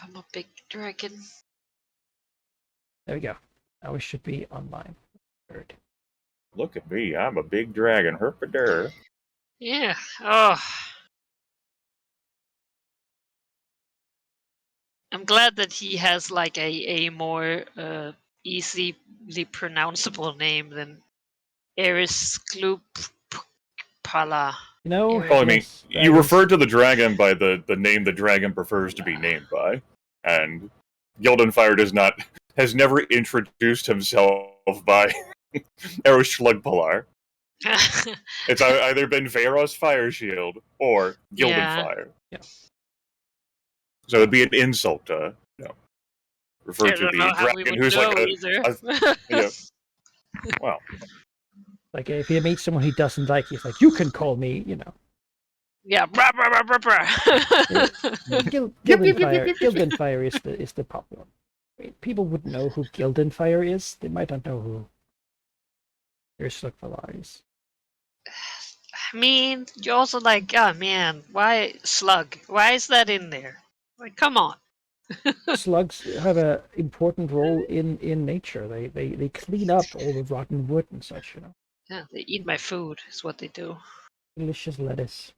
I'm a big dragon. There we go. Now we should be online. Third. Look at me, I'm a big dragon. Herpader. Yeah. Oh. I'm glad that he has like a more easily pronounceable name than Eris Pala. You know, Well, I mean, yes, you referred to the dragon by the name the dragon prefers to be named by, and Gildenfire has never introduced himself by Eros Slugpalar. It's either been Varos Fireshield or Gildenfire. Yeah. So it'd be an insult to refer to the dragon who's like well. Like if he meets someone he doesn't like, he's like, "You can call me," Yeah. Brah, brah, brah, brah, brah. Gildenfire is the popular one. I mean, people would know who Gildenfire is. They might not know who Slugvalar is. I mean, you're also like, oh man, why slug? Why is that in there? Like, come on. Slugs have an important role in nature. They clean up all the rotten wood and such, Yeah, they eat my food, is what they do. Delicious lettuce.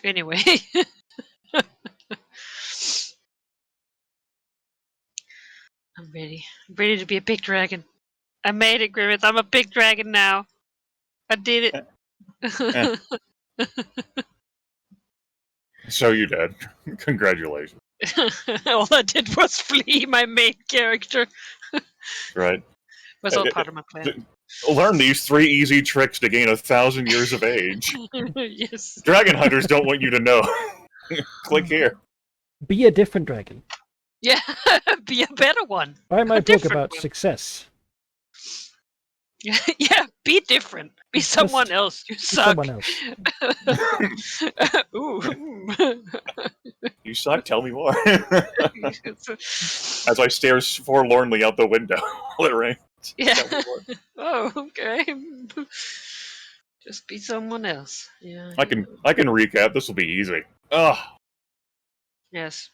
Anyway. I'm ready. I'm ready to be a big dragon. I made it, Grimmett. I'm a big dragon now. I did it. So you did. Congratulations. All I did was flee my main character. Right. Was all part of my plan. Learn these 3 easy tricks to gain 1,000 years of age. Yes. Dragon hunters don't want you to know. Click here. Be a different dragon. Yeah, be a better one. Buy my book about success. Yeah, be different. Be someone else. You suck. Someone else. Ooh. You suck, tell me more. As I stare forlornly out the window while it rains. Yeah. Oh, okay. Just be someone else. Yeah. I can recap. This will be easy. Ugh. Yes.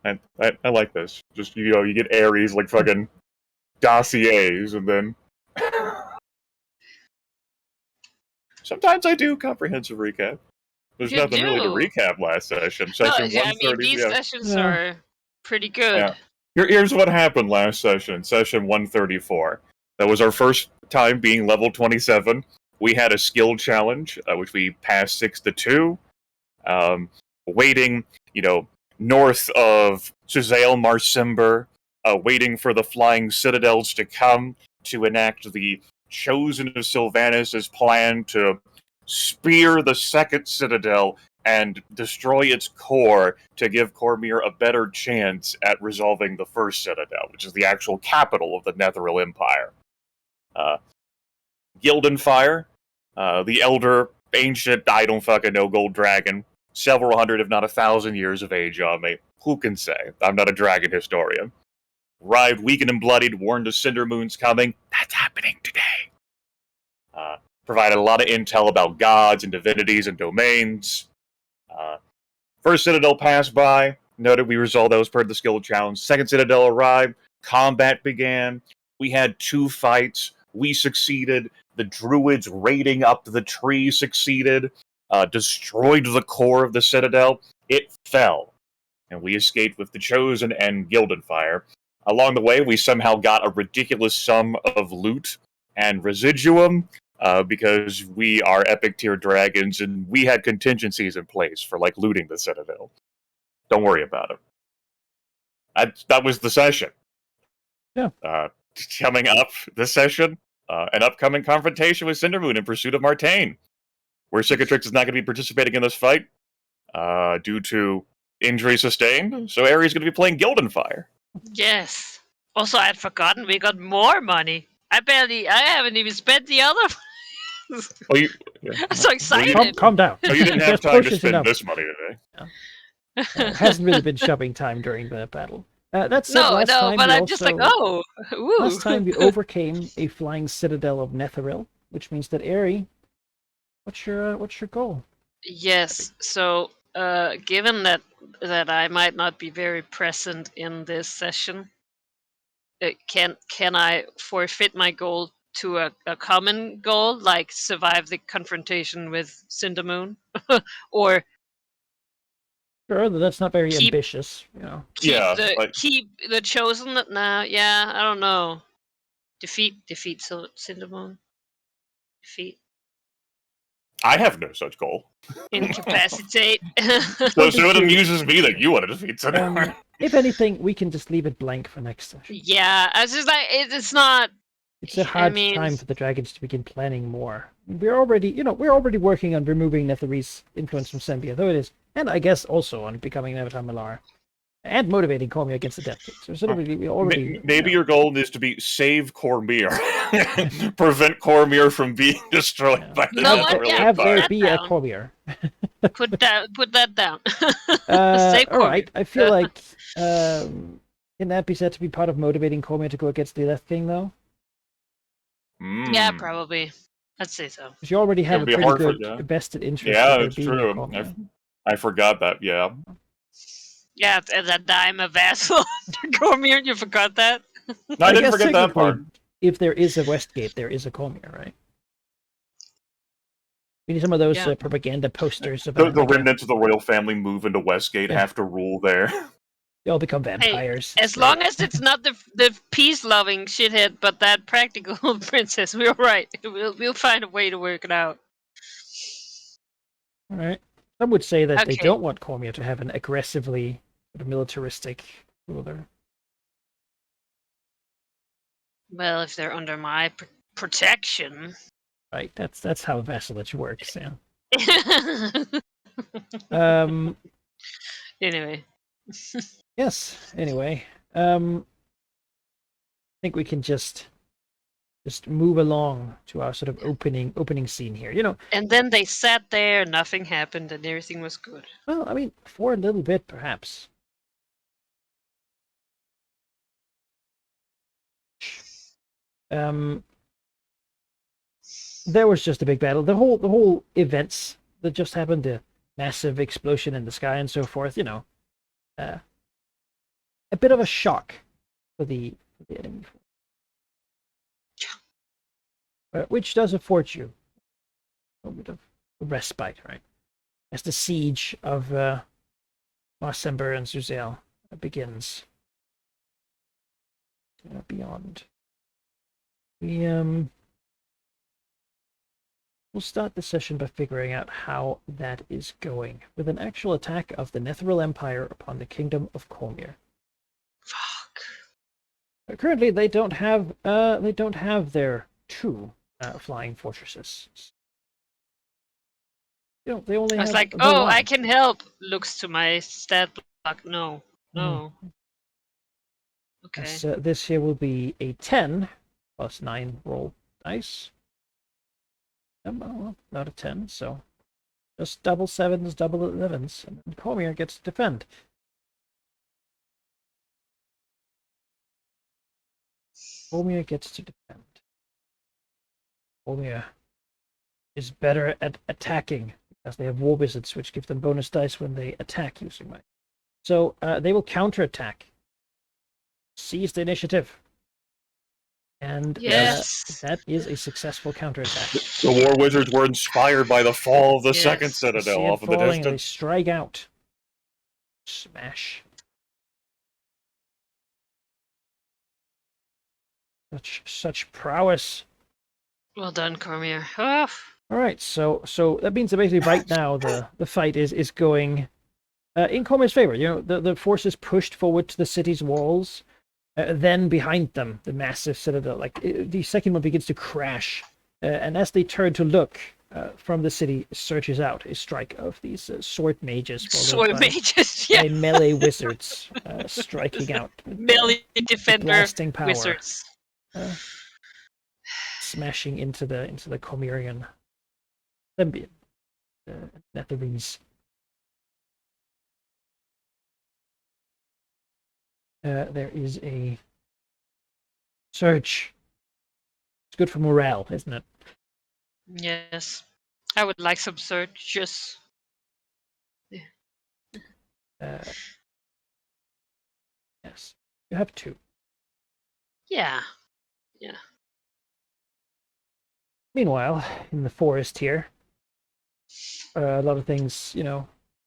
I like this. Just you get Ares like fucking dossiers, and then sometimes I do comprehensive recap. There's nothing really to recap last session. Session 130. I mean, these sessions are pretty good. Yeah. Here's what happened last session, session 134. That was our first time being level 27. We had a skill challenge, which we passed 6-2. Waiting, north of Suzail Marcimber, waiting for the flying citadels to come to enact the Chosen of Sylvanas' plan to spear the second citadel and destroy its core to give Cormyr a better chance at resolving the first citadel, which is the actual capital of the Netheril Empire. Gildenfire, the elder, ancient, I don't fucking know, gold dragon, several hundred, if not 1,000 years of age on me. Who can say? I'm not a dragon historian. Arrived weakened and bloodied, warned of Cinder Moon's coming. That's happening today. Provided a lot of intel about gods and divinities and domains. First Citadel passed by. Noted we resolved those per the skill challenge. Second Citadel arrived. Combat began. We had 2 fights. We succeeded. The druids raiding up the tree succeeded. Destroyed the core of the Citadel. It fell. And we escaped with the Chosen and Gildenfire. Along the way, we somehow got a ridiculous sum of loot and residuum. Because we are epic tier dragons and we had contingencies in place for looting the Citadel. Don't worry about it. That was the session. Yeah. Coming up this session, an upcoming confrontation with Cindermoon in pursuit of Martaine, where Cicatrix is not going to be participating in this fight due to injury sustained. So Ares is going to be playing Gildenfire. Yes. Also, I had forgotten we got more money. I haven't even spent the other. I'm so excited. Calm down. Oh, you didn't have time to spend this money today. It hasn't really been shopping time during the battle. That said, but I'm just like, oh. Ooh. Last time we overcame a flying citadel of Netheril, which means that Aerie, what's your goal? Yes. So, given that that I might not be very present in this session. Can I forfeit my goal to a common goal, like survive the confrontation with Cindermoon, or Sure, that's not very keep ambitious, you know. Yeah, like keep the chosen? Nah, yeah, I don't know. Defeat Cindermoon. Defeat. I have no such goal. Incapacitate. So it amuses me that you want to defeat Cindermoon. If anything, we can just leave it blank for next session. Yeah, I was just like, it's not. It's a hard time for the dragons to begin planning more. We're already working on removing Netheri's influence from Sembia, though it is, and I guess also on becoming an Avatar Malar, and motivating Cormia against the Death King. So sort of we already Maybe your goal is to be save Cormyr, prevent Cormyr from being destroyed by the You know what? Netheril Yeah, have Empire. there be a down. Cormyr. Put that down. Save All right, Cormia. I feel like can that be said to be part of motivating Cormia to go against the Death King, though? Yeah, probably. I'd say so. Because you already have a It'd be pretty hard for good that. vested interest Yeah, in there it's being a true. Cormia. I forgot that. Yeah. Yeah, that I'm a vassal to Cormir. You forgot that? No, I didn't guess forget that technically, part. if there is a Westgate, there is a Cormia, right? We need some of those Yeah. propaganda posters The about like, remnants of the royal family move into Westgate, Yeah. have to rule there. they all become vampires. As It's long great. as it's not the peace-loving shithead, but that practical princess, we're right. We'll find a way to work it out. All right. Some would say that they Okay. don't want Cormia to have an aggressively sort of militaristic ruler. Well, if they're under my protection. Right. That's how vassalage works. Yeah. Anyway. Yes. Anyway. I think we can just move along to our sort of opening scene here. You know, And then they sat there, nothing happened, and everything was good. well, I mean, for a little bit, perhaps. There was just a big battle. The whole events that just happened, the massive explosion in the sky and so forth. You know, a bit of a shock for the enemy, which does afford you a bit of respite, right? As the siege of Marsember and Zuzel begins. Beyond. We'll start the session by figuring out how that is going, with an actual attack of the Netheril Empire upon the Kingdom of Cormyr. Fuck. Currently, they don't have their two flying fortresses. They only I was have like, the oh, one. I can help. Looks to my stat block. No. Okay. Yes, this here will be a 10 plus 9 roll dice. Well, not a 10, so just double 7s, double 11s, and then Cormyr gets to defend. Cormyr gets to defend. Cormyr is better at attacking, because they have war wizards, which give them bonus dice when they attack using magic. So they will counterattack. Seize the initiative. And Yes. that is a successful counterattack. The war wizards were inspired by the fall of the Yes. second See citadel it off of the falling, and they distance. strike out. Smash. Such prowess. Well done, Cormir. Oh. All right, so that means that basically right now the fight is going in Cormyr's favor. You know, the forces pushed forward to the city's walls. Then behind them, the massive citadel, the second one begins to crash. And as they turn to look, from the city surges out a strike of these sword mages. Yeah. By melee wizards striking out. Melee defender blasting power. wizards. Smashing into the Cormyrian Symbian. Netherese. There is a surge. It's good for morale, isn't it? Yes. I would like some surges. Yes, you have 2. Yeah. Meanwhile, in the forest here, a lot of things,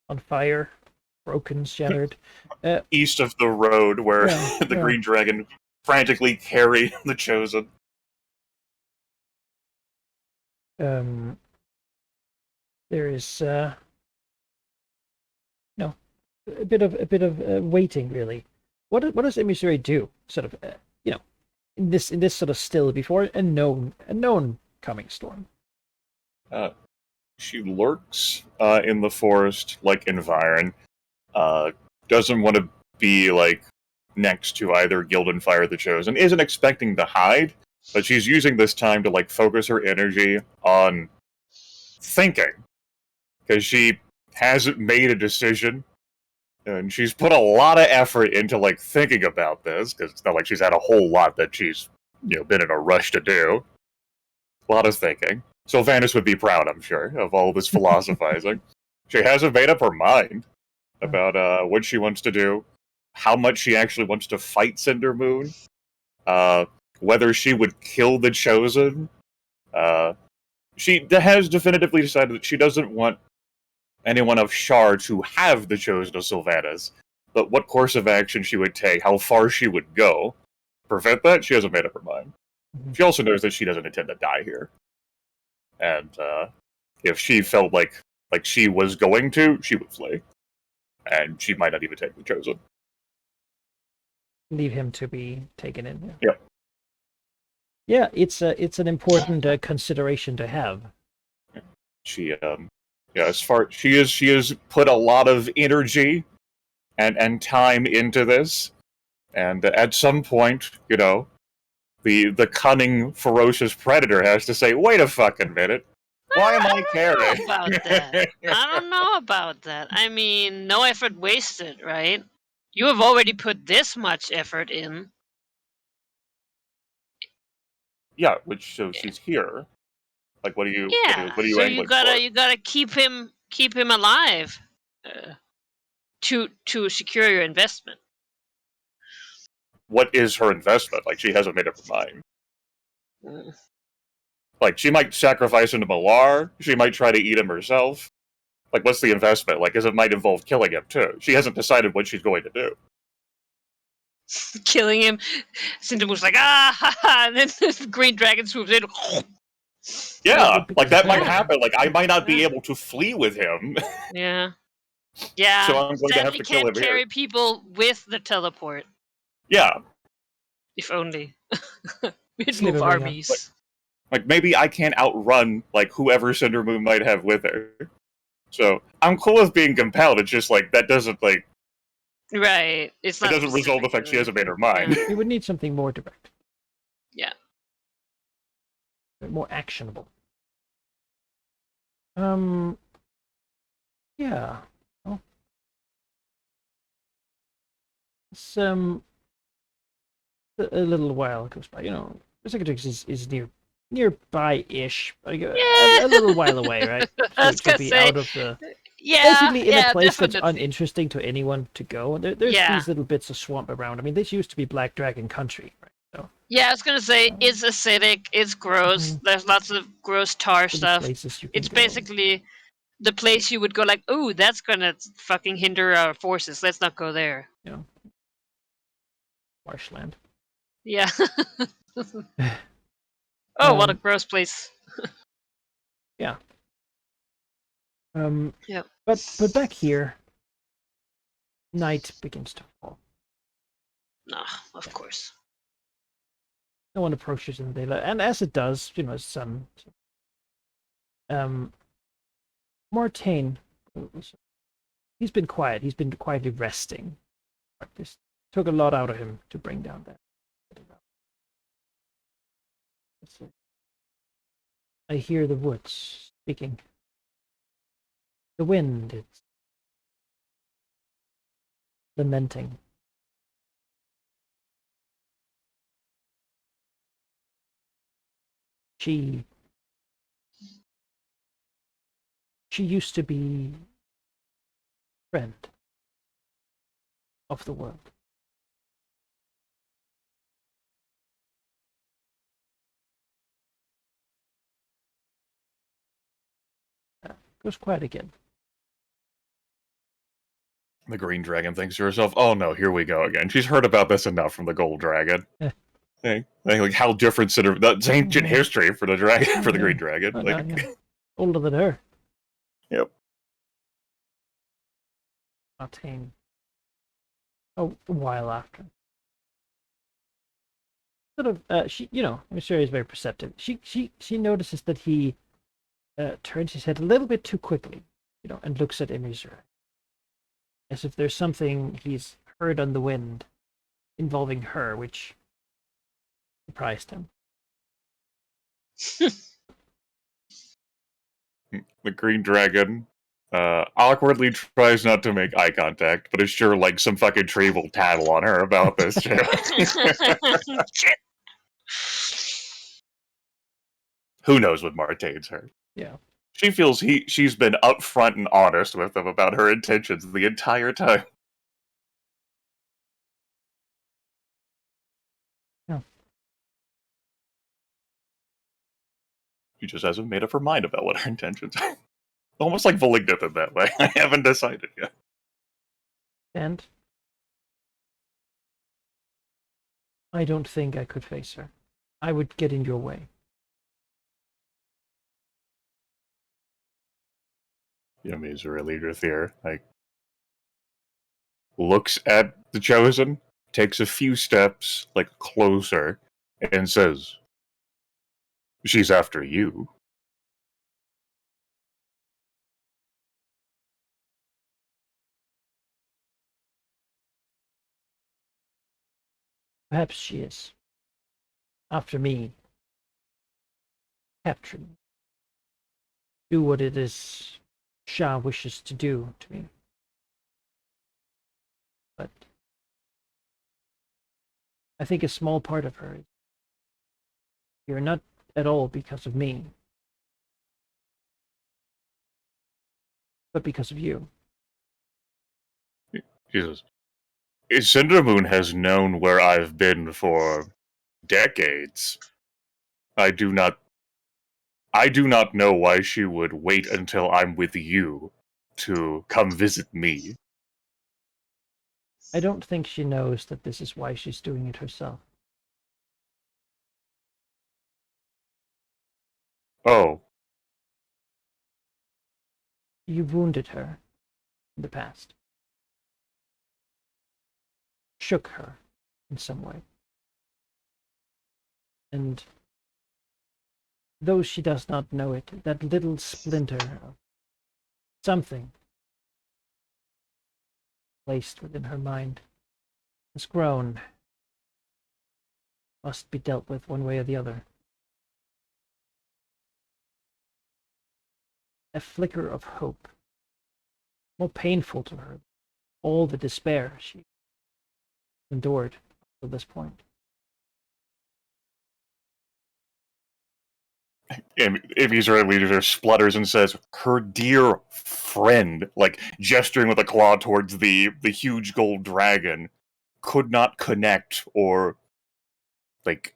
on fire, broken, shattered. East of the road where the Yeah. Green Dragon frantically carry the Chosen. There is, a bit of waiting, really. What does Emissary do? Sort of, in this sort of still before a known coming storm. She lurks in the forest like Environ. Doesn't want to be like next to either Gildenfire or the Chosen. Isn't expecting to hide, but she's using this time to like focus her energy on thinking, because she hasn't made a decision, and she's put a lot of effort into like thinking about this, because it's not like she's had a whole lot that she's been in a rush to do. A lot of thinking. Sylvanas would be proud, I'm sure, of all this philosophizing. She hasn't made up her mind about what she wants to do, how much she actually wants to fight Cinder Moon, whether she would kill the Chosen. She has definitively decided that she doesn't want anyone of Shar to have the Chosen of Sylvanas, but what course of action she would take, how far she would go, prevent that, she hasn't made up her mind. She also knows that she doesn't intend to die here. And if she felt like she was going to, she would flee. And she might not even take the Chosen. Leave him to be taken in. Yep. Yeah, it's an important consideration to have. She she has put a lot of energy and time into this, and at some point, the cunning, ferocious predator has to say, "Wait a fucking minute, why am I caring?" I don't know about that. I mean, no effort wasted, right? You have already put this much effort in. Yeah, which shows she's here. Like, what are you so angling for? you gotta keep him alive to secure your investment. What is her investment? Like, she hasn't made up her mind. Like, she might sacrifice him to Malar. She might try to eat him herself. Like, what's the investment? Like, because it might involve killing him, too. She hasn't decided what she's going to do. Killing him. Cindermoon's like, ah, ha, ha, and then the Green Dragon swoops in. Yeah, like, that might happen. Like, I might not be able to flee with him. Yeah. So I'm going to have to kill him can't carry here. people with the teleport. Yeah. If only. We'd Slip move of a gun. armies. Like, maybe I can't outrun, like, whoever Cinder Moon might have with her. So, I'm cool with being compelled. It's just, like, that doesn't, like... Right. It's not it doesn't result in the fact she hasn't made her mind. We would need something more direct. Yeah. More actionable. Yeah. Well, it's a little while goes by. Regeneration is nearby-ish. A little while away, right? I was to gonna be say, out of the basically in a place definitely. that's uninteresting to anyone to go. There's these little bits of swamp around. I mean, this used to be Black Dragon country, right? So Yeah, I was gonna say it's acidic, it's gross. There's lots of gross tar stuff. places you can It's go. basically the place you would go like, "Ooh, that's gonna fucking hinder our forces. Let's not go there." Marshland. Yeah. Oh, what a gross place. Yeah. Yep. But back here, night begins to fall. No, of course. No one approaches in the daylight, and as it does, sun. Mortain, he's been quiet. He's been quietly resting. This took a lot out of him to bring down that. I hear the woods speaking. The wind is lamenting. She used to be a friend. of the world. Goes quiet again. The green dragon thinks to herself, "Oh no, here we go again." She's heard about this enough from the gold dragon. Like how different that's ancient history for the dragon, for the green dragon. Older than her. Yep. Martine. Oh, a while after. Sort of, she, Mysteria is very perceptive. She notices that he turns his head a little bit too quickly, and looks at Emizure, as if there's something he's heard on the wind involving her, which surprised him. The green dragon awkwardly tries not to make eye contact, but is sure like some fucking tree will tattle on her about this shit. Who knows what Martaine's heard? Yeah. She feels she's been upfront and honest with him about her intentions the entire time. Yeah. She just hasn't made up her mind about what her intentions are. Almost like Malignant in that way. I haven't decided yet. And I don't think I could face her. I would get in your way. Yumi's really just here. Like, looks at the Chosen, takes a few steps, like, closer, and says, "She's after you." Perhaps she is. After me. Capturing me. Do what it is Shah wishes to do to me. But I think a small part of her is you're not at all because of me, but because of you. Jesus. Cindermoon has known where I've been for decades. I do not know why she would wait until I'm with you to come visit me. I don't think she knows that this is why she's doing it herself. Oh. You wounded her in the past. Shook her in some way. And though she does not know it, that little splinter of something placed within her mind has grown, must be dealt with one way or the other. A flicker of hope, more painful to her, all the despair she endured up to this point. Ibby's leader splutters and says, "Her dear friend," like gesturing with a claw towards the huge gold dragon, could not connect or like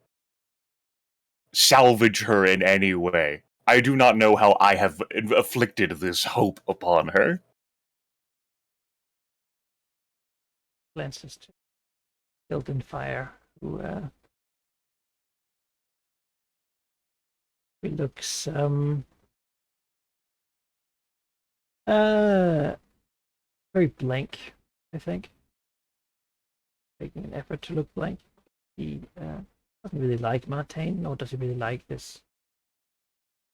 salvage her in any way. I do not know how I have afflicted this hope upon her. Glances to Built-in Fire, who looks very blank, I think. Making an effort to look blank. He doesn't really like Martine, nor does he really like this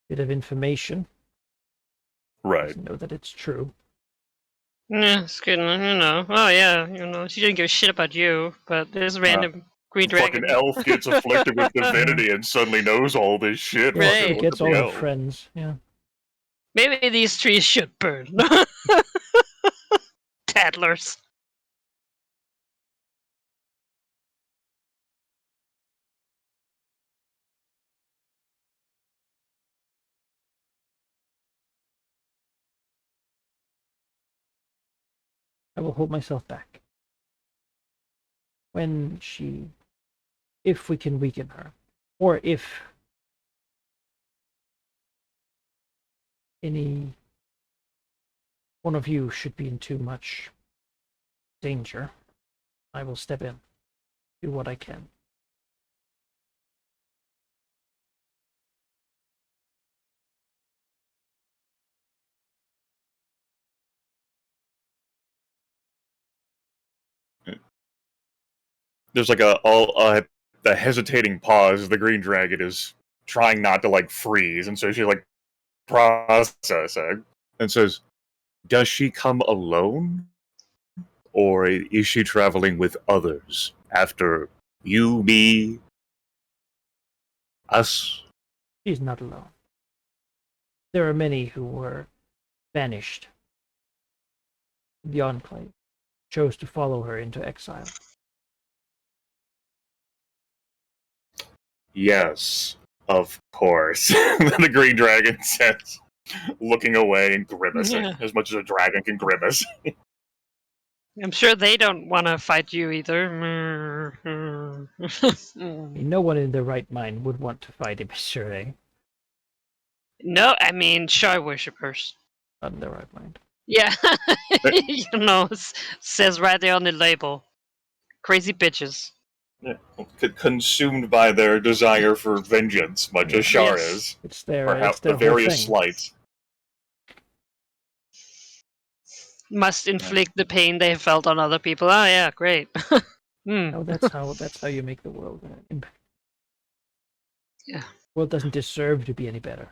bit of information. Right. Doesn't know that it's true. Yeah, it's good. Oh yeah, she didn't give a shit about you, but this random green dragon. Fucking elf gets afflicted with divinity and suddenly knows all this shit. Yeah, Right. he gets all her friends. Yeah. Maybe these trees should burn. Tattlers. I will hold myself back. if we can weaken her, or if any one of you should be in too much danger, I will step in, do what I can. There's like a hesitating pause. The green dragon is trying not to like freeze, and so she's like processing and says, "Does she come alone, or is she traveling with others after you, me, us?" She's not alone. There are many who were banished. The Enclave chose to follow her into exile. Yes, of course. The green dragon says, looking away and grimacing, as much as a dragon can grimace. I'm sure they don't want to fight you either. No one in their right mind would want to fight him, sure, eh? No, I mean shy worshippers. Not in their right mind. Yeah, says right there on the label. Crazy bitches. Yeah. Consumed by their desire for vengeance, much as Shar Yes. is. It's their, Perhaps their the various thing. slights. Must inflict the pain they have felt on other people. Oh yeah, great. No, that's how you make the world impact. Yeah. The world doesn't deserve to be any better.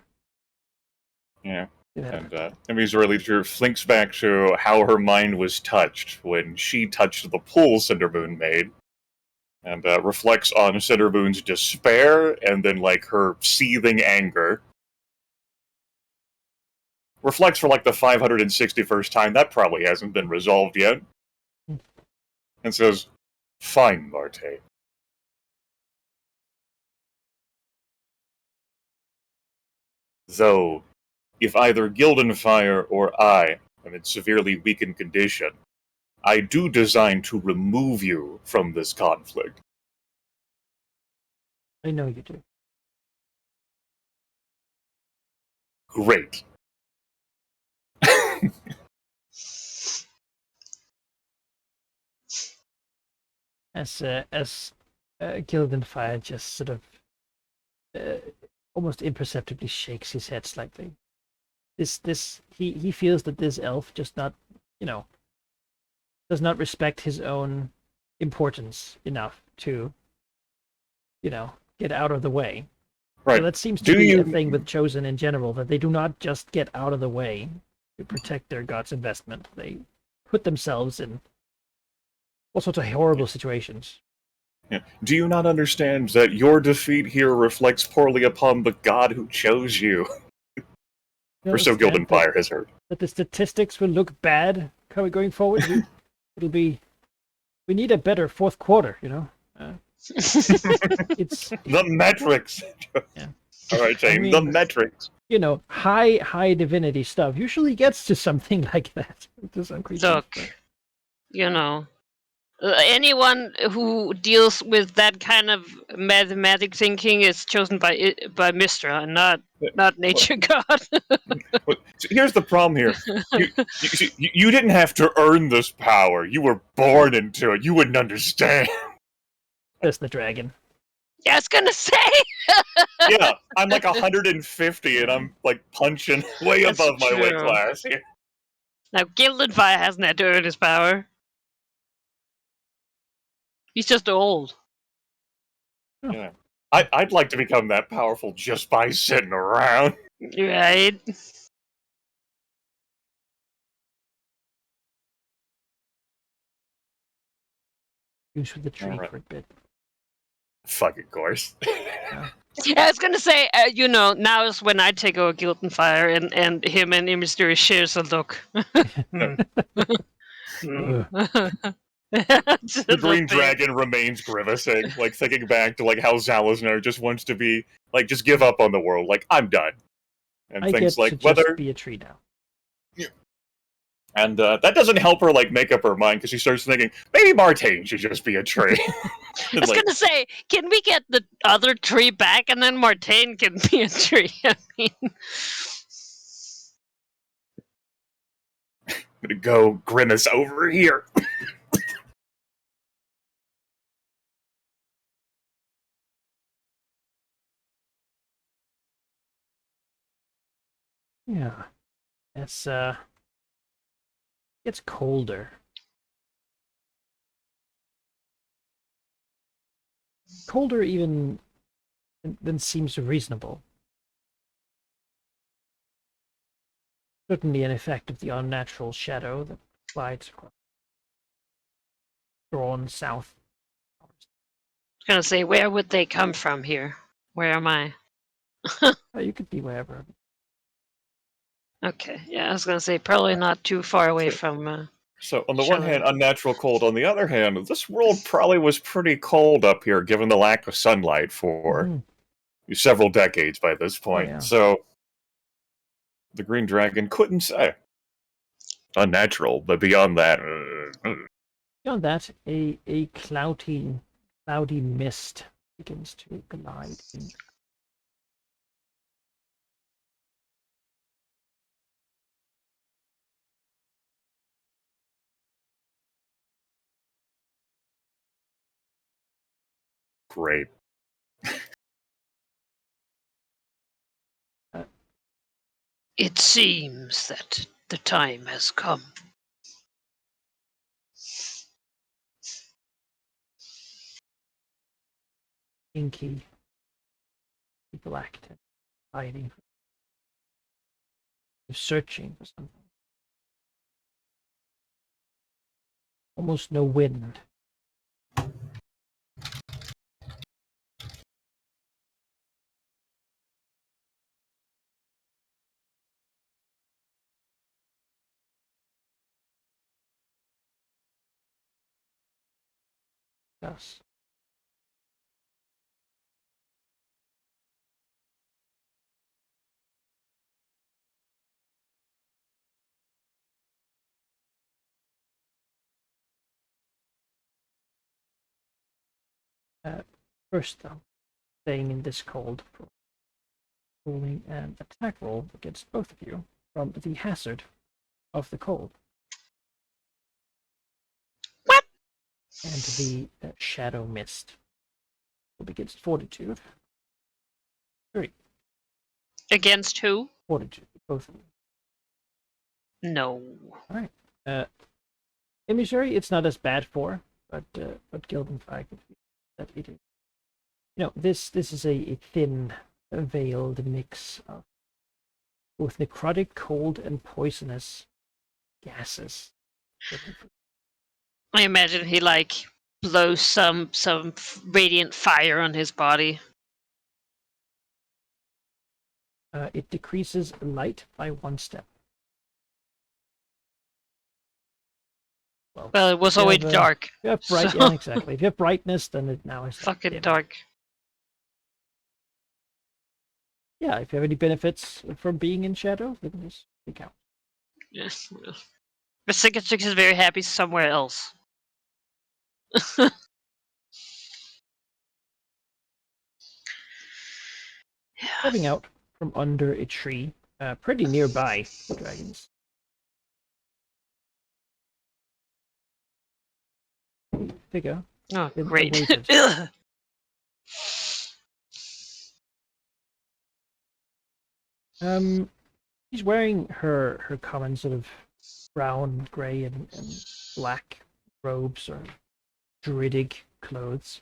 Yeah. Yeah. And Emmy's really flinks back to how her mind was touched when she touched the pool Cindermoon made, and reflects on Cindermoon's despair and then like her seething anger. Reflects for like the 561st time that probably hasn't been resolved yet, and says, "Fine, Marte. Though, if either Gildenfire or I am in severely weakened condition, I do design to remove you from this conflict." I know you do. Great. As Gildenfire just sort of almost imperceptibly shakes his head slightly. He feels that this elf just not, does not respect his own importance enough to, get out of the way. Right. So that seems to be a thing with Chosen in general, that they do not just get out of the way to protect their god's investment. They put themselves in all sorts of horrible situations. Yeah. Do you not understand that your defeat here reflects poorly upon the god who chose you? Or so Gildenfire has heard. That the statistics will look bad going forward. We need a better fourth quarter, it's the metrics. Yeah. All right, Shane. The metrics. High divinity stuff usually gets to something like that. To some creatures, Look, anyone who deals with that kind of mathematic thinking is chosen by Mistra, and not nature god. So here's the problem here. You didn't have to earn this power. You were born into it. You wouldn't understand. That's the dragon. Yeah, I was gonna say. Yeah, I'm like 150, and I'm like punching way That's above my weight true. class here. Now, Gildenfire hasn't had to earn his power. He's just old. Yeah. I'd like to become that powerful just by sitting around. Right? Use for the tree Alright. for a bit. Fucking course. Yeah, I was gonna say, now is when I take over Gildenfire and him and Mystery shares a look. The green dragon remains grimacing, like thinking back to like how Zalaznar just wants to be like just give up on the world, like I'm done. And I things get like to whether just be a tree now. And that doesn't help her like make up her mind because she starts thinking maybe Martain should just be a tree. I was gonna say, can we get the other tree back and then Martain can be a tree? I mean, I'm gonna go Grimace over here. Yeah. It's colder. Colder even than seems reasonable. Certainly an effect of the unnatural shadow that glides across, drawn south. I was gonna say, where would they come from here? Where am I? You could be wherever. Okay, yeah, I was gonna say probably not too far away from. So, on the each one other. hand, unnatural cold. On the other hand, this world probably was pretty cold up here, given the lack of sunlight for several decades by this point. yeah. So, the Green Dragon couldn't say. Unnatural, but beyond that... Beyond that, a cloudy mist begins to glide in. Great. It seems that the time has come. Inky, black, hiding, searching for something. Almost no wind. Yes. First, though, staying in this cold, rolling an attack roll against both of you from the hazard of the cold. What? And the shadow mist against fortitude. 3. Against who? Fortitude, both of you. No. All right. Emissary, it's not as bad for, but Gildenfag, that it is. This is a thin, veiled mix of both necrotic, cold, and poisonous gases. I imagine he blows some radiant fire on his body. It decreases light by 1 step. Well, it was always dark. If you have bright, so... yeah, exactly. If you have brightness, then it now is fucking dim. dark. Yeah, if you have any benefits from being in shadow, then just speak out. Yes. But Six is very happy somewhere else. Stepping out from under a tree, pretty nearby the dragons. Figure. Oh, great. She's wearing her common sort of brown, grey, and black robes or druidic clothes.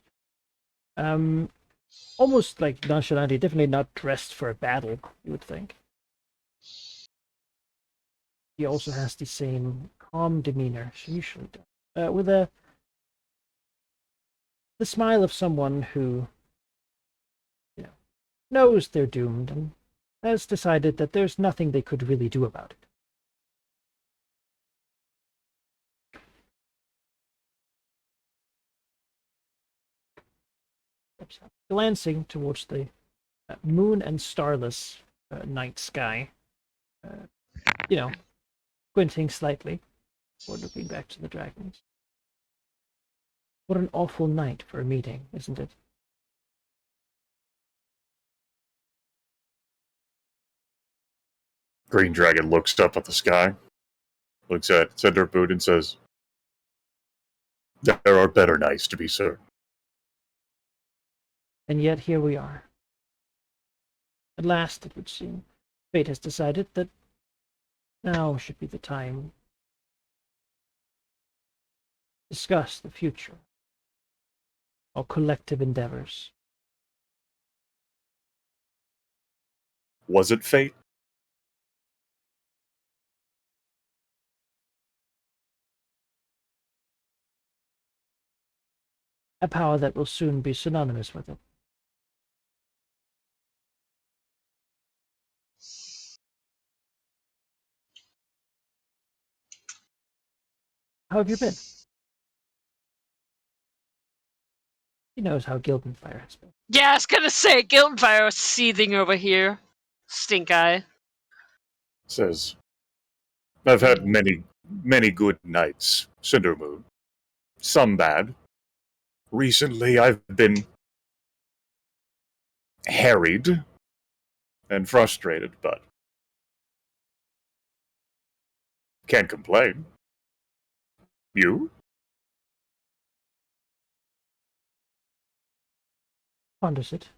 Almost like nonchalantly, definitely not dressed for a battle, you would think. She also has the same calm demeanor she usually does, with the smile of someone who knows they're doomed and has decided that there's nothing they could really do about it. Glancing towards the moon and starless night sky, squinting slightly before looking back to the dragons. What an awful night for a meeting, isn't it? Green Dragon looks up at the sky, looks at Cinderboot and says, "There are better nights, to be certain." And yet here we are. At last, it would seem, fate has decided that now should be the time to discuss the future, our collective endeavors. Was it fate? A power that will soon be synonymous with it. How have you been? He knows how Gildenfire has been. Yeah, I was gonna say, Guildfire was seething over here. Stink eye. Says, "I've had many good nights, Cindermoon. Some bad. Recently, I've been harried and frustrated, but can't complain. You?" Ponders it.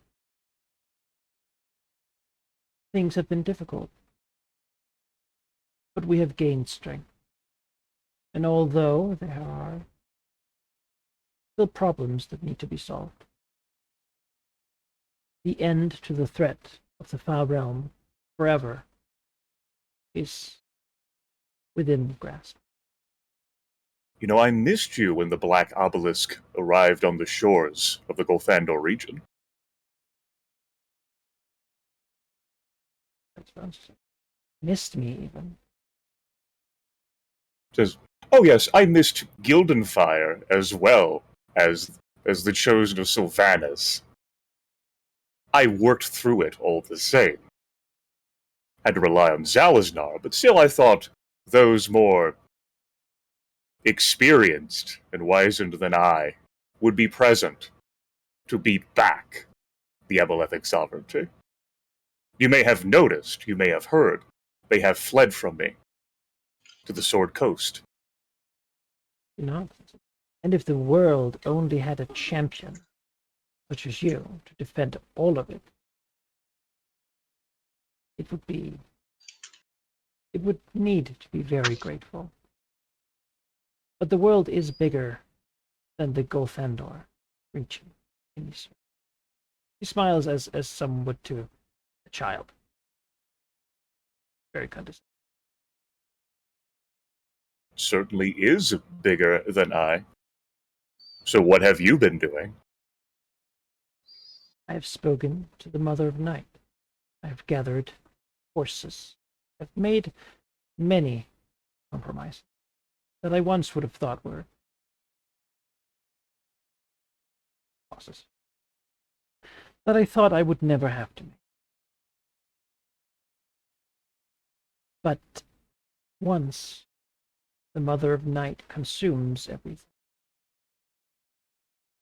Things have been difficult, but we have gained strength. And although there are still problems that need to be solved, the end to the threat of the Far Realm forever is within grasp. You know, I missed you when the Black Obelisk arrived on the shores of the Golthandor region. Missed me even. Says, "Oh yes, I missed Gildenfire as well as the Chosen of Sylvanas. I worked through it all the same. Had to rely on Zalaznar, but still I thought those more experienced and wizened than I would be present to beat back the Abelethic sovereignty. You may have noticed, you may have heard, they have fled from me to the Sword Coast." You know? And if the world only had a champion, such as you, to defend all of it, it would need to be very grateful. But the world is bigger than the Golthandor region. He smiles as some would to a child. Very condescending. Certainly is bigger than I. So what have you been doing? I have spoken to the Mother of Night. I have gathered forces. I have made many compromises that I once would have thought were losses. That I thought I would never have to make. But once the Mother of Night consumes everything,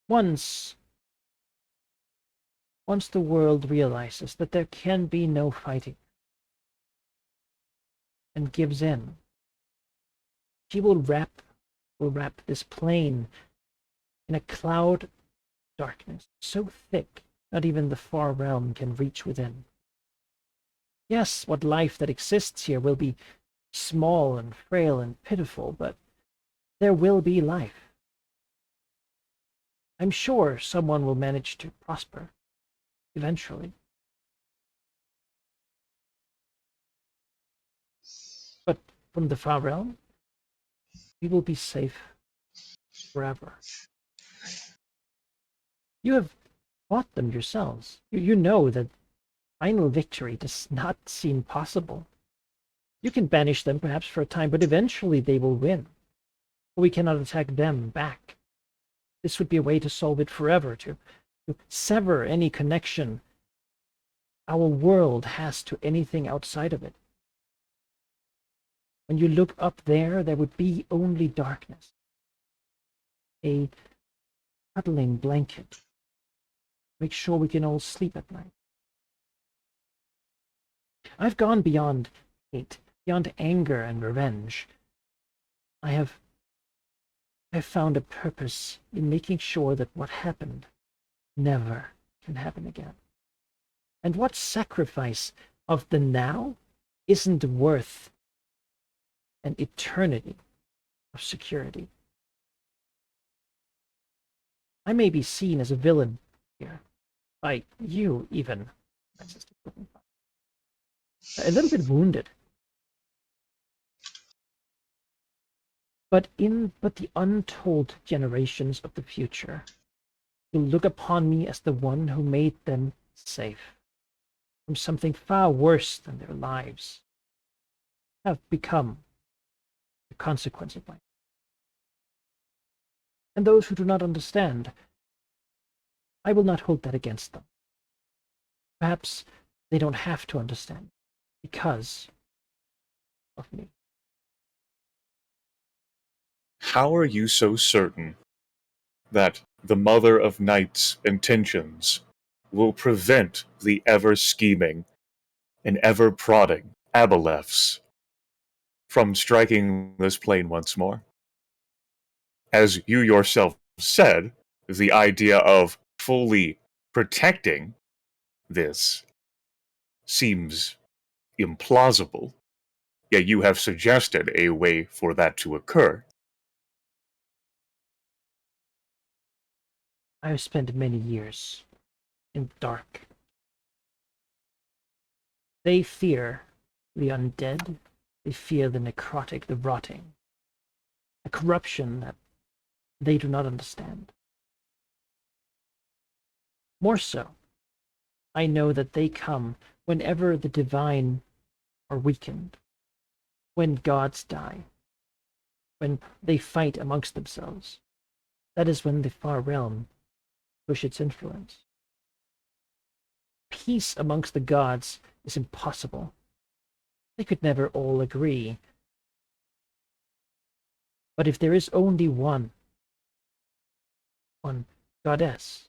once the world realizes that there can be no fighting and gives in, she will wrap this plane in a cloud of darkness so thick not even the far realm can reach within. Yes, what life that exists here will be small and frail and pitiful, but there will be life. I'm sure someone will manage to prosper eventually. But from the far realm, we will be safe forever. You have fought them yourselves. You know that final victory does not seem possible. You can banish them perhaps for a time, but eventually they will win. We cannot attack them back. This would be a way to solve it forever, to sever any connection our world has to anything outside of it. When you look up there, there would be only darkness. A cuddling blanket. Make sure we can all sleep at night. I've gone beyond hate, beyond anger and revenge. I've found a purpose in making sure that what happened never can happen again. And what sacrifice of the now isn't worth an eternity of security? I may be seen as a villain here, by you even, a little bit wounded. But the untold generations of the future will look upon me as the one who made them safe from something far worse than their lives have become the consequence of my. And those who do not understand, I will not hold that against them. Perhaps they don't have to understand because of me. How are you so certain that the Mother of Night's intentions will prevent the ever-scheming and ever-prodding Aboleths from striking this plane once more? As you yourself said, the idea of fully protecting this seems implausible, yet you have suggested a way for that to occur. I have spent many years in the dark. They fear the undead, they fear the necrotic, the rotting, a corruption that they do not understand. More so, I know that they come whenever the divine are weakened, when gods die, when they fight amongst themselves. That is when the far realm push its influence. Peace amongst the gods is impossible. They could never all agree. But if there is only one goddess,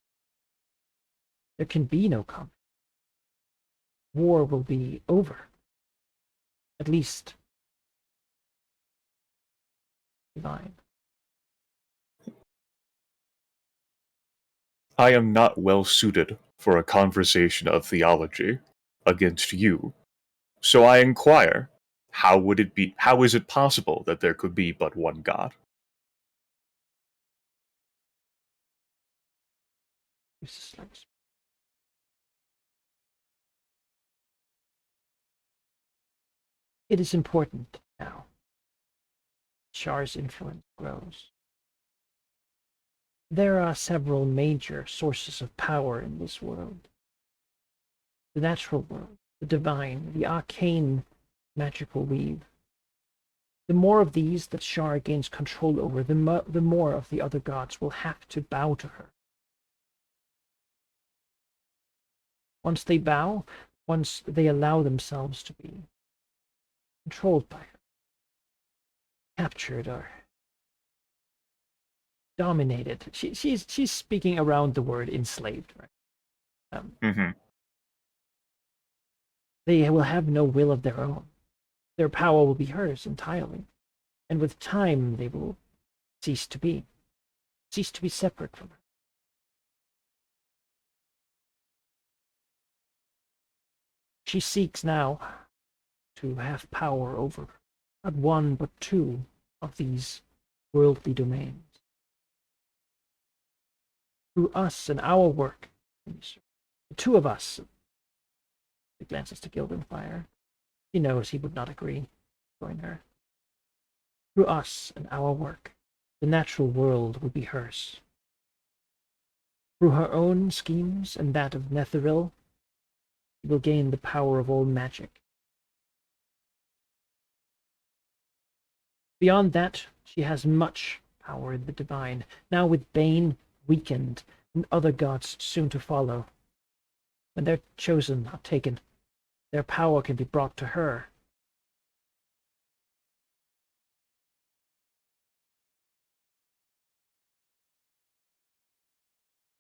there can be no conflict. War will be over. At least divine. I am not well suited for a conversation of theology against you, so I inquire, how is it possible that there could be but one God? It is important now. Shar's influence grows. There are several major sources of power in this world. The natural world, the divine, the arcane magical weave. The more of these that Shar gains control over, the more of the other gods will have to bow to her. Once they bow, once they allow themselves to be controlled by her, captured or dominated. She's speaking around the word enslaved, right? They will have no will of their own. Their power will be hers entirely, and with time they will cease to be separate from her. She seeks now to have power over not one but two of these worldly domains. Through us and our work, the two of us, he glances to Gildenfire. He knows he would not agree to join her. Through us and our work, the natural world will be hers. Through her own schemes and that of Netheril, she will gain the power of all magic. Beyond that, she has much power in the divine, now with Bane weakened and other gods soon to follow. When their chosen are taken, their power can be brought to her.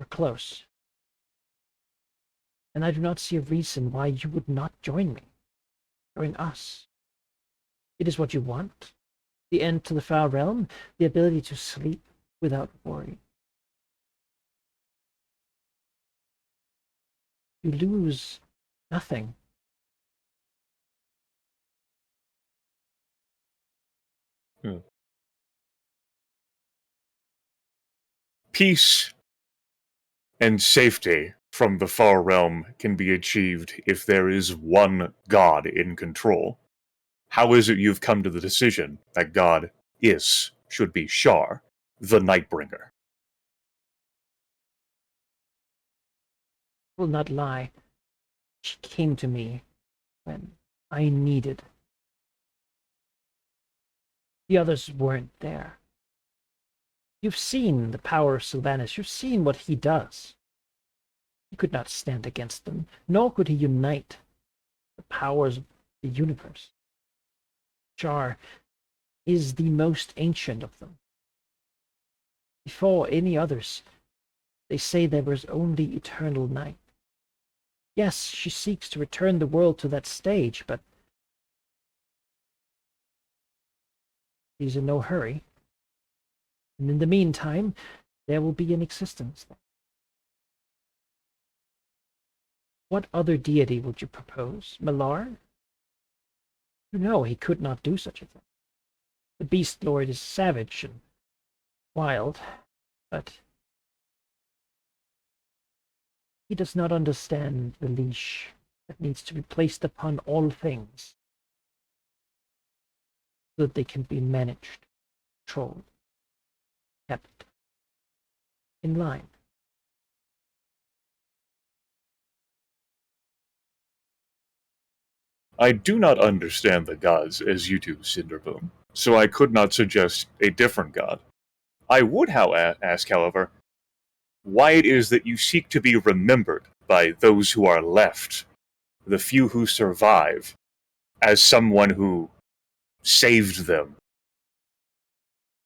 close. And I do not see a reason why you would not join me. Join us. It is what you want. The end to the Far Realm, the ability to sleep without worry. You lose nothing. Peace and safety from the Far Realm can be achieved if there is one god in control. How is it you've come to the decision that God should be Shar, the Nightbringer? I will not lie. She came to me when I needed. The others weren't there. You've seen the power of Sylvanas. You've seen what he does. He could not stand against them, nor could he unite the powers of the universe. Shar is the most ancient of them. Before any others, they say there was only eternal night. Yes, she seeks to return the world to that stage, but she's in no hurry. And in the meantime, there will be an existence there. What other deity would you propose? Malar? No, he could not do such a thing. The Beast Lord is savage and wild, but he does not understand the leash that needs to be placed upon all things so that they can be managed, controlled, kept in line. I do not understand the gods as you do, Cinderboom, so I could not suggest a different god. I would ask, however, why it is that you seek to be remembered by those who are left, the few who survive, as someone who saved them.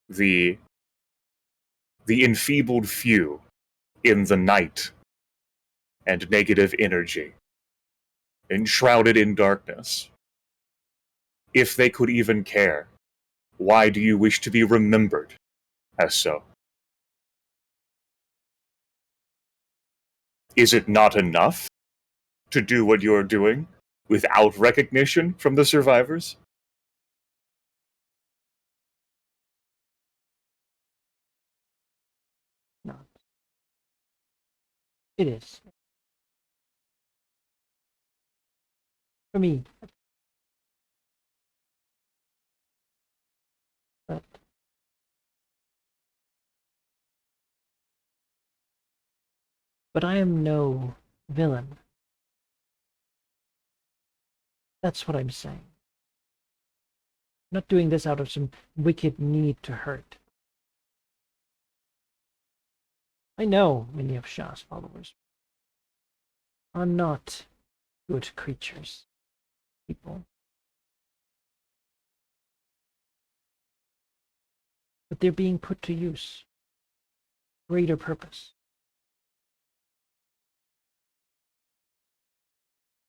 The enfeebled few in the night and negative energy, enshrouded in darkness. If they could even care, why do you wish to be remembered as so? Is it not enough to do what you're doing without recognition from the survivors? No. It is. For me. But I am no villain. That's what I'm saying. I'm not doing this out of some wicked need to hurt. I know many of Shah's followers are not good creatures, people. But they're being put to use. Greater purpose.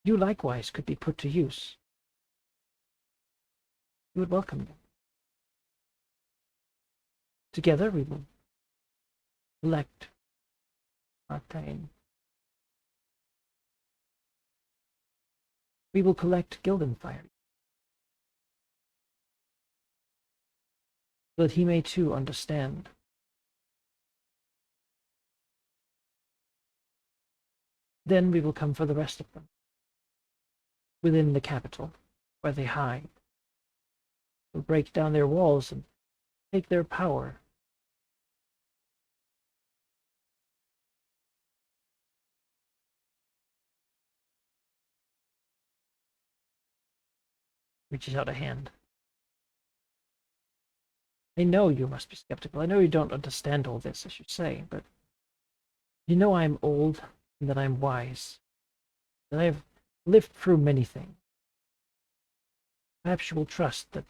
You likewise could be put to use. You would welcome them. Together we will elect Arcane. We will collect Gildenfire, so that he may too understand. Then we will come for the rest of them, within the capital, where they hide. We'll break down their walls and take their power. Reaches out a hand. I know you must be skeptical. I know you don't understand all this, as you say, but you know I'm old and that I'm wise. That I have lived through many things. Perhaps you will trust that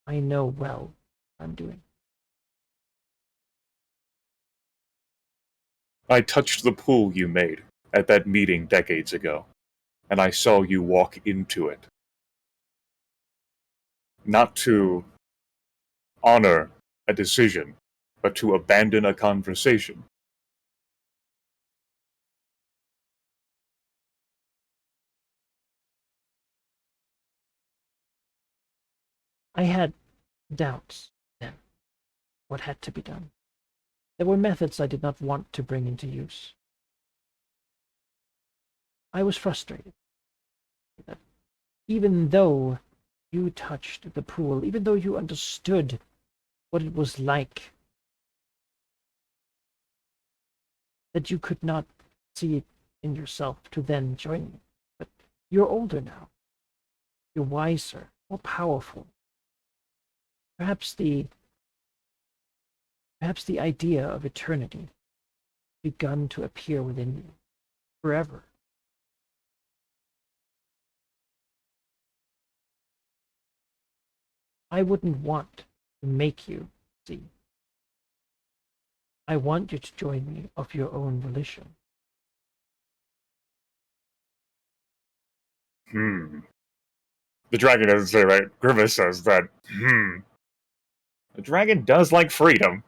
I know well what I'm doing. I touched the pool you made at that meeting decades ago, and I saw you walk into it. Not to honor a decision, but to abandon a conversation. I had doubts then what had to be done. There were methods I did not want to bring into use. I was frustrated that even though you touched the pool, even though you understood what it was like, that you could not see it in yourself to then join me. But you're older now. You're wiser, more powerful. Perhaps the idea of eternity begun to appear within you forever. I wouldn't want to make you see. I want you to join me of your own volition. The dragon doesn't say, right? Grimace says that, The dragon does like freedom.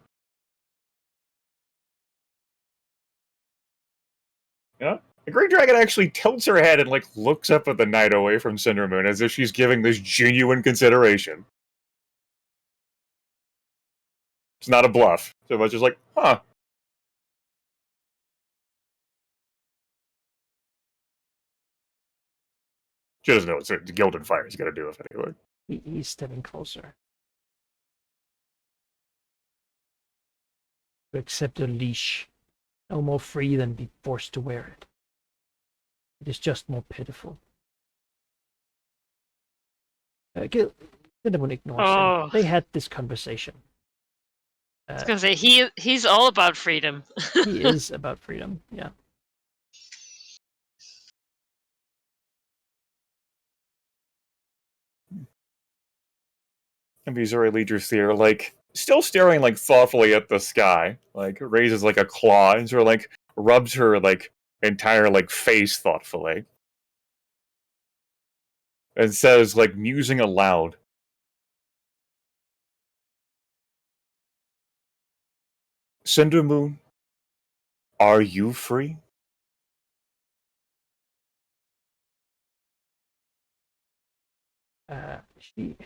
Yeah? The green dragon actually tilts her head and, looks up at the night away from Cinder Moon as if she's giving this genuine consideration. It's not a bluff. So much as huh. She doesn't know what Gildan Fire is going to do, if anything. He's stepping closer. To accept a leash, no more free than be forced to wear it. It is just more pitiful. Cinnamon ignores him. They had this conversation. I was going to say, he's all about freedom. He is about freedom, yeah. And Missouri Leader's here, still staring, thoughtfully at the sky. Raises, a claw and sort of, rubs her, entire, face thoughtfully. And says, musing aloud, Cinder Moon, are you free? She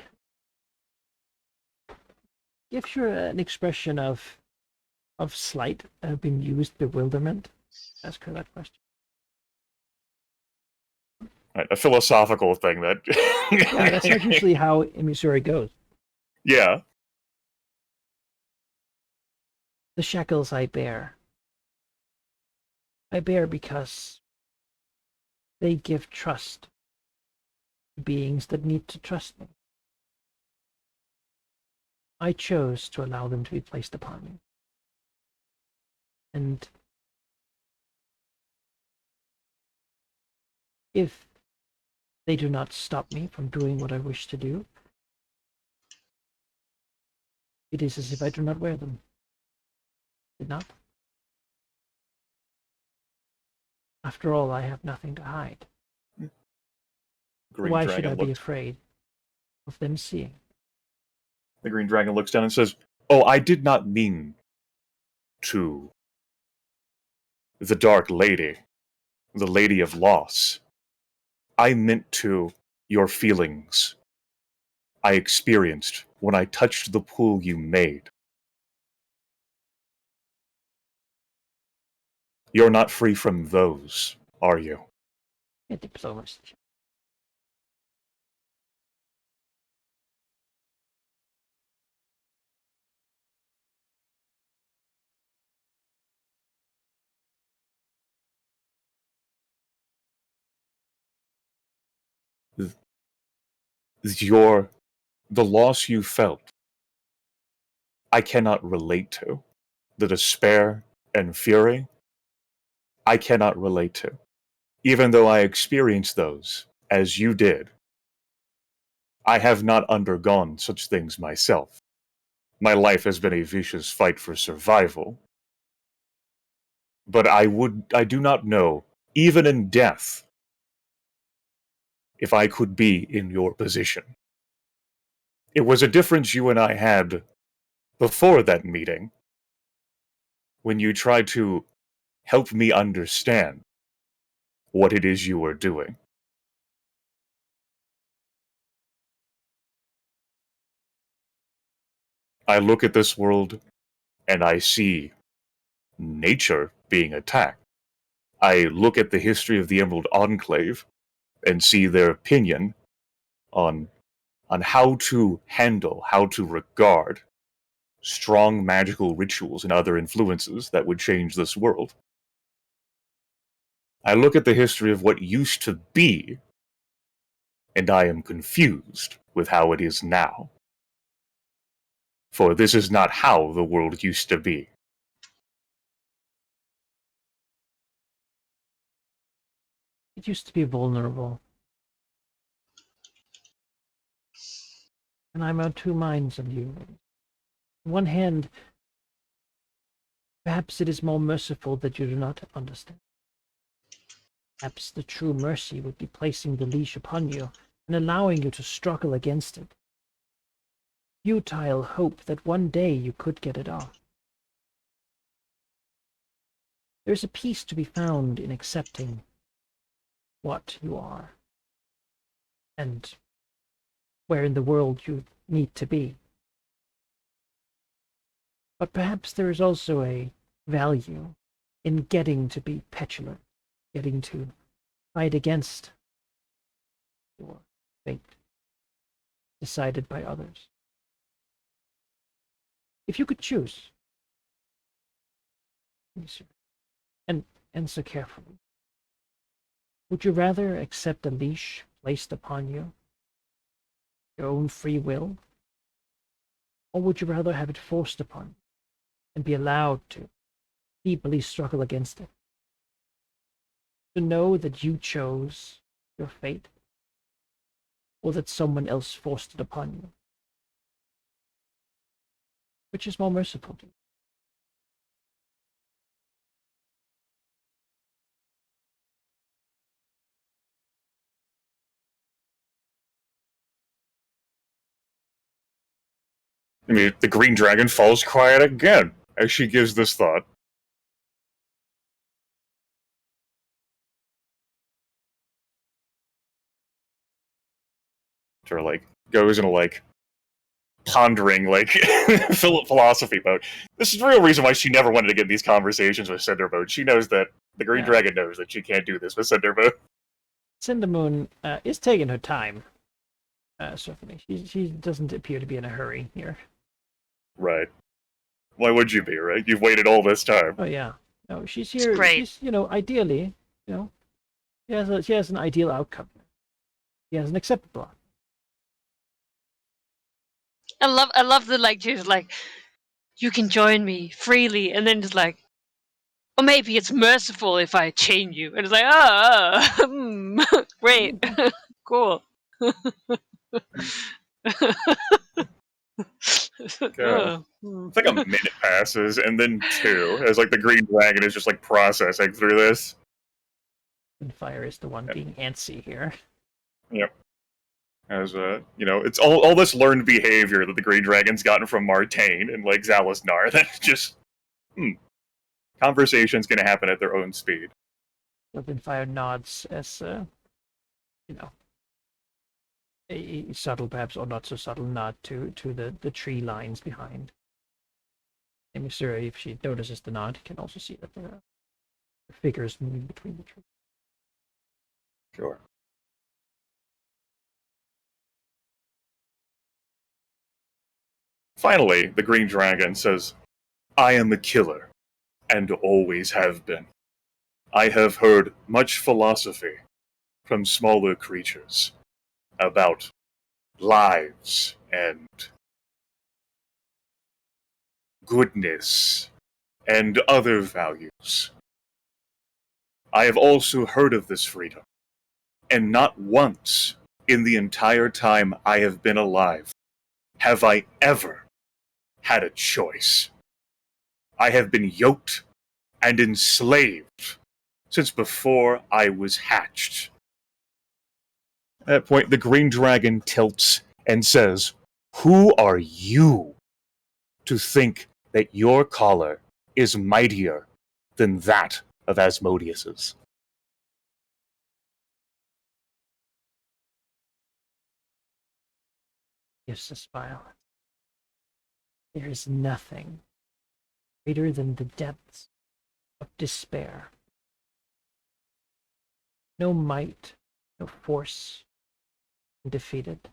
gives you an expression of slight, bemused bewilderment. Ask her that question. Right, a philosophical thing that... Yeah, that's not usually how Missouri goes. Yeah. The shackles I bear because they give trust to beings that need to trust me. I chose to allow them to be placed upon me. And if they do not stop me from doing what I wish to do, it is as if I do not wear them. Did not? After all, I have nothing to hide. Why should I be afraid of them seeing? The green dragon looks down and says, Oh, I did not mean to. The Dark Lady, the Lady of Loss. I meant to your feelings I experienced when I touched the pool you made. You're not free from those, are you? The loss you felt, I cannot relate to. The despair and fury, I cannot relate to. Even though I experienced those, as you did, I have not undergone such things myself. My life has been a vicious fight for survival. But I do not know, even in death, if I could be in your position. It was a difference you and I had before that meeting, when you tried to help me understand what it is you were doing. I look at this world, and I see nature being attacked. I look at the history of the Emerald Enclave, and see their opinion on how to handle, how to regard strong magical rituals and other influences that would change this world. I look at the history of what used to be, and I am confused with how it is now. For this is not how the world used to be. It used to be vulnerable. And I'm on two minds of you. On one hand, perhaps it is more merciful that you do not understand. Perhaps the true mercy would be placing the leash upon you and allowing you to struggle against it. Futile hope that one day you could get it off. There is a peace to be found in accepting what you are and where in the world you need to be. But perhaps there is also a value in getting to be petulant, getting to fight against your fate decided by others. If you could choose, and answer carefully, would you rather accept a leash placed upon you, your own free will, or would you rather have it forced upon you and be allowed to feebly struggle against it? To know that you chose your fate, or that someone else forced it upon you? Which is more merciful to you? I mean, the green dragon falls quiet again as she gives this thought. Or like goes into like pondering like philosophy mode. This is the real reason why she never wanted to get these conversations with Cindermoon. She knows that the green dragon knows that she can't do this with Cindermoon. Cindermoon is taking her time. Certainly, she doesn't appear to be in a hurry here. Right. Why would you be, right? You've waited all this time. Oh yeah. No, she's here. Great. She's, ideally, she has an ideal outcome. She has an acceptable outcome. I love the like she's like, you can join me freely, and then it's like, or maybe it's merciful if I chain you, and it's like, great, cool. It's like a minute passes, and then two, as like the green dragon is just like processing through this. And Fire is the one being antsy here. Yep. As it's all this learned behavior that the green dragon's gotten from Martaine and like Zalisnar. That just conversation's gonna happen at their own speed. Fire nods as a subtle, perhaps, or not so subtle nod to the tree lines behind. And Mr. if she notices the nod, can also see that there are figures moving between the trees. Sure. Finally, the green dragon says, I am a killer, and always have been. I have heard much philosophy from smaller creatures about lives and goodness and other values. I have also heard of this freedom, and not once in the entire time I have been alive have I ever had a choice. I have been yoked and enslaved since before I was hatched. At that point, the green dragon tilts and says, "Who are you to think that your collar is mightier than that of Asmodeus's?" Gives a smile. There is nothing greater than the depths of despair. No might, no force defeated.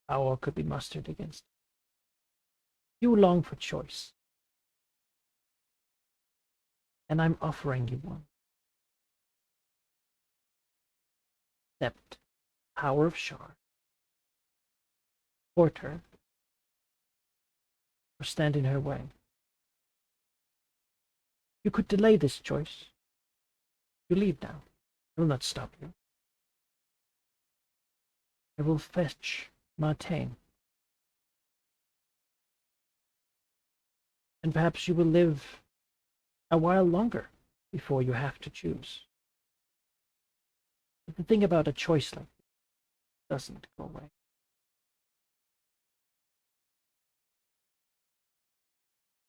Power could be mustered against. You long for choice, and I'm offering you one. Accept power of Shard, support her, or stand in her way. You could delay this choice. You leave now. I will not stop you. I will fetch Martain. And perhaps you will live a while longer before you have to choose. But the thing about a choice like this doesn't go away.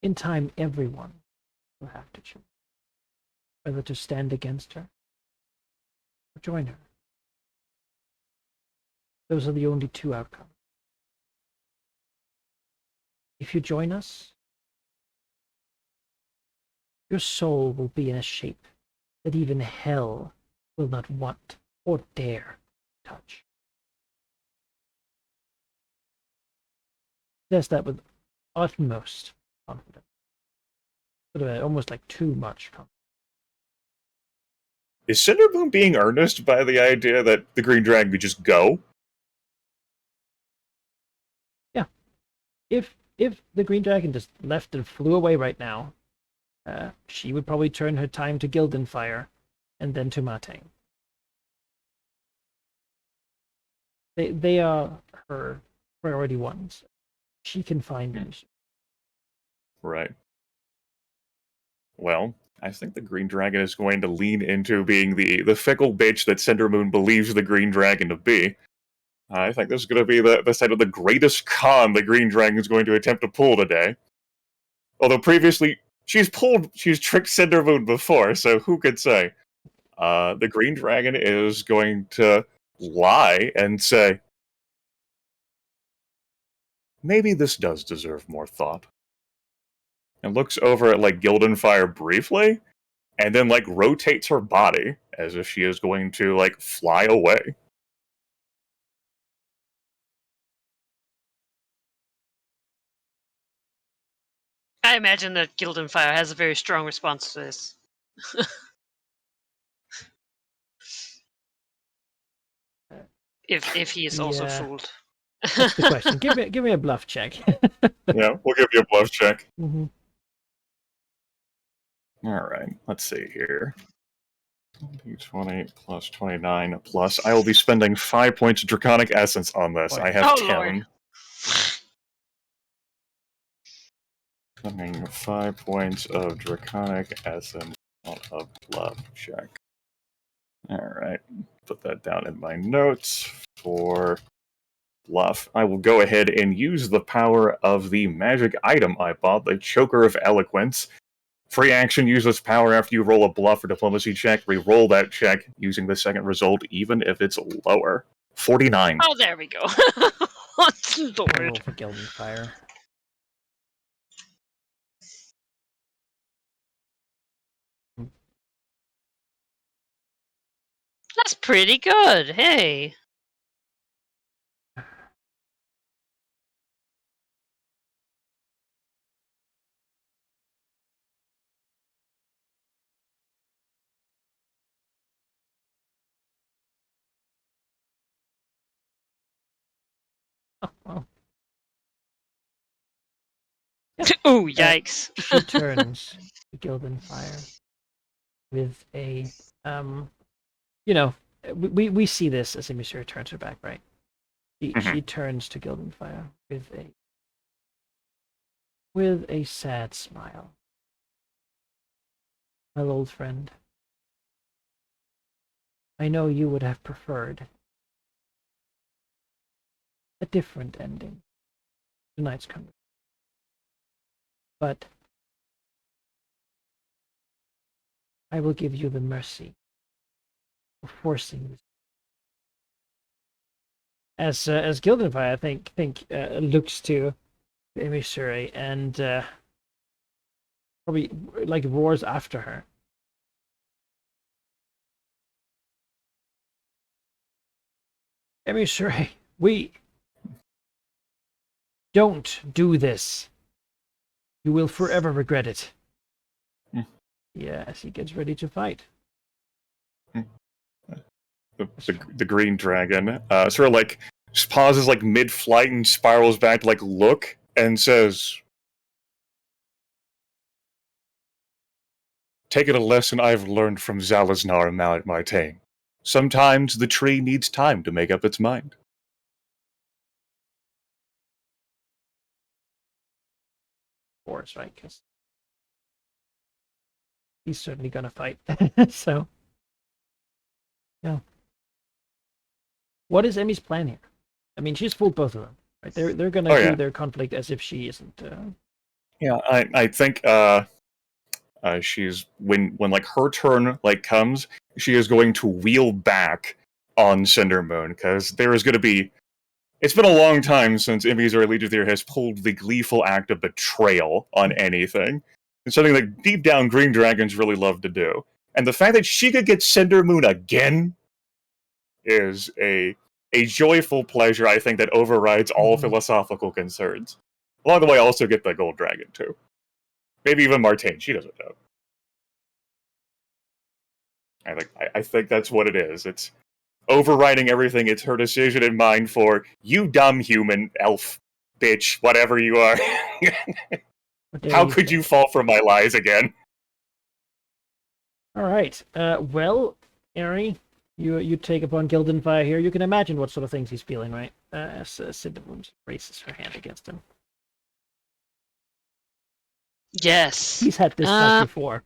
In time, everyone will have to choose whether to stand against her or join her. Those are the only two outcomes. If you join us, your soul will be in a shape that even hell will not want or dare touch. Says that with utmost confidence. Sort of almost like too much confidence. Is Cinderboom being earnest by the idea that the green dragon could just go? Yeah. If the green dragon just left and flew away right now, she would probably turn her time to Gildenfire and then to Martain. They are her priority ones. She can find them. Right. Well, I think the green dragon is going to lean into being the fickle bitch that Cindermoon believes the green dragon to be. I think this is going to be the side of the greatest con the green dragon is going to attempt to pull today. Although previously, she's tricked Cindermoon before, so who could say? The green dragon is going to lie and say, maybe this does deserve more thought. And looks over at, like, Gildenfire briefly, and then, like, rotates her body as if she is going to, like, fly away. I imagine that Gildenfire has a very strong response to this. if he is also fooled. That's the question. Give me a bluff check. Yeah, we'll give you a bluff check. Mm-hmm. Alright, let's see here. 20 plus 29 plus. I will be spending 5 points of Draconic Essence on this. I have 10. Lord. Spending 5 points of Draconic Essence on a bluff check. Alright, put that down in my notes for bluff. I will go ahead and use the power of the magic item I bought, the Choker of Eloquence. Free action, use this power after you roll a bluff or diplomacy check. Re-roll that check using the second result, even if it's lower. 49. Oh, there we go. Lord. Roll for Gildenfire. That's pretty good. Hey. Oh, wow. Oh, yikes. She turns to Gildenfire with a we see this as Emissary turns her back, right? She turns to Gildenfire with a sad smile. my old friend. I know you would have preferred a different ending to tonight's conversation. But I will give you the mercy of forcing this. As Gildenfire, I think looks to Emissary and probably like roars after her. Emissary, we don't do this. You will forever regret it. Yes, he gets ready to fight. The green dragon sort of like just pauses like mid-flight and spirals back to like look and says, "Take it a lesson I've learned from Zalaznar Martain. Sometimes the tree needs time to make up its mind." Of course, right? Because he's certainly gonna fight. So, yeah. What is Emmy's plan here? I mean, she's fooled both of them, right? They're gonna do their conflict as if she isn't. Yeah, I think she's when like her turn like comes, she is going to wheel back on Cindermoon because there is going to be. It's been a long time since Emmy's or Legion has pulled the gleeful act of betrayal on anything. It's something that deep down Green Dragons really love to do. And the fact that she could get Cindermoon again is a joyful pleasure, I think, that overrides all philosophical concerns. Along the way, I also get the Gold Dragon, too. Maybe even Martain, she doesn't know. I think that's what it is. It's overriding everything. It's her decision in mind for, you dumb human, elf, bitch, whatever you are. How could you fall for my lies again? All right. Well, Ari, you take upon Gildenfire here. You can imagine what sort of things he's feeling, right? As Cindermoon raises her hand against him. Yes. He's had this fight before.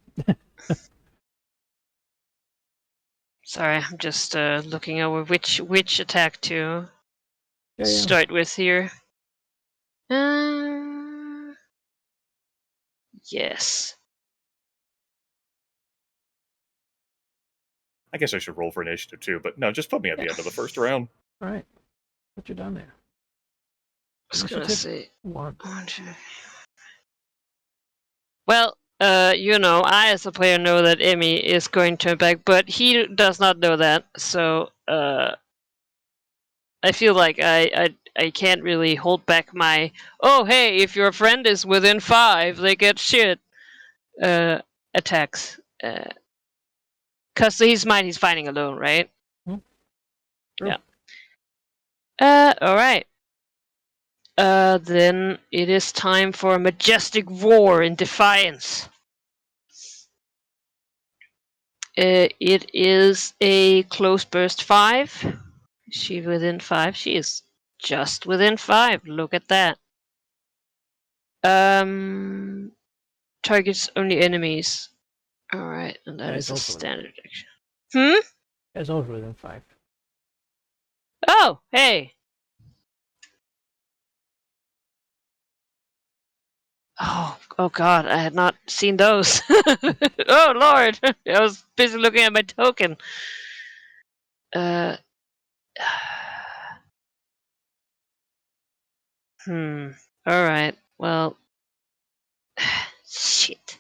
Sorry, I'm just looking over which attack to start with here. Yes. I guess I should roll for initiative too, but no, just put me at the end of the first round. All right. Put you down there. I was gonna say one. Well, I as a player know that Emmy is going to back, but he does not know that. So I feel like I can't really hold back my hey, if your friend is within 5, they get shit attacks. Cause he's fighting alone, right? Sure. Yeah. All right. Then it is time for a majestic roar in defiance. It is a close burst 5. Is she within 5? She is just within 5. Look at that. Targets only enemies. Alright, and that is a standard action. It's also within 5. Oh, hey. Oh God, I had not seen those. Oh Lord, I was busy looking at my token. Alright, well. Shit.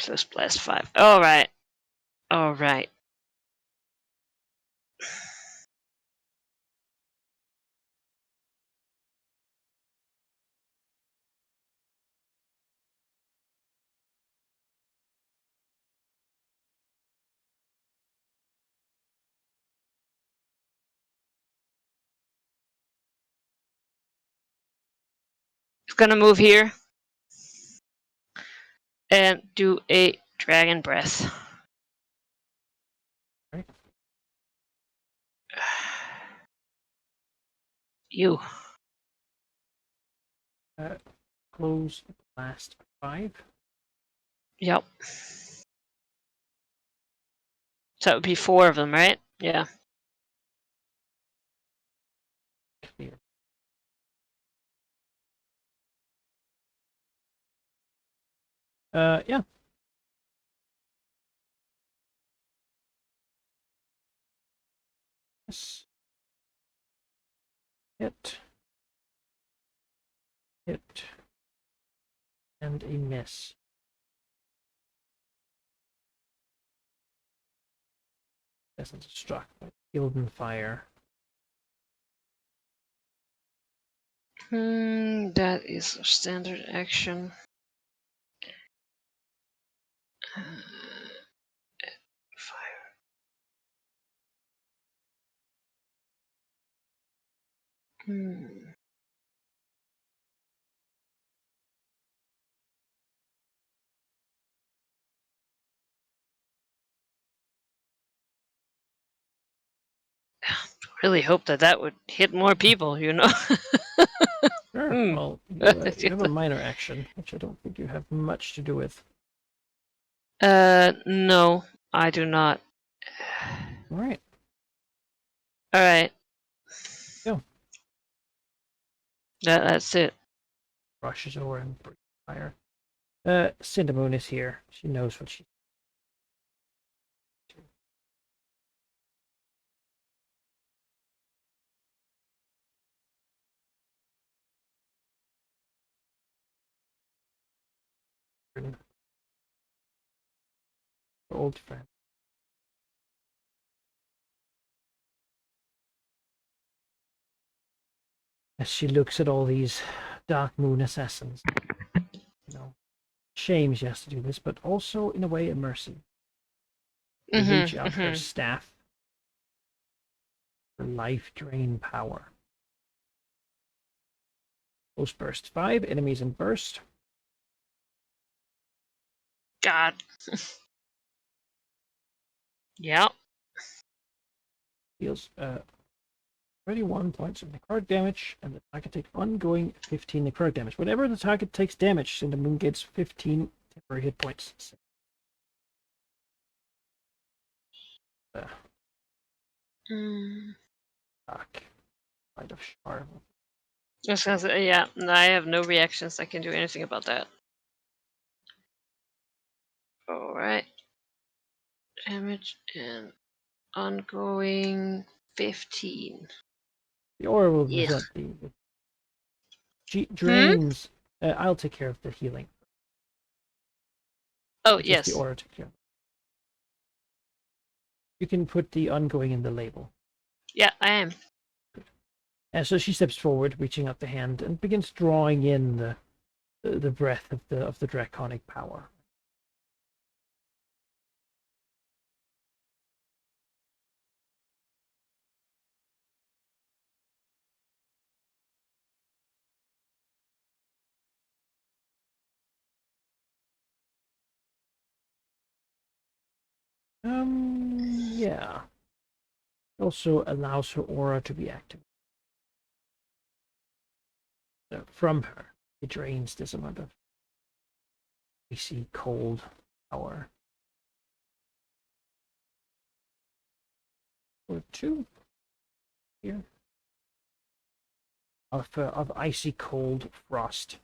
Close blast 5. Alright. Alright. It's gonna move here. And do a dragon breath. Right. You. Close blast 5. Yep. So that would be 4 of them, right? Yeah. Clear. Yeah. Yes. Hit. Hit. And a miss. Isn't struck by golden fire. That is a standard action. Fire. Really hope that would hit more people, you know? Sure. Hmm. Well, you have a minor action, which I don't think you have much to do with. No, I do not. All right. All right. Go. That's it. Rushes over and breathes fire. Cinnamon is here. She knows what she. Old friend. As she looks at all these Dark Moon assassins. You know, shame she has to do this, but also in a way a mercy. To reach out her staff. Her life drain power. Post burst 5, enemies in burst. God. Yeah. Deals 31 points of necrotic damage, and the target takes ongoing 15 necrotic damage. Whenever the target takes damage, Cinnamon gets 15 temporary hit points. Fuck. Light of Shard. Just gonna say, yeah, I have no reactions. I can do anything about that. Alright. Damage and ongoing 15. The aura will Yeah. present the. She drains. I'll take care of the healing. Oh, Just yes. the aura take care. You can put the ongoing in the label. Yeah, I am. And so she steps forward, reaching out the hand, and begins drawing in the breath of the draconic power. Yeah. Also allows her aura to be active. So from her, it drains this amount of icy cold power. Or 2 here of icy cold frost.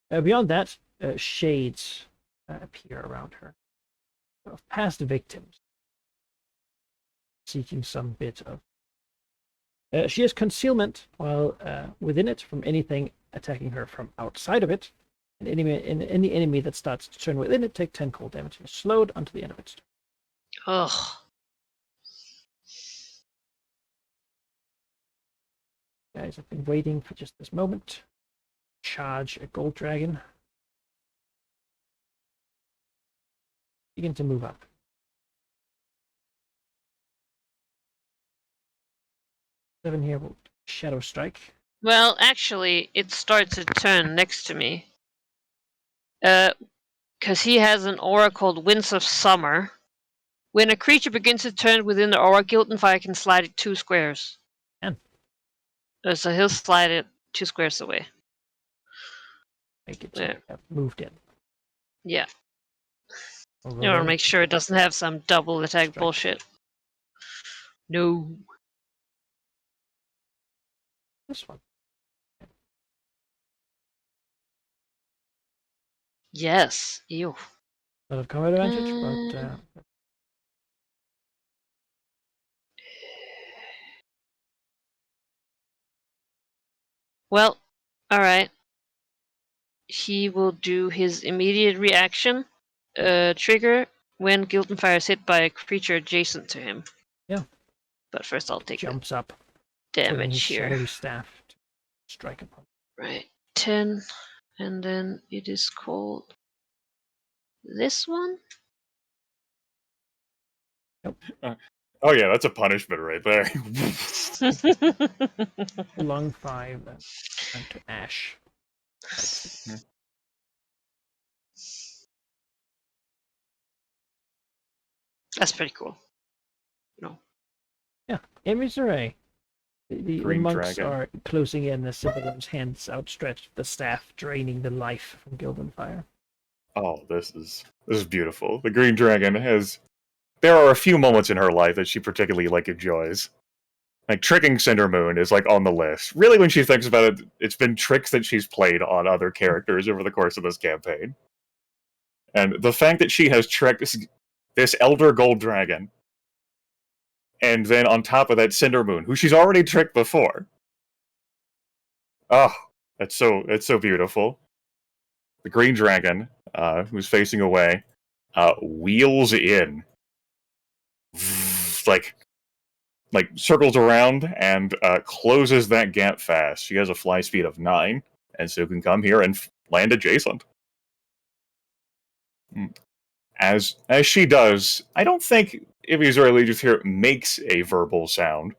Beyond that, shades appear around her of past victims, seeking some bit of. She has concealment while within it from anything attacking her from outside of it. And any enemy that starts to turn within it take 10 cold damage and is slowed until the end of its turn. Ugh. Guys, I've been waiting for just this moment. Charge a gold dragon. Begin to move up. 7 here will shadow strike. Well, actually, it starts a turn next to me. Because he has an aura called Winds of Summer. When a creature begins to turn within the aura, Golden Fire can slide it 2 squares. And So he'll slide it 2 squares away. make it so they have moved in. Yeah. Over You want to there. make sure it doesn't have some double attack Strike. bullshit. No. This one. Yes. Ew. Not of combat advantage, but Well, alright. He will do his immediate reaction trigger when Guildenfire is hit by a creature adjacent to him. Yeah. But first I'll take the jumps up, turning damage his here. shadowy staff to strike upon. Right. 10. And then it is called this one? Oh yeah, that's a punishment right there. Long 5 and to Ash. That's pretty cool. No. Yeah, Amy's array. The Green monks dragon. are closing in as Sibylline's hands outstretched, the staff draining the life from Guildenfire. Oh, this is beautiful. The green dragon has. There are a few moments in her life that she particularly enjoys. Like tricking Cindermoon is on the list. Really, when she thinks about it, it's been tricks that she's played on other characters over the course of this campaign. And the fact that she has tricked this Elder Gold Dragon, and then on top of that Cindermoon, who she's already tricked before. Oh, that's so beautiful. The green dragon, who's facing away, wheels in. Circles around and closes that gap fast. She has a fly speed of 9, and so can come here and land adjacent. As she does, I don't think Ivy's Allegiance here makes a verbal sound,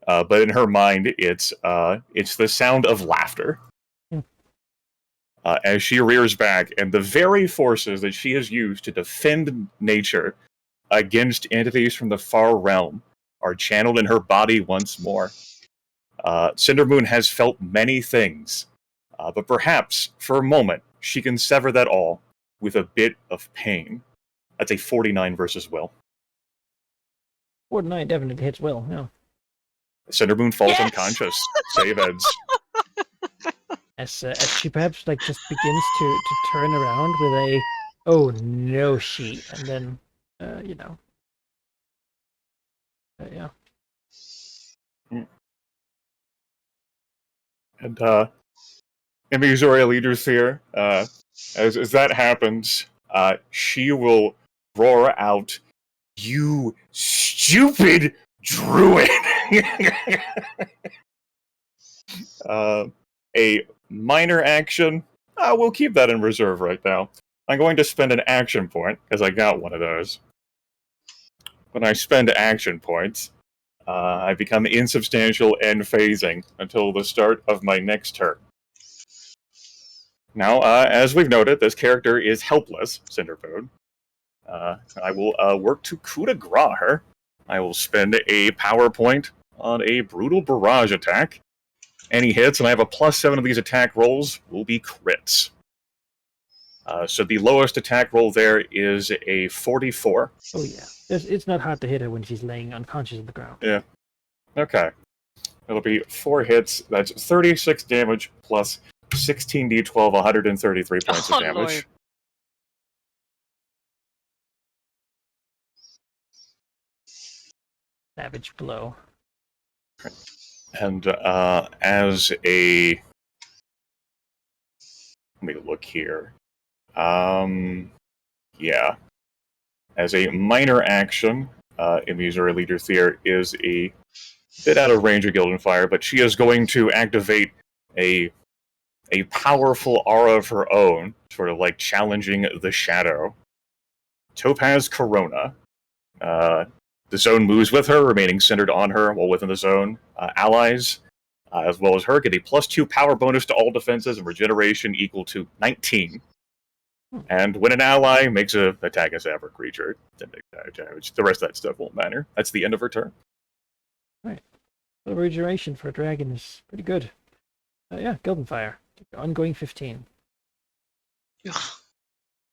but in her mind, it's the sound of laughter. As she rears back, and the very forces that she has used to defend nature against entities from the far realm are channeled in her body once more. Cindermoon has felt many things, but perhaps, for a moment, she can sever that all with a bit of pain. That's a 49 versus Will. 49 definitely hits Will, yeah. Cindermoon falls Yes! unconscious. Save ends. As she perhaps just begins to turn around with a "oh no" she, and then yeah. And Emizoria leaders here, as that happens, she will roar out, "You stupid druid!" A minor action, we'll keep that in reserve right now. I'm going to spend an action point, because I got one of those. When I spend action points, I become insubstantial and phasing until the start of my next turn. Now, as we've noted, this character is helpless, Cindermoon. I will work to coup de grace her. I will spend a power point on a brutal barrage attack. Any hits, and I have a +7 of these attack rolls, will be crits. So the lowest attack roll there is a 44. Oh yeah, it's not hard to hit her when she's laying unconscious on the ground. Yeah. Okay. It'll be 4 hits. That's 36 damage plus 16d12, 133 points of damage. Lord. Savage blow. And as a... Let me look here. Yeah. As a minor action, Emuser Leader Thier is a bit out of range of Guildenfire, but she is going to activate a powerful aura of her own, sort of challenging the shadow. Topaz Corona. The zone moves with her, remaining centered on her while within the zone. Allies, as well as her, get a +2 power bonus to all defenses and regeneration equal to 19. And when an ally makes an attack against an average creature, then make damage. The rest of that stuff won't matter. That's the end of her turn. Right. The regeneration for a dragon is pretty good. Yeah, Guildenfire. Ongoing 15. Ugh.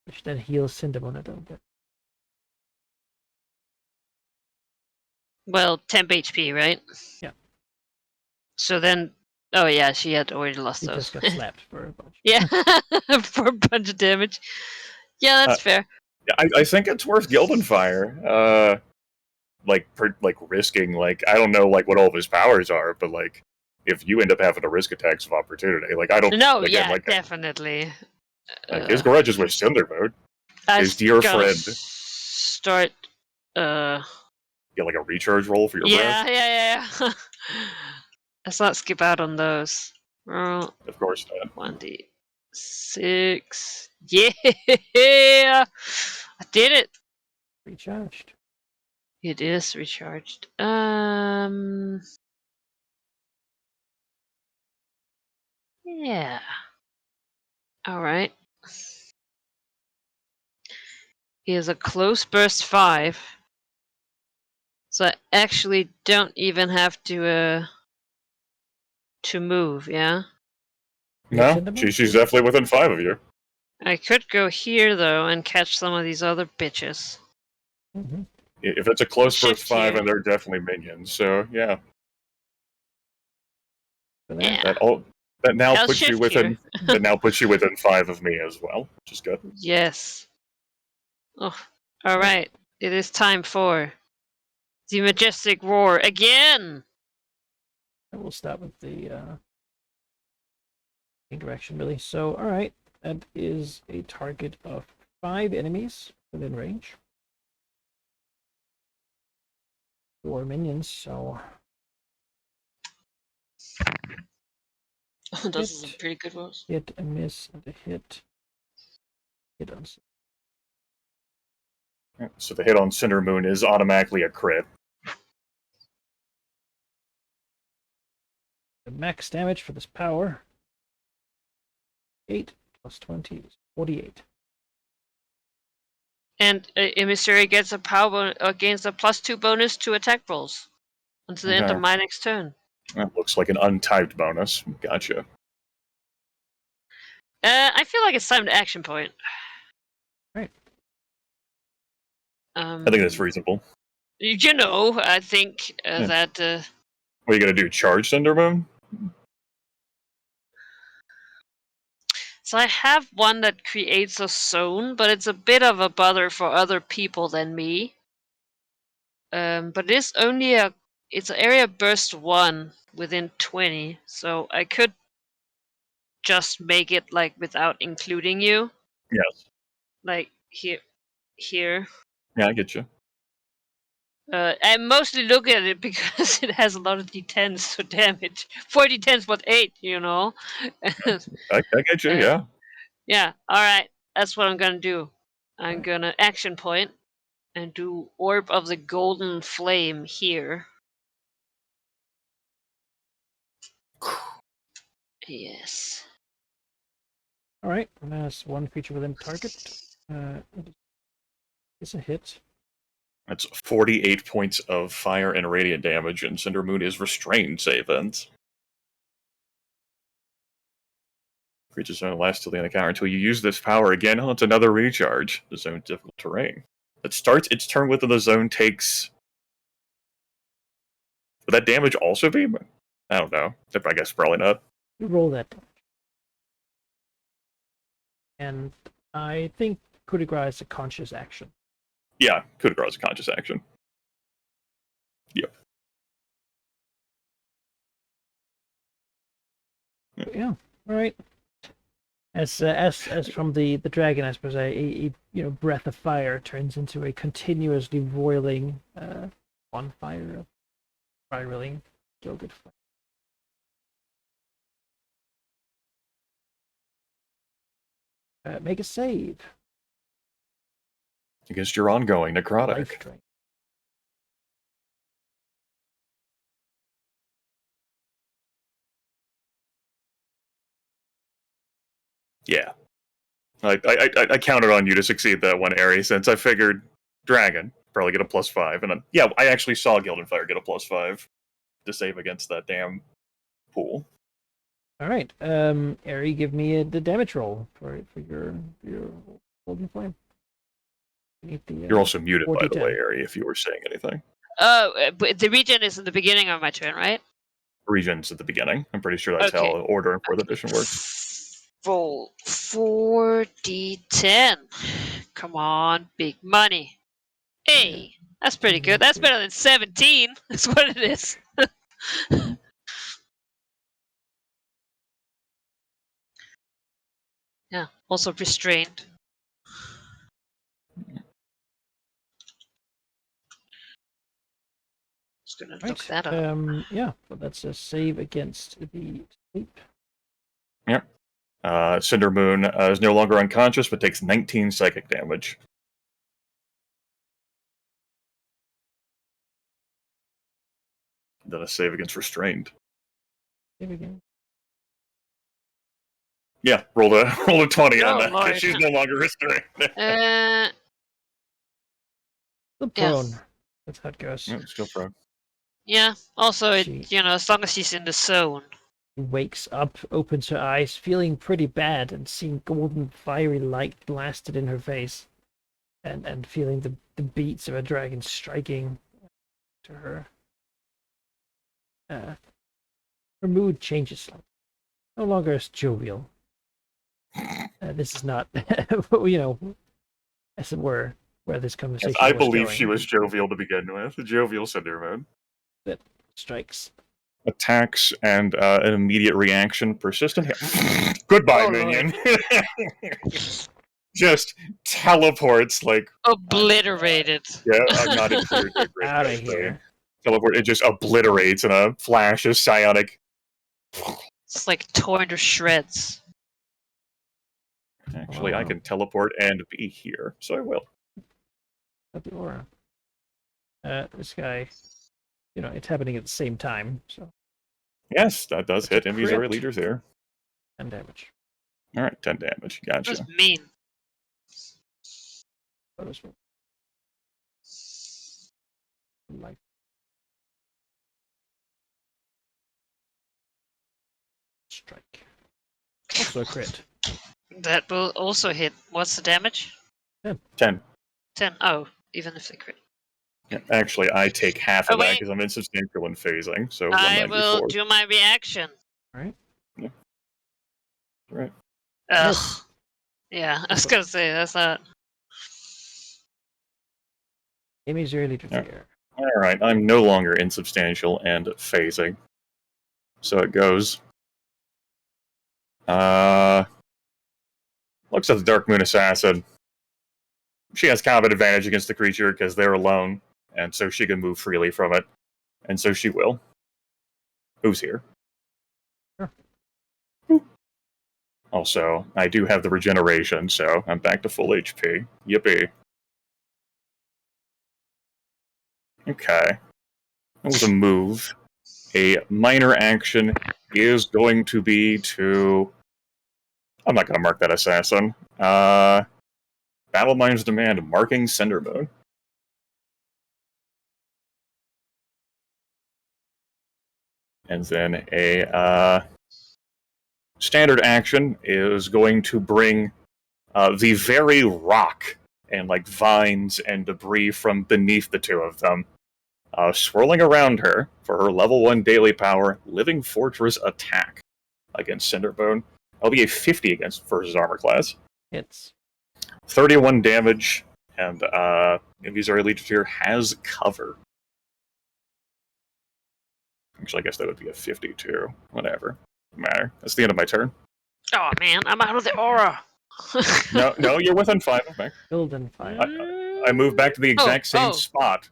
Which then heals Cindermoon a little bit. Well, temp HP, right? Yeah. So then, oh yeah, she had already lost He those. just got slapped for a bunch. Yeah, for a bunch of damage. Yeah, that's fair. I think it's worth Gildenfire. Like risking, like, I don't know like what all of his powers are, but like if you end up having to risk attacks of opportunity, like I don't No, again yeah, like definitely. his garage is with Cinderboot, I his dear gotta friend. start. Get like a recharge roll for your breath. Yeah. Let's not skip out on those. Roll Of course not. 1d6. Yeah, I did it. Recharged. It is recharged. Yeah. All right. He has a close burst 5, so I actually don't even have to move. Yeah. Yes, No, Cinderboot? she's definitely within 5 of you. I could go here though and catch some of these other bitches. Mm-hmm. If it's a close Shift burst 5, here. and they're definitely minions, so yeah. Yeah. That now I'll puts you shift within here. that now puts you within 5 of me as well, which is good. Yes. Oh, all right. It is time for the majestic roar again. And we'll start with the direction, really. So, all right, that is a target of 5 enemies within range. 4 minions, so Those are some pretty good rolls. hit, a miss, and a hit. Hit on. So the hit on Cinder Moon is automatically a crit. The max damage for this power. 8 plus 20 is 48. And Emissary gets a power against a +2 bonus to attack rolls until the end of my next turn. That looks like an untyped bonus. Gotcha. I feel like it's time to action point. Right. I think that's reasonable. You know, I think that. What are you gonna do? Charge Cinder Moon? So I have one that creates a zone, but it's a bit of a bother for other people than me. But it's only it's an area burst 1 within 20, so I could just make it like without including you. Yes. Like here. Yeah, I get you. I mostly look at it because it has a lot of d10s to damage. 4 d10s, but 8, you know. I get you. Yeah. Yeah. All right. That's what I'm gonna do. I'm gonna action point and do Orb of the Golden Flame here. Yes. All right, and that's 1 creature within target. It's a hit. That's 48 points of fire and radiant damage, and Cinder Moon is restrained, save ends. Creatures don't last till the end of the counter until you use this power again. Oh, it's another recharge. The zone difficult terrain. It starts its turn within the zone takes. Would that damage also be? I don't know. I guess probably not. You roll that damage. And I think coup de grace is a conscious action. Yeah, coup de grace is a conscious action. Yep. Yeah. All right. As from the dragon, I suppose a breath of fire turns into a continuously roiling bonfire of spiraling gilded flame. Make a save. Against your ongoing necrotic. Life drain. Yeah. I counted on you to succeed that one, Aerie, since I figured dragon probably get a +5, and then yeah, I actually saw Gildenfire get a +5 to save against that damn pool. All right, Aerie, give me the damage roll for your golden flame. You're also muted, by the way, Aerie, if you were saying anything. But the regen is in the beginning of my turn, right? Regions at the beginning. I'm pretty sure that's how Order in 4th edition works. Roll 4d10. Come on, big money. Hey, that's pretty good. That's better than 17. That's what it is. Yeah, also restrained. Just gonna look that up. Yeah, but that's a save against the sleep. Yep. Cinder Moon is no longer unconscious, but takes 19 psychic damage. Then a save against restrained. Save again. Yeah, roll a 20 on that. Lord. She's no longer restrained. The prone. That's how it goes. Yeah, still prone. Yeah. Also, as long as she's in the zone. Wakes up, opens her eyes, feeling pretty bad, and seeing golden fiery light blasted in her face, and feeling the beats of a dragon striking to her. Her mood changes slightly. No longer as jovial. This is not, as it were, where this conversation I was believe going. she was jovial to begin with. The jovial Cinder Moon. That strikes. Attacks and an immediate reaction. Persistent hit. Goodbye, minion. Just teleports like... Obliterated. Yeah, I'm not in here. Out of here. Teleport, it just obliterates in a flash of psionic. It's like torn to shreds. Actually, I can teleport and be here, so I will. At the aura. This guy, it's happening at the same time, so. Yes, that does hit. Invisary leaders here. 10 damage. Alright, 10 damage. Gotcha. That's mean. Like. Strike. Also a crit. That will also hit. What's the damage? 10. 10. Oh, even if they crit. Yeah, actually, I take half of that because I'm insubstantial and phasing, so I will do my reaction. Alright. Yeah. Right. Ugh. Yes. Yeah, I was gonna say, that's not... Amy's really there. Alright, I'm no longer insubstantial and phasing. So it goes. Looks at the Dark Moon Assassin. She has combat advantage against the creature because they're alone, and so she can move freely from it. And so she will. Who's here? Sure. Also, I do have the regeneration, so I'm back to full HP. Yippee. Okay. That was a move. A minor action is going to be to... I'm not going to mark that assassin. Battle Mind's Demand, marking Cinder Moon. And then a standard action is going to bring the very rock and like vines and debris from beneath the two of them, swirling around her for her level 1 daily power, Living Fortress attack against Cinderbone. That'll be a 50 against versus armor class. Hits. 31 damage, and Invisary Legion has cover. Actually, I guess that would be a 52. Whatever. Doesn't matter. That's the end of my turn. Oh man, I'm out of the aura. No, you're within 5 of me. Within 5. I moved back to the exact same spot.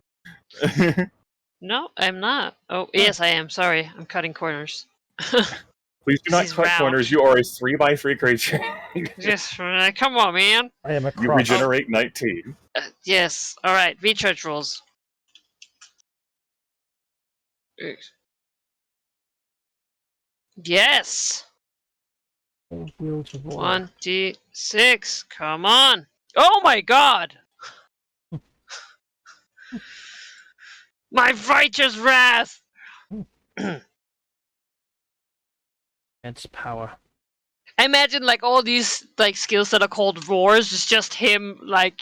No, I'm not. Oh, yes, I am. Sorry, I'm cutting corners. Please do not cut corners. You are a 3x3 creature. Yes, come on, man. I am a cross. You regenerate 19. Yes. All right. Recharge rolls. Yes. 1d6. Come on. Oh my god. My righteous wrath. It's power. I imagine like all these like skills that are called roars is just him like,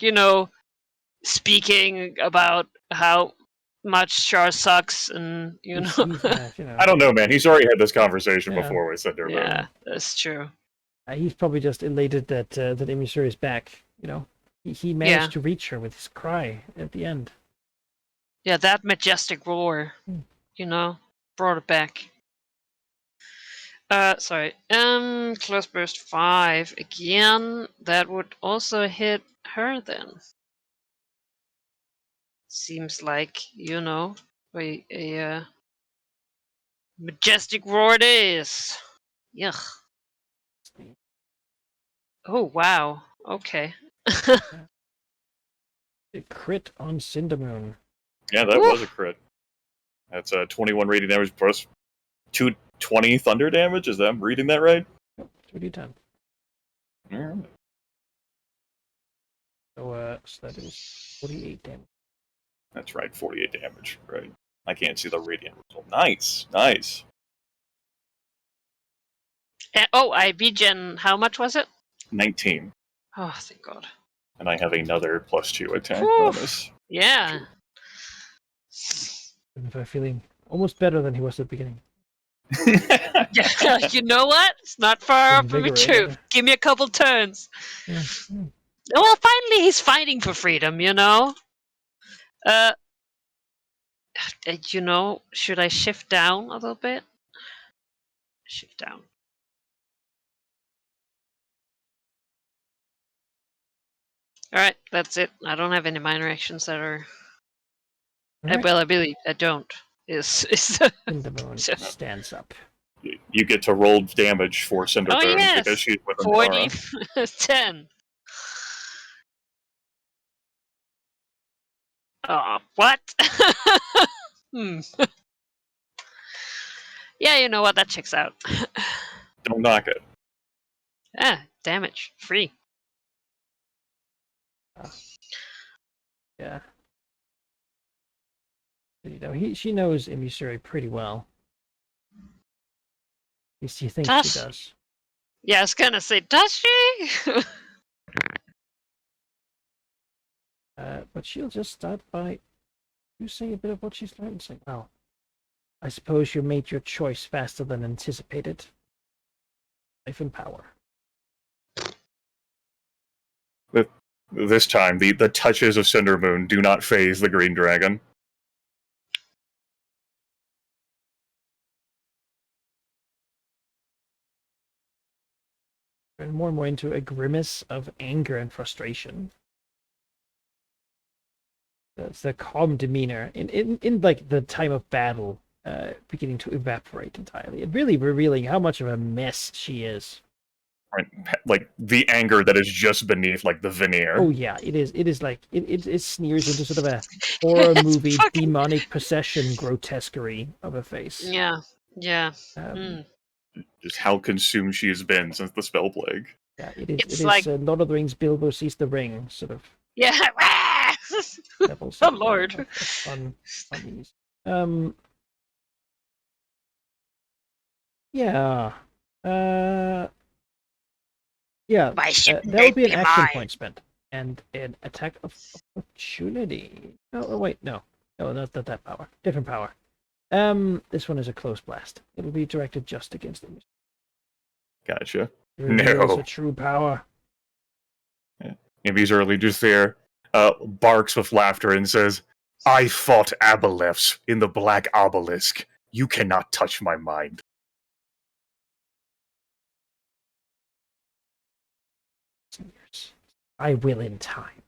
speaking about how much Char sucks, and He's, you know, I don't know, man. He's already had this conversation Yeah. before with Cinder Moon. yeah, that's true. he's probably just elated that that Emissary is back. You know, he managed to reach her with his cry at the end. Yeah, that majestic roar, brought it back. Sorry. Close burst 5 again. That would also hit her then. Seems like a majestic roar it is. Yuck. Oh wow. Okay. A crit on Cindermoon. Yeah, that was a crit. That's a 21 radiant damage plus 220 thunder damage. Is that I'm reading that right? 2d10. Yeah. So that is 48 damage. That's right, 48 damage. Right. I can't see the radiant result. Nice, nice. I Gen. How much was it? 19. Oh, thank God. And I have another +2 attack Whew. bonus. Yeah. I'm feeling almost better than he was at the beginning. Yeah, you know what? It's not far off from the Invigorated. truth. Give me a couple turns. Yeah. Well, finally he's fighting for freedom, should I shift down a little bit? Shift down. Alright, that's it. I don't have any minor actions that are... Right. Well, I don't. Cindermoon stands up. You get to roll damage for Cinder Moon yes! because she's with 40, Aura. 10. Oh, what? Yeah, you know what? That checks out. Don't knock it. Damage. Free. Yeah. You know, she knows Emissary pretty well. At least she thinks she does. Yeah, I was gonna say, does she? But she'll just start by say a bit of what she's learned and say, well, I suppose you made your choice faster than anticipated. Life and power. This time, the touches of Cinder Moon do not phase the Green Dragon. And more into a grimace of anger and frustration. That's the calm demeanor in like the time of battle beginning to evaporate entirely, and really revealing how much of a mess she is. Right, like the anger that is just beneath like the veneer. Oh yeah, it is. It is like it sneers into sort of a horror movie demonic possession grotesquerie of a face. Yeah. Just how consumed she has been since the spell plague. Yeah, it is. It's it like... is Lord of the Rings. Bilbo sees the ring, sort of. Yeah. Levels Oh Lord. Of fun these. Yeah. Yeah. Why shouldn't that would be an they be action mine? point spent and an attack of opportunity. Oh wait, no, not that power. Different power. This one is a close blast. It'll be directed just against them. Gotcha. Reveals a true power. Yeah. Maybe early just there, barks with laughter and says, I fought Aboleths in the Black Obelisk. You cannot touch my mind. I will in time.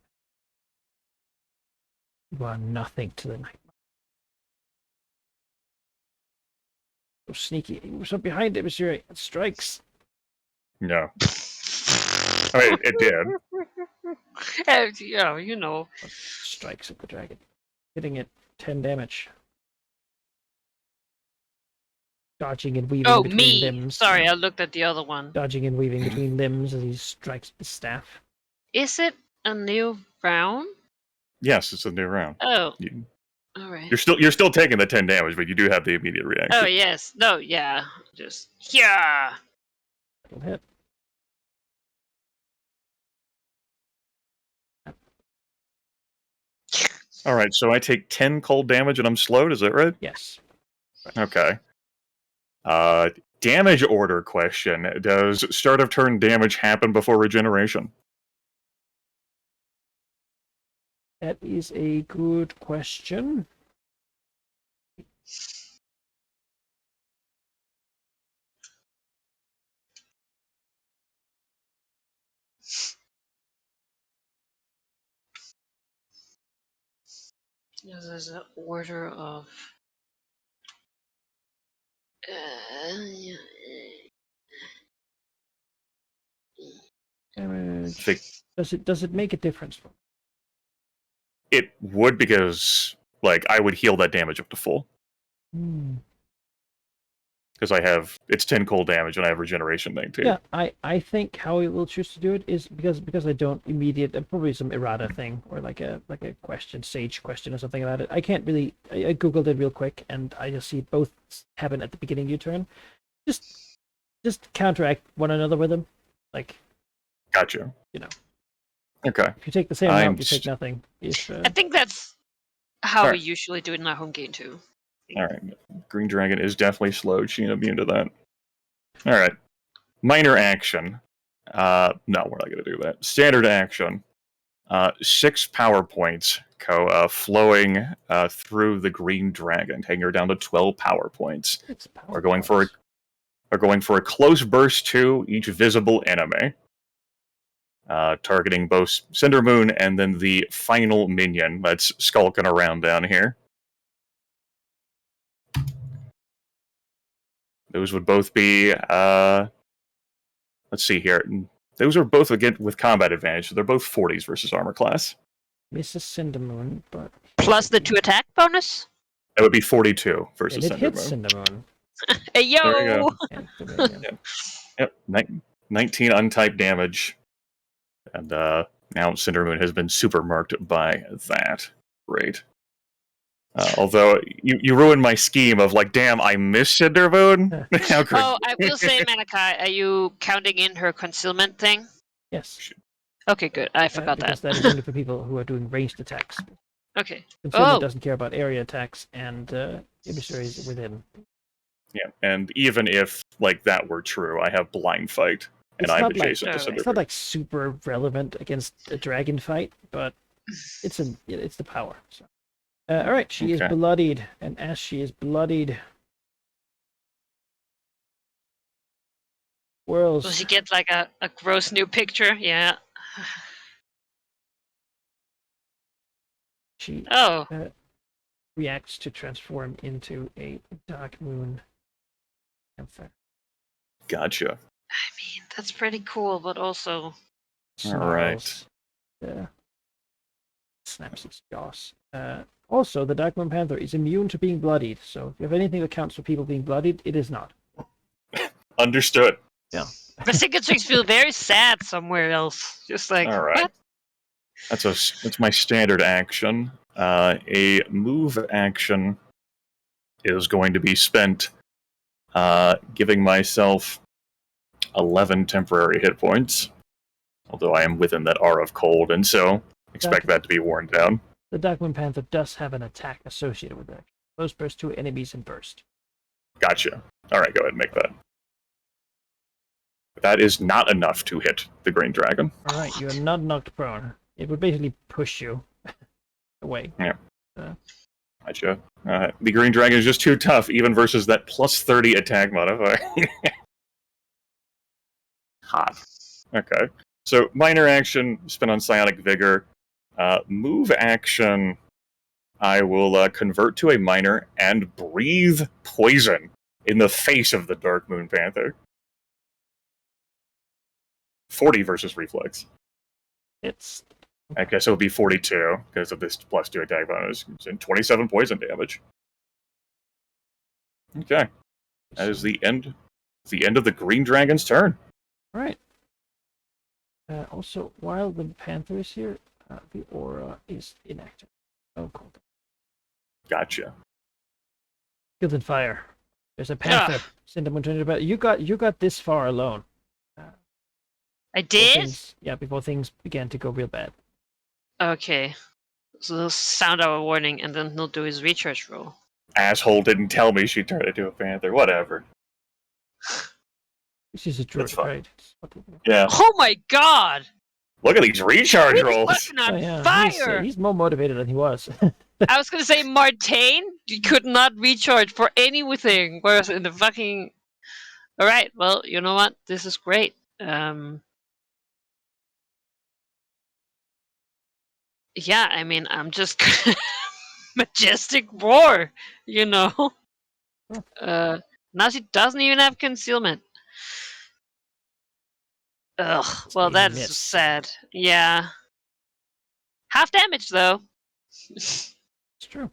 You are nothing to the night. So sneaky. He was up behind it, monsieur. It strikes. No. I mean, it did. Yeah, you know. Strikes at the dragon. Hitting it 10 damage. Dodging and weaving between limbs. Sorry, I looked at the other one. Dodging and weaving between limbs as he strikes the staff. Is it a new round? Yes, it's a new round. Oh. All right. You're still taking the 10 damage, but you do have the immediate reaction. Oh yes. No, yeah. Just yeah. That'll hit. All right, so I take 10 cold damage and I'm slowed. Is that right? Yes. Okay. Damage order question. Does start of turn damage happen before regeneration? That is a good question. There's an order of. Damage. Does it make a difference? It would, because like I would heal that damage up to full. Because it's 10 cold damage and I have regeneration thing too. Yeah, I think how we will choose to do it is because I don't probably some errata thing or like a question, sage question or something about it. I can't really. I googled it real quick and I just see both happen at the beginning of your turn. Just counteract one another with them, like. Gotcha. You know. Okay. If you take the same amount, you take nothing. I think that's how we usually do it in our home game too. All right. Green Dragon is definitely slowed. She ain't immune to that. All right. Minor action. No, we're not going to do that. Standard action. 6 power points flowing through the Green Dragon, taking her down to 12 power points. We're going for a close burst to each visible enemy. Targeting both Cinder Moon and then the final minion that's skulking around down here. Those would both be, let's see here. Those are both again with combat advantage, so they're both 40s versus armor class. Mrs. Cinder Moon, but plus the 2 attack bonus. That would be 42 versus Cinder Moon. It hits Cinder Moon. Hey yo! There you go. Yep. 19 untyped damage, and now Cinder Moon has been super marked by that. Great. Although you ruined my scheme of like, damn, I missed Cinder Moon. Oh, I will say, Manikai, are you counting in her concealment thing? Yes. Okay, good. I forgot because that is only for people who are doing ranged attacks. Okay. Concealment doesn't care about area attacks and emissaries within. Yeah, and even if like that were true, I have blind fight, and I'm adjacent to Cinder Moon. It's not like super relevant against a dragon fight, but it's the power. So. All right, she is bloodied, and as she is bloodied, whirls. Will she get like a gross new picture? Yeah. She reacts to transform into a dark moon panther. Gotcha. I mean, that's pretty cool, but also. All right. Snaps its jaws. Also, the Dark Moon Panther is immune to being bloodied, so if you have anything that counts for people being bloodied, it is not. Understood. Yeah. I think it makes me feel very sad somewhere else. Just like, all right. What? That's my standard action. A move action is going to be spent giving myself 11 temporary hit points, although I am within that aura of cold, and so expect that to be worn down. The Dark Moon Panther does have an attack associated with it. Close burst to enemies in burst. Gotcha. All right, go ahead and make that. That is not enough to hit the Green Dragon. All right, you are not knocked prone. It would basically push you away. Yeah. Gotcha. The Green Dragon is just too tough, even versus that plus 30 attack modifier. Hot. Okay. So, minor action, spin on Psionic Vigor. Move action, I will convert to a minor and breathe poison in the face of the Dark Moon Panther. 40 versus reflex. I guess it would be 42 because of this plus 2 attack bonus. And 27 poison damage. Okay. That is the end of the Green Dragon's turn. All right. Also, while the Panther is here, the aura is inactive. Oh, cool. Gotcha. Field and fire. There's a Panther. Send them about. You got this far alone. I did? Before things began to go real bad. Okay. So he'll sound our warning, and then he'll do his recharge roll. Asshole didn't tell me she turned into a panther. Whatever. This is a druid, fine. right? Yeah. Oh my god! Look at these recharge He's rolls. fucking on Oh, yeah. fire! He's more motivated than he was. I was gonna say Martain could not recharge for anything, whereas in the fucking... Alright, well, you know what? This is great. Yeah, I mean, I'm just... Majestic roar, you know? Now she doesn't even have concealment. Ugh, well, a that's miss. sad. Yeah. Half damage, though. It's true.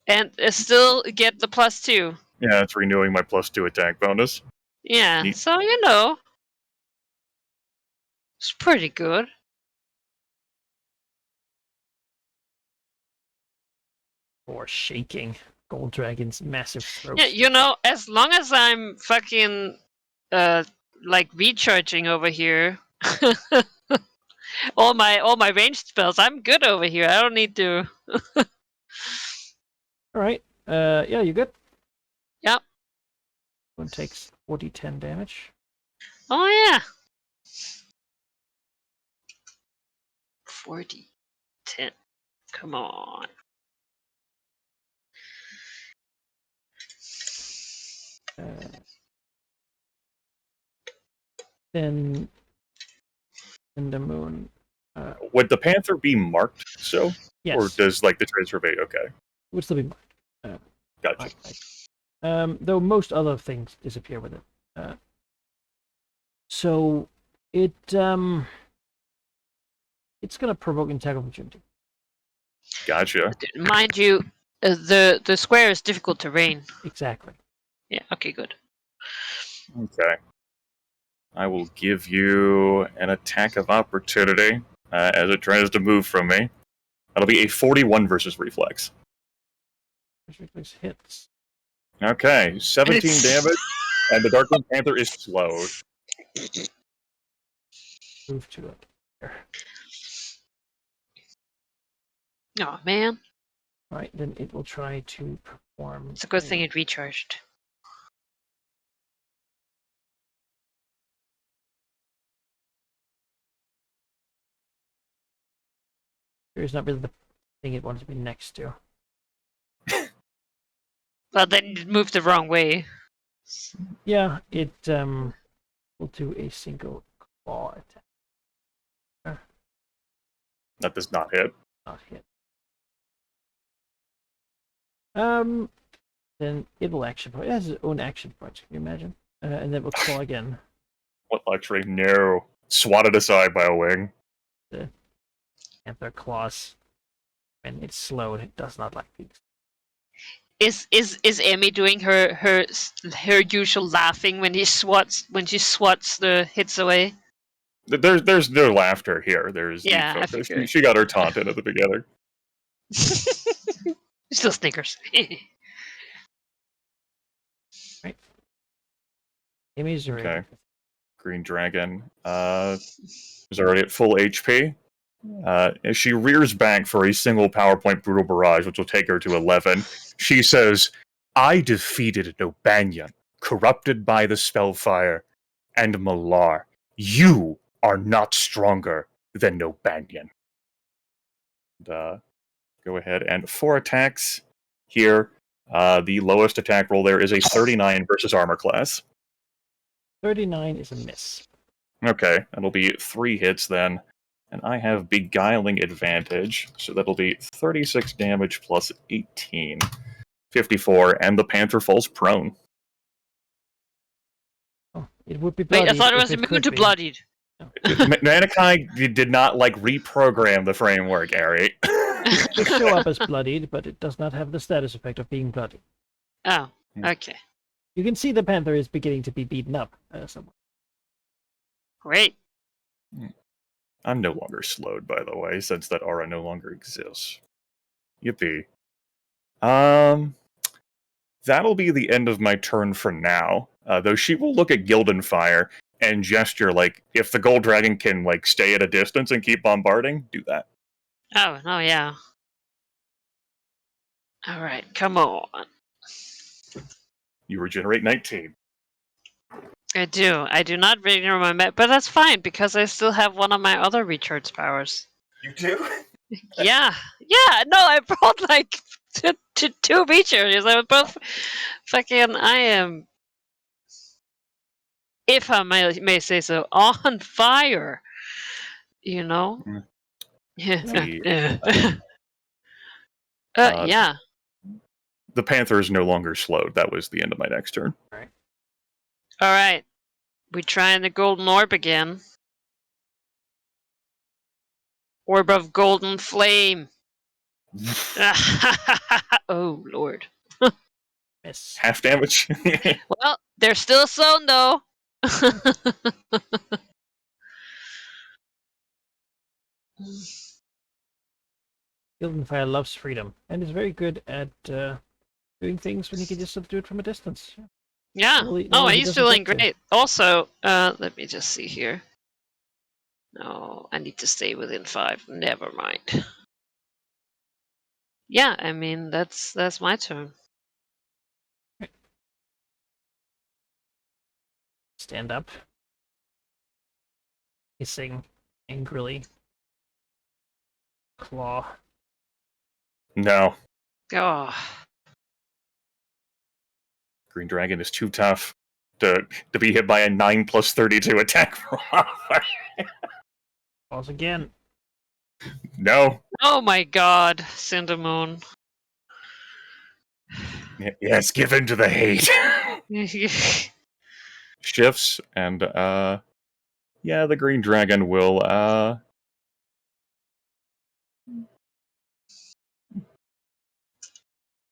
And still get the +2. Yeah, it's renewing my +2 attack bonus. Yeah, Neat. so, you know. It's pretty good. Or shaking Gold Dragon's massive throat. Yeah, you know, as long as I'm fucking, like, recharging over here... all my ranged spells, I'm good over here. I don't need to... Alright. Yeah, you good? Yep. One takes 40-10 damage. Oh, yeah. 40, 10. Come on. Then in the moon. Would the panther be marked so? Yes. Or does, like, the transfer be okay? Would still be Gotcha. though most other things disappear with it. So it's gonna provoke an attack of opportunity. Gotcha. Mind you, the square is difficult terrain. Exactly. Yeah, okay, good. Okay. I will give you an attack of opportunity as it tries to move from me. That'll be a 41 versus reflex. Reflex hits. Okay, 17 damage, and the Darkling Panther is slowed. Move to it. Oh, man. Alright, then it will try to perform. It's a good thing it recharged. Here's not really the thing it wants to be next to. Well, then it moved the wrong way. Yeah, it will do a single claw attack. That does not hit. Not hit. Then it will action point. It has its own action point, can you imagine? And then it will claw again. What luxury? No. Swatted aside by a wing. The panther claws. When it's slowed, it does not like these. Is Emmy doing her usual laughing when she swats the hits away? There's no laughter here. There's Yeah, deep I focus. figured. She got her taunt in at the beginning. Still snickers. Amy's Okay. Green Dragon is already at full HP. As she rears back for a single PowerPoint Brutal Barrage, which will take her to 11, she says, I defeated Nobanyan, corrupted by the Spellfire, and Malar. You are not stronger than Nobanyan. And, go ahead and 4 attacks here. The lowest attack roll there is a 39 versus armor class. 39 is a miss. Okay, that'll be 3 hits then. And I have Beguiling advantage, so that'll be 36 damage plus 18. 54, and the Panther falls prone. Oh, it would be bloodied. Wait, I thought it was if immune could to be. bloodied. Manikai did not, like, reprogram the framework, Ari. It could show up as bloodied, but it does not have the status effect of being bloodied. Oh, okay. You can see the panther is beginning to be beaten up somewhat. Great. I'm no longer slowed, by the way, since that aura no longer exists. Yippee. That'll be the end of my turn for now. Though she will look at Gildenfire and gesture, like, if the Gold Dragon can, like, stay at a distance and keep bombarding, do that. Oh, yeah. All right, come on. You regenerate 19. I do. I do not regenerate my met, but that's fine because I still have one of my other recharge powers. You do? Yeah. No, I brought like two recharges. I was both fucking. I am, if I may say so, on fire. You know. Mm. Yeah. Uh, Yeah. The Panther is no longer slowed. That was the end of my next turn. All right. All right. We trying the golden orb again. Orb of Golden Flame. Oh, Lord. Miss. Half damage. Well, they're still sewn, though. Golden Fire loves freedom and is very good at doing things when he can just do it from a distance. Yeah. Normally he He's doesn't feeling get to. great. Also, let me just see here. No, I need to stay within 5. Never mind. Yeah, I mean, that's my turn. Stand up. Hissing angrily. Claw. No. Oh. Green Dragon is too tough to be hit by a 9 plus 32 attack. Claws again. No. Oh my god, Cindermoon. Yes, give in to the hate. Shifts, and yeah, the Green Dragon will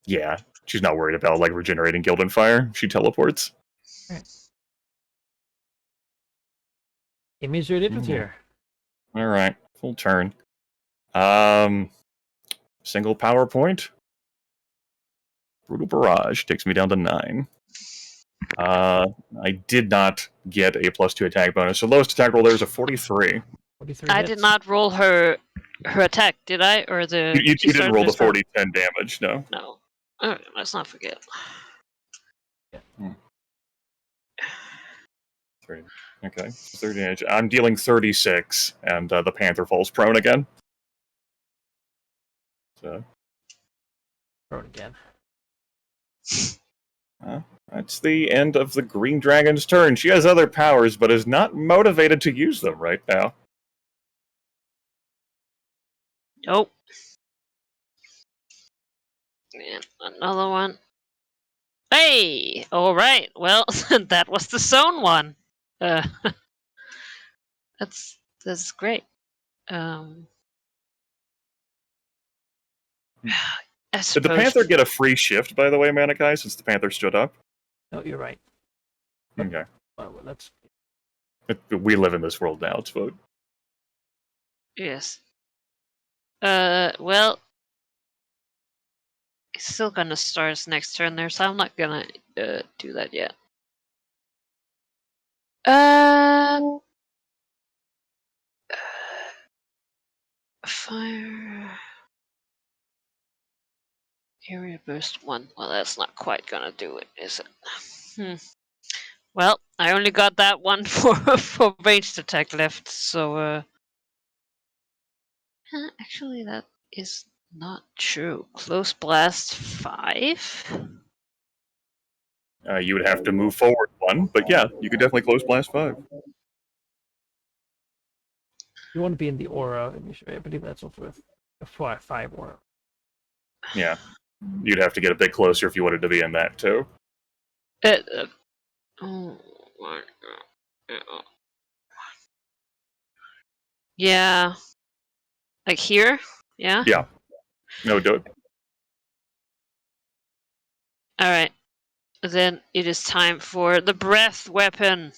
yeah, she's not worried about like regenerating Gildan Fire. She teleports. Give me your little here. All right, full turn. Single power point. Brutal Barrage takes me down to 9. I did not get a +2 attack bonus, so lowest attack roll there is a 43. 43 I hits. did not roll her attack, did I? Or the You didn't roll the 40-10 damage, no. No. Alright, let's not forget. Okay, 30 damage. I'm dealing 36, and the Panther falls prone again. So Throw it again. that's the end of the Green Dragon's turn. She has other powers, but is not motivated to use them right now. Nope. And another one. Hey! Alright, well, that was the zone one. That's great. I Did the suppose. Panther get a free shift, by the way, Manikai, since the Panther stood up? No, you're right. Okay. Well, let's. We live in this world now, it's vote. Yes. Well, it's still gonna start his next turn there, so I'm not gonna do that yet. Fire. Area burst 1. Well, that's not quite gonna do it, is it? Well, I only got that one for ranged attack left, so actually that is not true. Close blast 5? You would have to move forward 1, but yeah, you could definitely close blast 5. You want to be in the aura. Let me show you. I believe that's also a 5 aura. Yeah. You'd have to get a bit closer if you wanted to be in that, too. Yeah. Like here? Yeah? Yeah. No, do it. Alright. Then it is time for the breath weapon.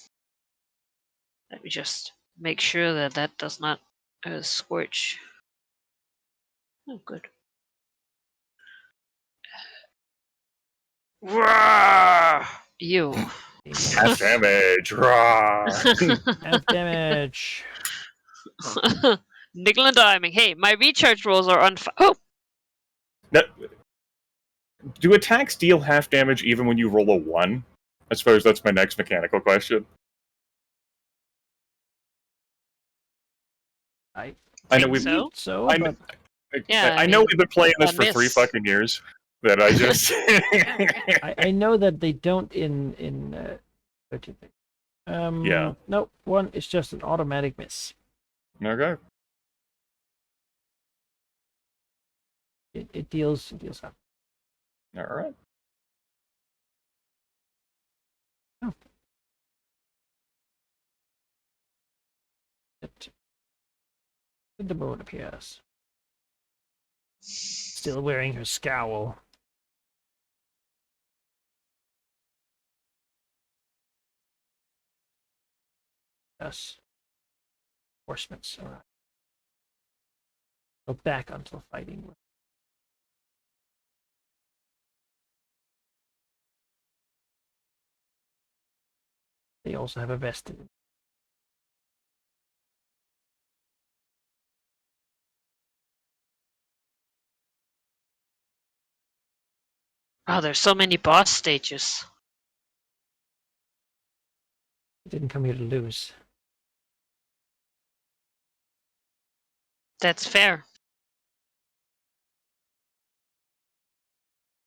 Let me just make sure that that does not scorch. Oh, good. Roar! You. Half damage. Rah! Half damage. Nickel and diming. Hey, my recharge rolls are on. Oh! No, do attacks deal half damage even when you roll a 1? I suppose that's my next mechanical question. I know Think we've so? but Yeah, I know we've been playing this for 3 miss. fucking years. That I just I know that they don't in what do you think? Yeah. Nope, 1 is just an automatic miss. Okay. It deals half. All right. Oh. The moon appears. Still wearing her scowl. Yes. Horsemen's arrive. Go back until fighting. They also have a vested. Oh, there's so many boss stages. They didn't come here to lose. That's fair.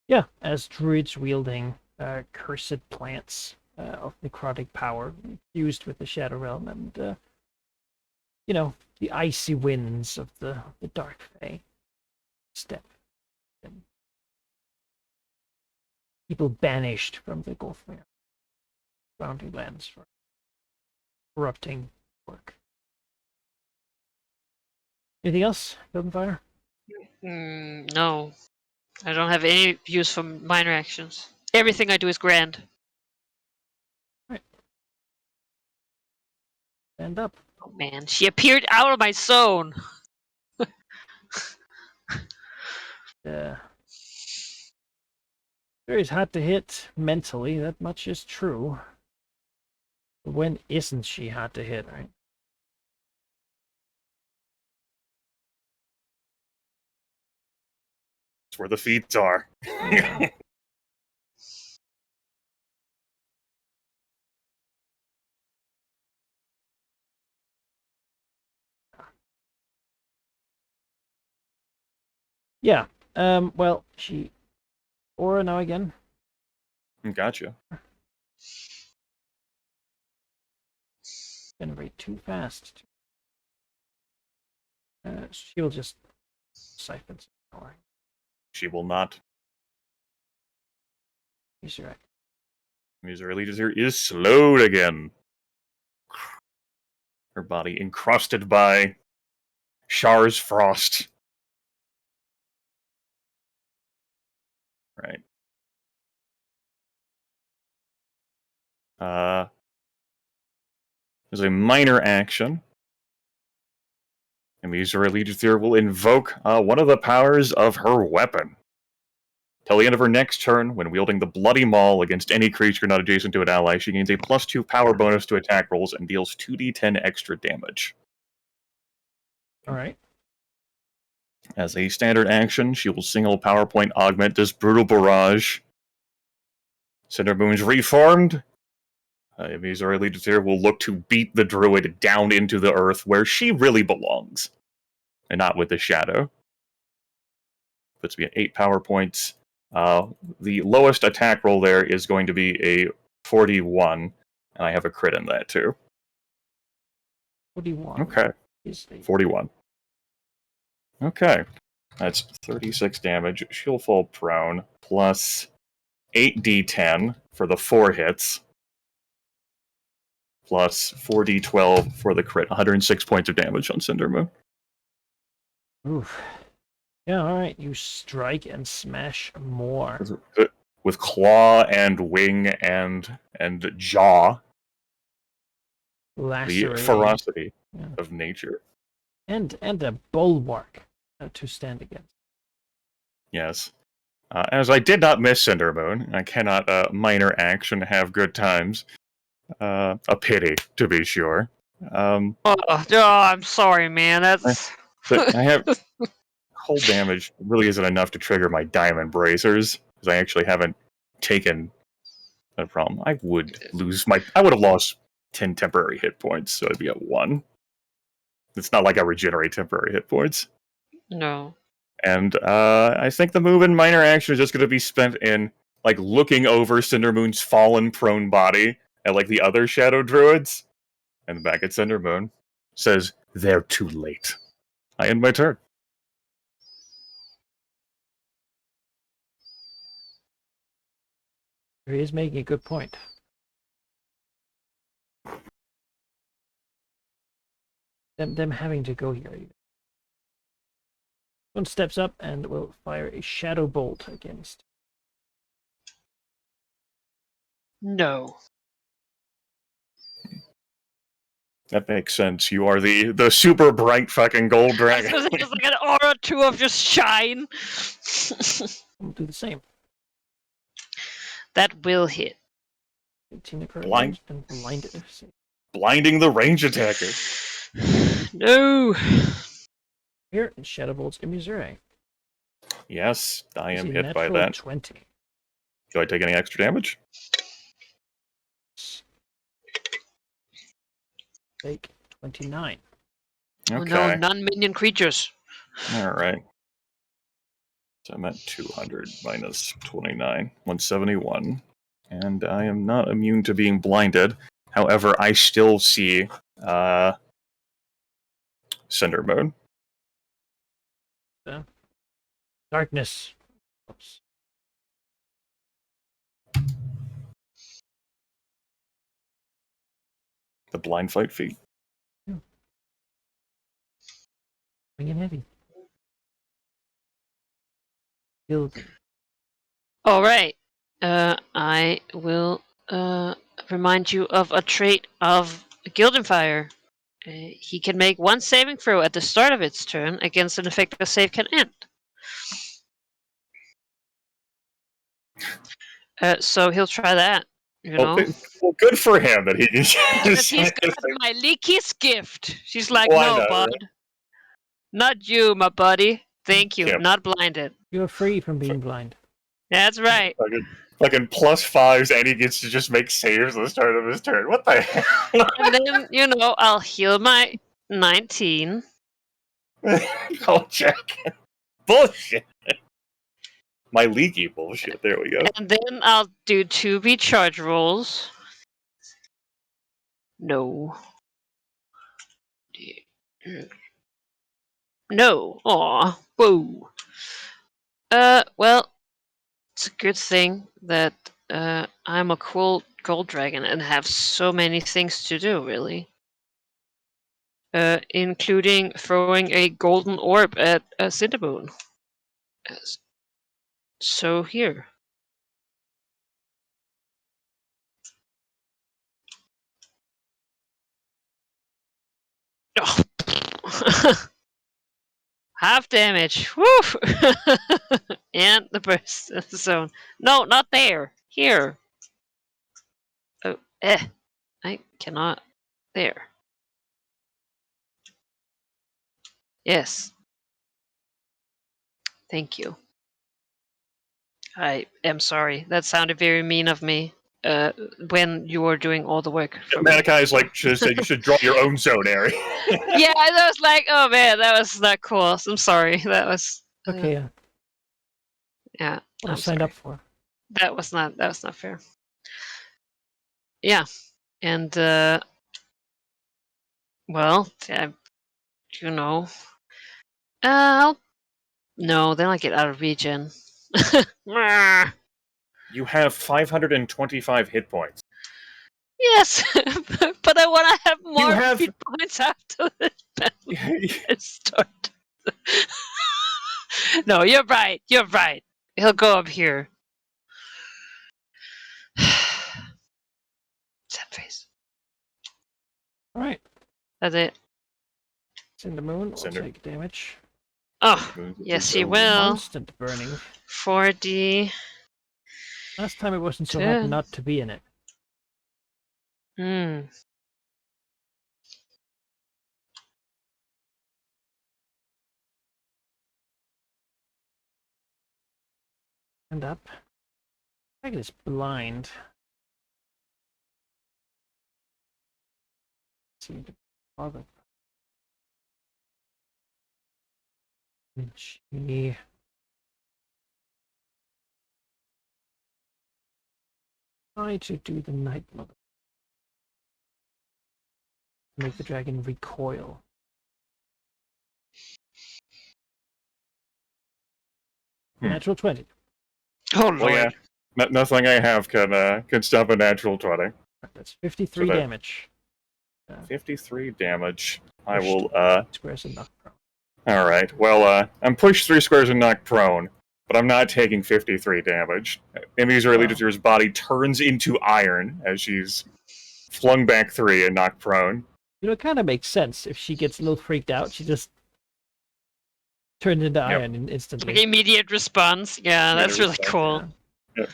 Yeah, as druids wielding cursed plants of necrotic power fused with the Shadow Realm and, the icy winds of the Dark Fae. Step. And people banished from the Gulfmere surrounding lands for corrupting work. Anything else, Goldenfire? No. I don't have any use for minor actions. Everything I do is grand. Stand up. Oh man, she appeared out of my zone. Very hard to hit mentally, that much is true. But when isn't she hard to hit, right? That's where the feet are. Yeah. Well, she Aura now again. Gotcha. Generate too fast. She will just siphon some power. She will not. Resurrect. User Allegiance here is slowed again. Her body encrusted by Shar's frost. Right. There's a minor action. And the user Allegiance here will invoke one of the powers of her weapon. Till the end of her next turn, when wielding the Bloody Maul against any creature not adjacent to an ally, she gains a +2 power bonus to attack rolls and deals 2d10 extra damage. Alright. As a standard action, she will single power point augment this Brutal Barrage. Cinder Moon's reformed. User Allegiance here will look to beat the druid down into the earth where she really belongs. And not with the shadow. Puts me at 8 power points. The lowest attack roll there is going to be a 41, and I have a crit in that too. 41. Okay. 41. Okay. That's 36 damage. She'll fall prone, plus 8d10 for the 4 hits, plus 4d12 for the crit. 106 points of damage on Cinder Moon. Oof. Yeah, alright. You strike and smash more. With claw and wing and jaw. Lacerating. The ferocity of nature. And a bulwark to stand against. Yes. As I did not miss Cinder Moon, I cannot minor action have good times. A pity, to be sure. I'm sorry, man. That's. I have cold damage really isn't enough to trigger my diamond bracers. because I actually haven't taken a problem. I would have lost 10 temporary hit points, so I'd be at 1. It's not like I regenerate temporary hit points. No. And I think the move and minor action is just going to be spent in like looking over Cindermoon's fallen prone body at like the other shadow druids, and back at Cindermoon says, "They're too late." I end my turn. He is making a good point. Them having to go here. One steps up and will fire a shadow bolt against. No. That makes sense. You are the super bright fucking gold dragon. It's like an aura 2 of just shine. We'll do the same. That will hit. 18 occurred Blind. and blinded. Blinding the range attacker. No. Here, and shadow bolts in Missouri. Yes, I am Is a hit by natural that. 20. Do I take any extra damage? Take 29. Okay. Oh no, non-minion creatures. All right. So I'm at 200 minus 29, 171. And I am not immune to being blinded. However, I still see Cinder Moon. Darkness. Oops. The blind fight feat. Bring it heavy. Killed. All right. I will remind you of a trait of Gildenfire. He can make one saving throw at the start of its turn against an effect the save can end. So he'll try that. You know, Well, good for him that he can. because he's got my Leaky's gift. She's like, Well, I no, know, bud, right? not you, my buddy. Thank you, Yep. not blinded. You're free from being blind. That's right. Fucking +5s, and he gets to just make saves at the start of his turn. What the hell? And then, I'll heal my 19. Oh, Jack. Bullshit. My leaky bullshit. There we go. And then I'll do 2 recharge rolls. No. No. Aw. Whoa. Well, it's a good thing that I'm a cool gold dragon and have so many things to do, really. Including throwing a golden orb at a Cindermoon. So here. Oh. Half damage. Woo! And the burst zone. No, not there. Here. Oh, I cannot. There. Yes. Thank you. I am sorry. That sounded very mean of me. When you were doing all the work. Manikai is like, just said you should draw your own zone area. Yeah, that was like, oh man, that was not cool. I'm sorry. That was. Okay, Yeah. what I I'm signed sorry. up for. That was not fair. Yeah, and well, no, then I get out of regen. You have 525 hit points. Yes, but I want to have more have- hit points after the battle start. No, you're right. You're right. He'll go up here. Sad face. All right. That's it. Cindermoon will Cinder. take damage. Oh, yes, he will. Constant burning. 4D. Last time it wasn't so hard 10. not to be in it. Hmm. And up. Dragon is blind. Seem to bother. She try to do the night mother. Make the dragon recoil. Natural 20. Oh Well, lord. yeah. Nothing I have can stop a natural 20. That's 53 So that- damage. 53 damage. I Pushed will, squares and knocked prone. Alright, well, I'm pushed 3 squares and knocked prone, but I'm not taking 53 damage. Immusory Wow. Leader's body turns into iron as she's flung back 3 and knocked prone. You know, it kind of makes sense. If she gets a little freaked out, she just turns into iron instantly. Like immediate response. Yeah, that's really cool. Yeah.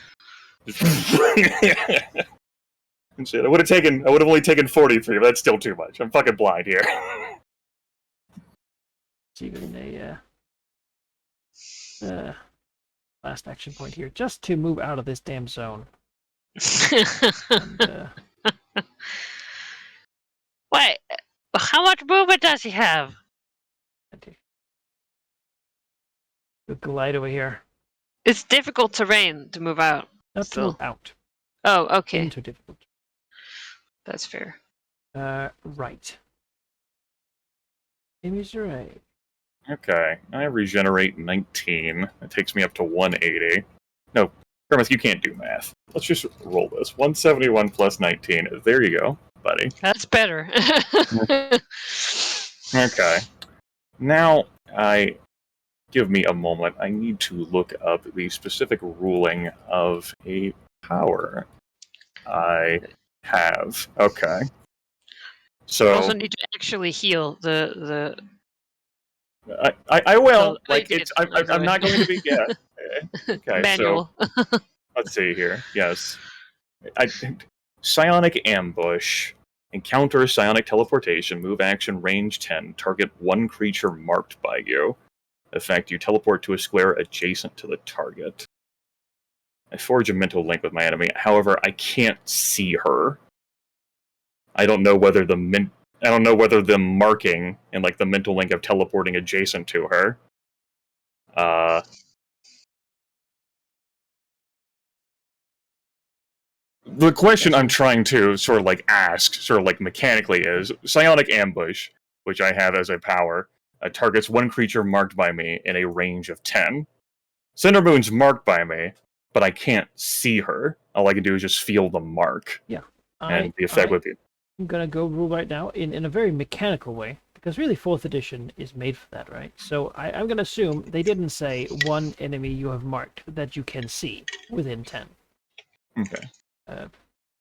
And shit, I would have only taken 43, but that's still too much. I'm fucking blind here. It's even a last action point here, just to move out of this damn zone. And, Wait, how much movement does he have? we'll glide over here. It's difficult terrain to move out. Not to Still. move out. Oh, okay. Into difficult. That's fair. Right. Amy's right. Okay, I regenerate 19. That takes me up to 180. No, Kermith, you can't do math. Let's just roll this. 171 plus 19. There you go, buddy. That's better. Okay. Now, give me a moment. I need to look up the specific ruling of a power I have. Okay. So also need to actually heal the I will. Oh, Like you it's did. I'm not going to be Okay. manual. So let's see here. Yes. Psionic Ambush. Encounter Psionic Teleportation. Move action range 10. Target one creature marked by you. Effect, you teleport to a square adjacent to the target. I forge a mental link with my enemy. However, I can't see her. I don't know whether the marking and like the mental link of teleporting adjacent to her. The question I'm trying to sort of like ask, sort of like mechanically, is Psionic Ambush, which I have as a power, targets one creature marked by me in a range of 10. Cindermoon's marked by me, but I can't see her. All I can do is just feel the mark. Yeah. And the effect would be... I'm gonna go rule right now in a very mechanical way, because really 4th edition is made for that, right? So I'm gonna assume they didn't say one enemy you have marked that you can see within 10. Okay. I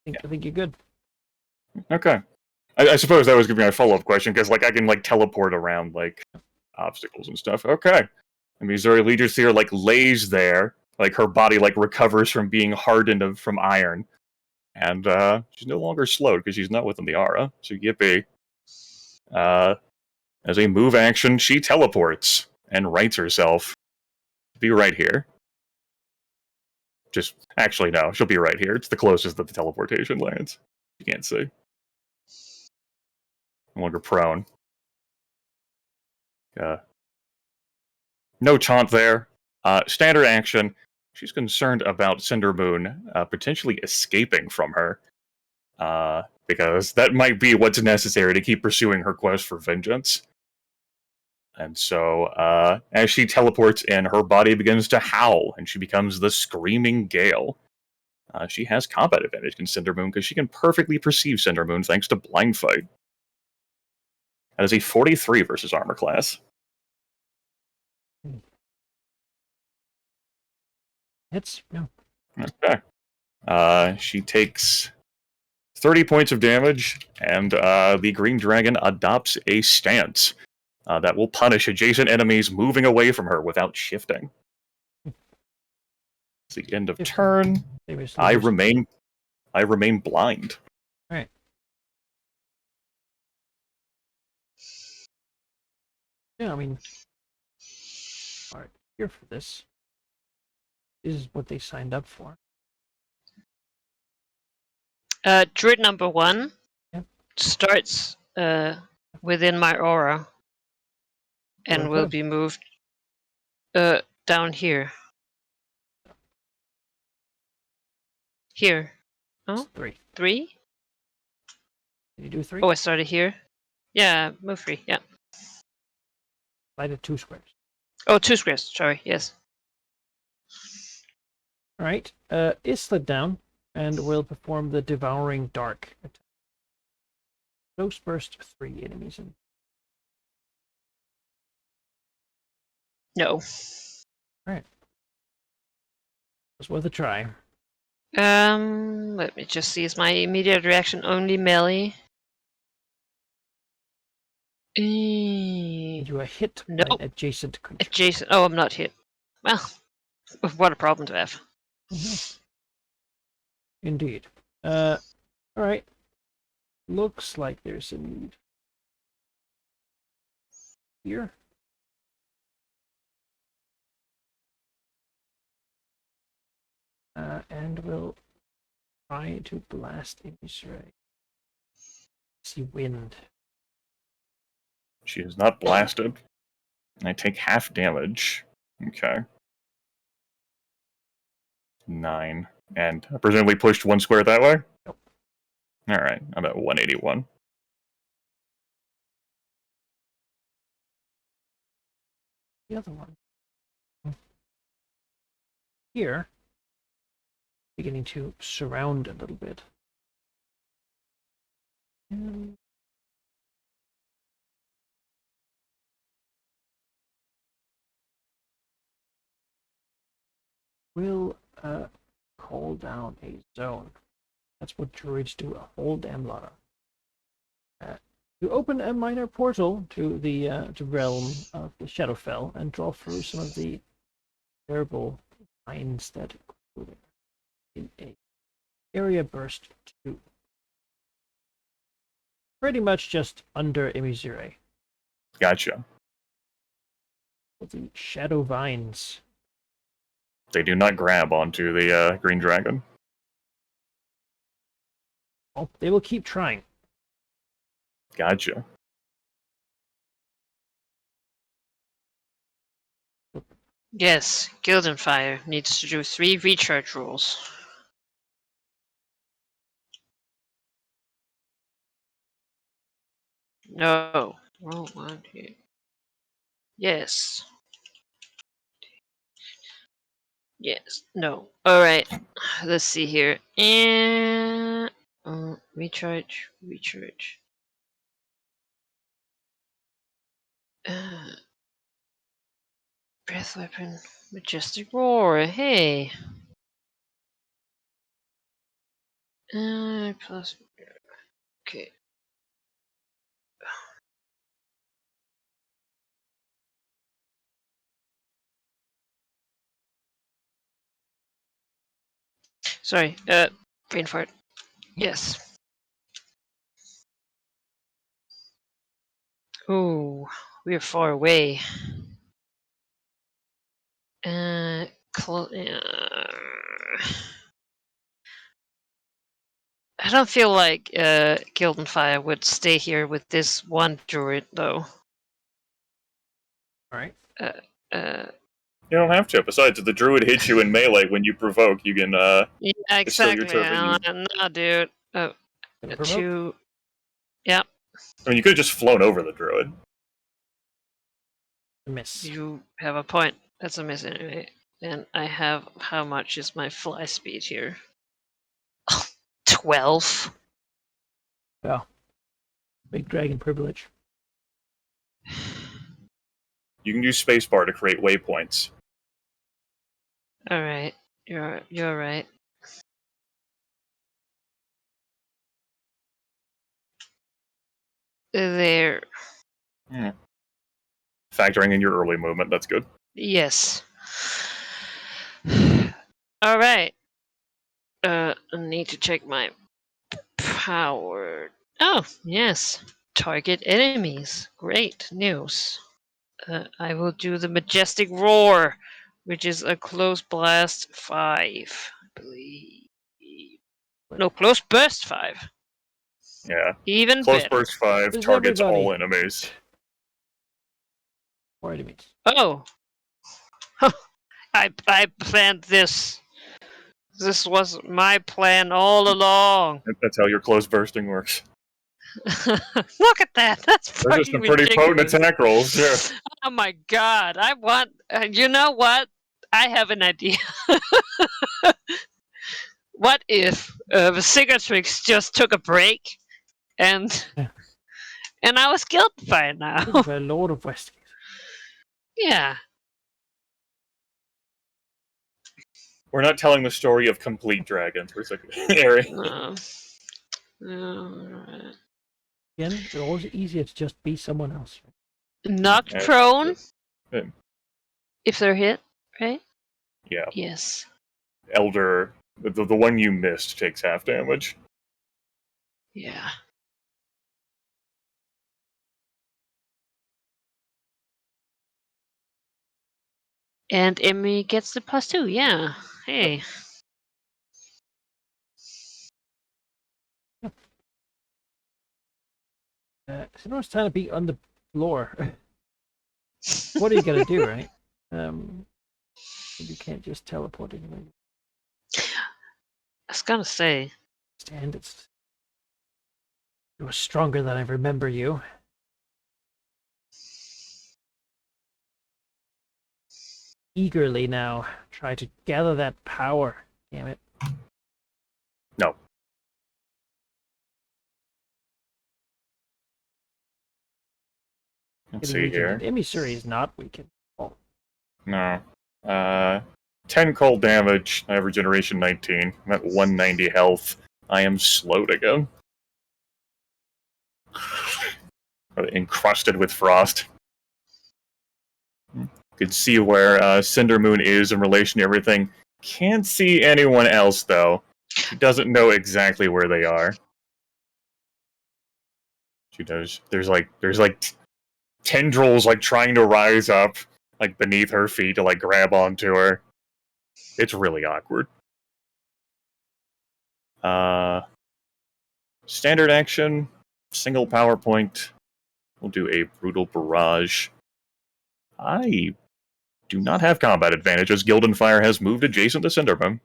think you're good. Okay. I suppose that was going to be my follow-up question, because like I can like teleport around like obstacles and stuff. Okay. And Missouri Leader here like lays there, like her body like recovers from being hardened from iron. And she's no longer slowed because she's not within the aura. So yippee. As a move action, she teleports and rights herself to be right here. Actually, no, she'll be right here. It's the closest that the teleportation lands. You can't see. No longer prone. No taunt there. Standard action. She's concerned about Cindermoon potentially escaping from her. Because that might be what's necessary to keep pursuing her quest for vengeance. And so, as she teleports in, her body begins to howl, and she becomes the Screaming Gale. She has combat advantage against Cindermoon because she can perfectly perceive Cindermoon thanks to Blind Fight. That is a 43 versus armor class. Hits. No. Okay. She takes 30 points of damage, and the Green Dragon adopts a stance that will punish adjacent enemies moving away from her without shifting. It's the end of turn. I remain blind. All right. Yeah, I mean, all right, here for this. This is what they signed up for. Druid number 1 Yep. starts within my aura and will Okay. be moved down here. Here. It's Oh, 3. 3? Can you do 3? Oh, I started here. Yeah, move 3. Yeah. Slide it 2 squares. Oh, 2 squares. Sorry. Yes. All right. Is slid down and will perform the Devouring Dark attack. Close burst 3 enemies in. No. It's worth a try. Let me just see. Is my immediate reaction only melee? You are hit by Nope. an adjacent creature. Adjacent. Oh, I'm not hit. Well, what a problem to have. Indeed. All right. Looks like there's a need here. And we'll try to blast Emisray. See wind. She is not blasted. I take half damage. Okay. 9. And presumably pushed 1 square that way? Nope. Alright, I'm at 181. The other one. Here. Beginning to surround a little bit. And we'll call down a zone. That's what druids do a whole damn lot of. To open a minor portal to the realm of the Shadowfell and draw through some of the terrible vines that grow there in a area burst 2. Pretty much just under Emisray. Gotcha. The shadow vines. They do not grab onto the green dragon. Well, they will keep trying. Gotcha. Yes, Gildenfire needs to do 3 recharge rolls. No. Roll 1 here. Yes. Yes. No. Alright. Let's see here. And recharge. Breath weapon. Majestic roar. Hey. Plus. Okay. Sorry. Brain fart. Yes. Ooh, we are far away. I don't feel like Gildenfire would stay here with this one druid, though. Alright. You don't have to. Besides, if the druid hits you in melee when you provoke, you can, Yeah, it's still your exactly. turn. No, dude. Gonna provoke? 2. Yep. I mean, you could have just flown over the druid. A miss. You have a point. That's a miss anyway. And I have, how much is my fly speed here? 12. Well, big dragon privilege. You can use spacebar to create waypoints. All right, you're right. There. Yeah. Factoring in your early movement, that's good. Yes. All right. I need to check my power. Oh, yes. Target enemies. Great news. I will do the Majestic Roar, which is a close blast 5, I believe. No, close burst 5. Yeah. Even Close better. burst 5 Does targets everybody- all enemies. Or enemies. Oh. I planned this. This was my plan all along. That's how your close bursting works. Look at that. That's Those are fucking some pretty potent ridiculous. attack rolls, yeah. Oh my god. I want. You know what? I have an idea. What if the Cicatrix just took a break and Yeah. and I was killed by it now? The Lord of Westgate. Yeah. We're not telling the story of complete dragons. We're like, Aaron. Alright. Again, it's always easier to just be someone else. Knocked Yeah, prone yeah. if they're hit, right? Yeah. Yes. Elder, the one you missed, takes half damage. Yeah. And Emmy gets the +2, yeah. Hey. So now it's time to be on the floor. What are you gonna do, right? You can't just teleport anywhere. I was gonna say. Stand. It's you're stronger than I remember you. Eagerly now try to gather that power. Damn it. No. Let's see here. Emissary is not weakened. Oh. No. 10 cold damage. I have regeneration 19. I'm at 190 health. I am slowed again. Encrusted with frost. You can see where Cinder Moon is in relation to everything. Can't see anyone else, though. She doesn't know exactly where they are. She does. There's like tendrils like trying to rise up like beneath her feet to like grab onto her. It's really awkward. Standard action, single power point. We'll do a brutal barrage. I do not have combat advantage as Gildenfire has moved adjacent to Cinderbone.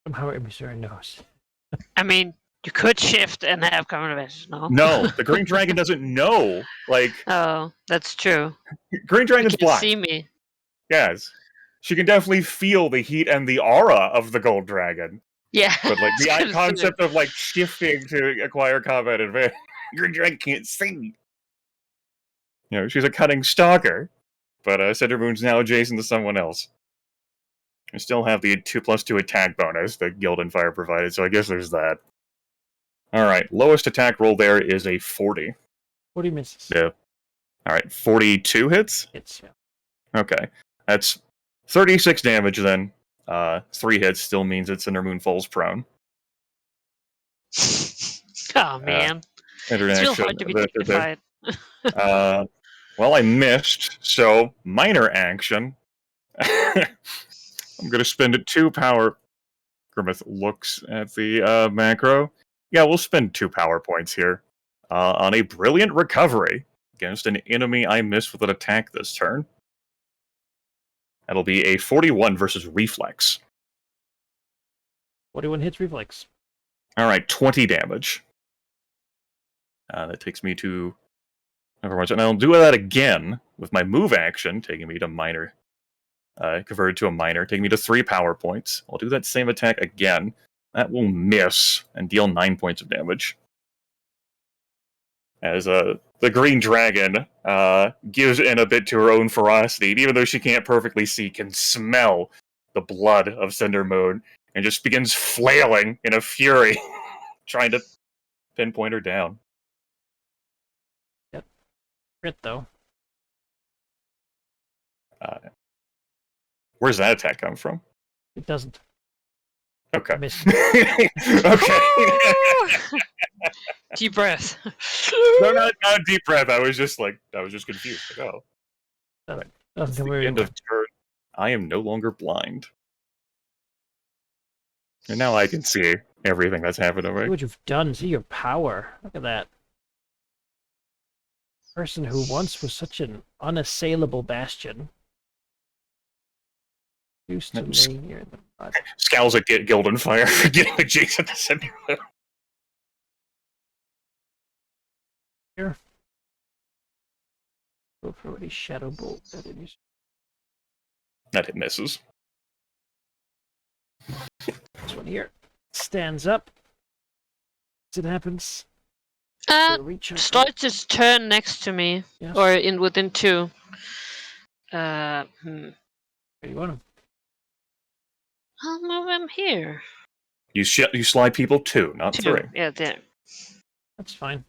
Somehow Emissary knows. I mean, you could shift and have common advantage, no? No, the Green Dragon doesn't know. Like, Oh, that's true. Green You Dragon's can blind. see me. Yes. She can definitely feel the heat and the aura of the Gold Dragon. Yeah. But like the I was gonna say concept of like shifting to acquire combat advantage, Green Dragon can't see. You know, she's a cunning stalker, but Cinder Moon's now adjacent to someone else. I still have the 2+2 attack bonus that Gildenfire provided, so I guess there's that. Alright, lowest attack roll there is a 40. 40 misses. Yeah. Alright, 42 hits? Hits, yeah. Okay. That's 36 damage then. 3 hits still means that Cinder Moon falls prone. Oh man. It's real hard to be dignified. Well, I missed, so minor action. I'm going to spend 2 power. Grimmeth looks at the macro. Yeah, we'll spend 2 power points here on a brilliant recovery against an enemy I missed with an attack this turn. That'll be a 41 versus Reflex. 41 hits reflex. Alright, 20 damage. That takes me to Overwatch. And I'll do that again with my move action, taking me to minor. Converted to a minor, taking me to 3 power points. I'll do that same attack again. That will miss and deal 9 points of damage. As the Green Dragon gives in a bit to her own ferocity, and even though she can't perfectly see, can smell the blood of Cinder Moon, and just begins flailing in a fury, trying to pinpoint her down. Crit, though. Where's that attack come from? It doesn't. Okay. Miss. Okay. Deep breath. No, not a deep breath. I was just confused. Like, oh. Doesn't It's come the very end well. of turn. I am no longer blind. And now I can see everything that's happened over. See what you've done. See your power. Look at that. Person who once was such an unassailable bastion. Used to lay here in the mud. Scowls at Gildenfire for getting adjacent to center. Here. Go for a shadow bolt. That it misses. This one here stands up. As it happens. Starts its turn next to me, Yes. or within 2. Where do you want him? I'll move him here. You slide people 2, not 2. 3. Yeah, there. That's fine.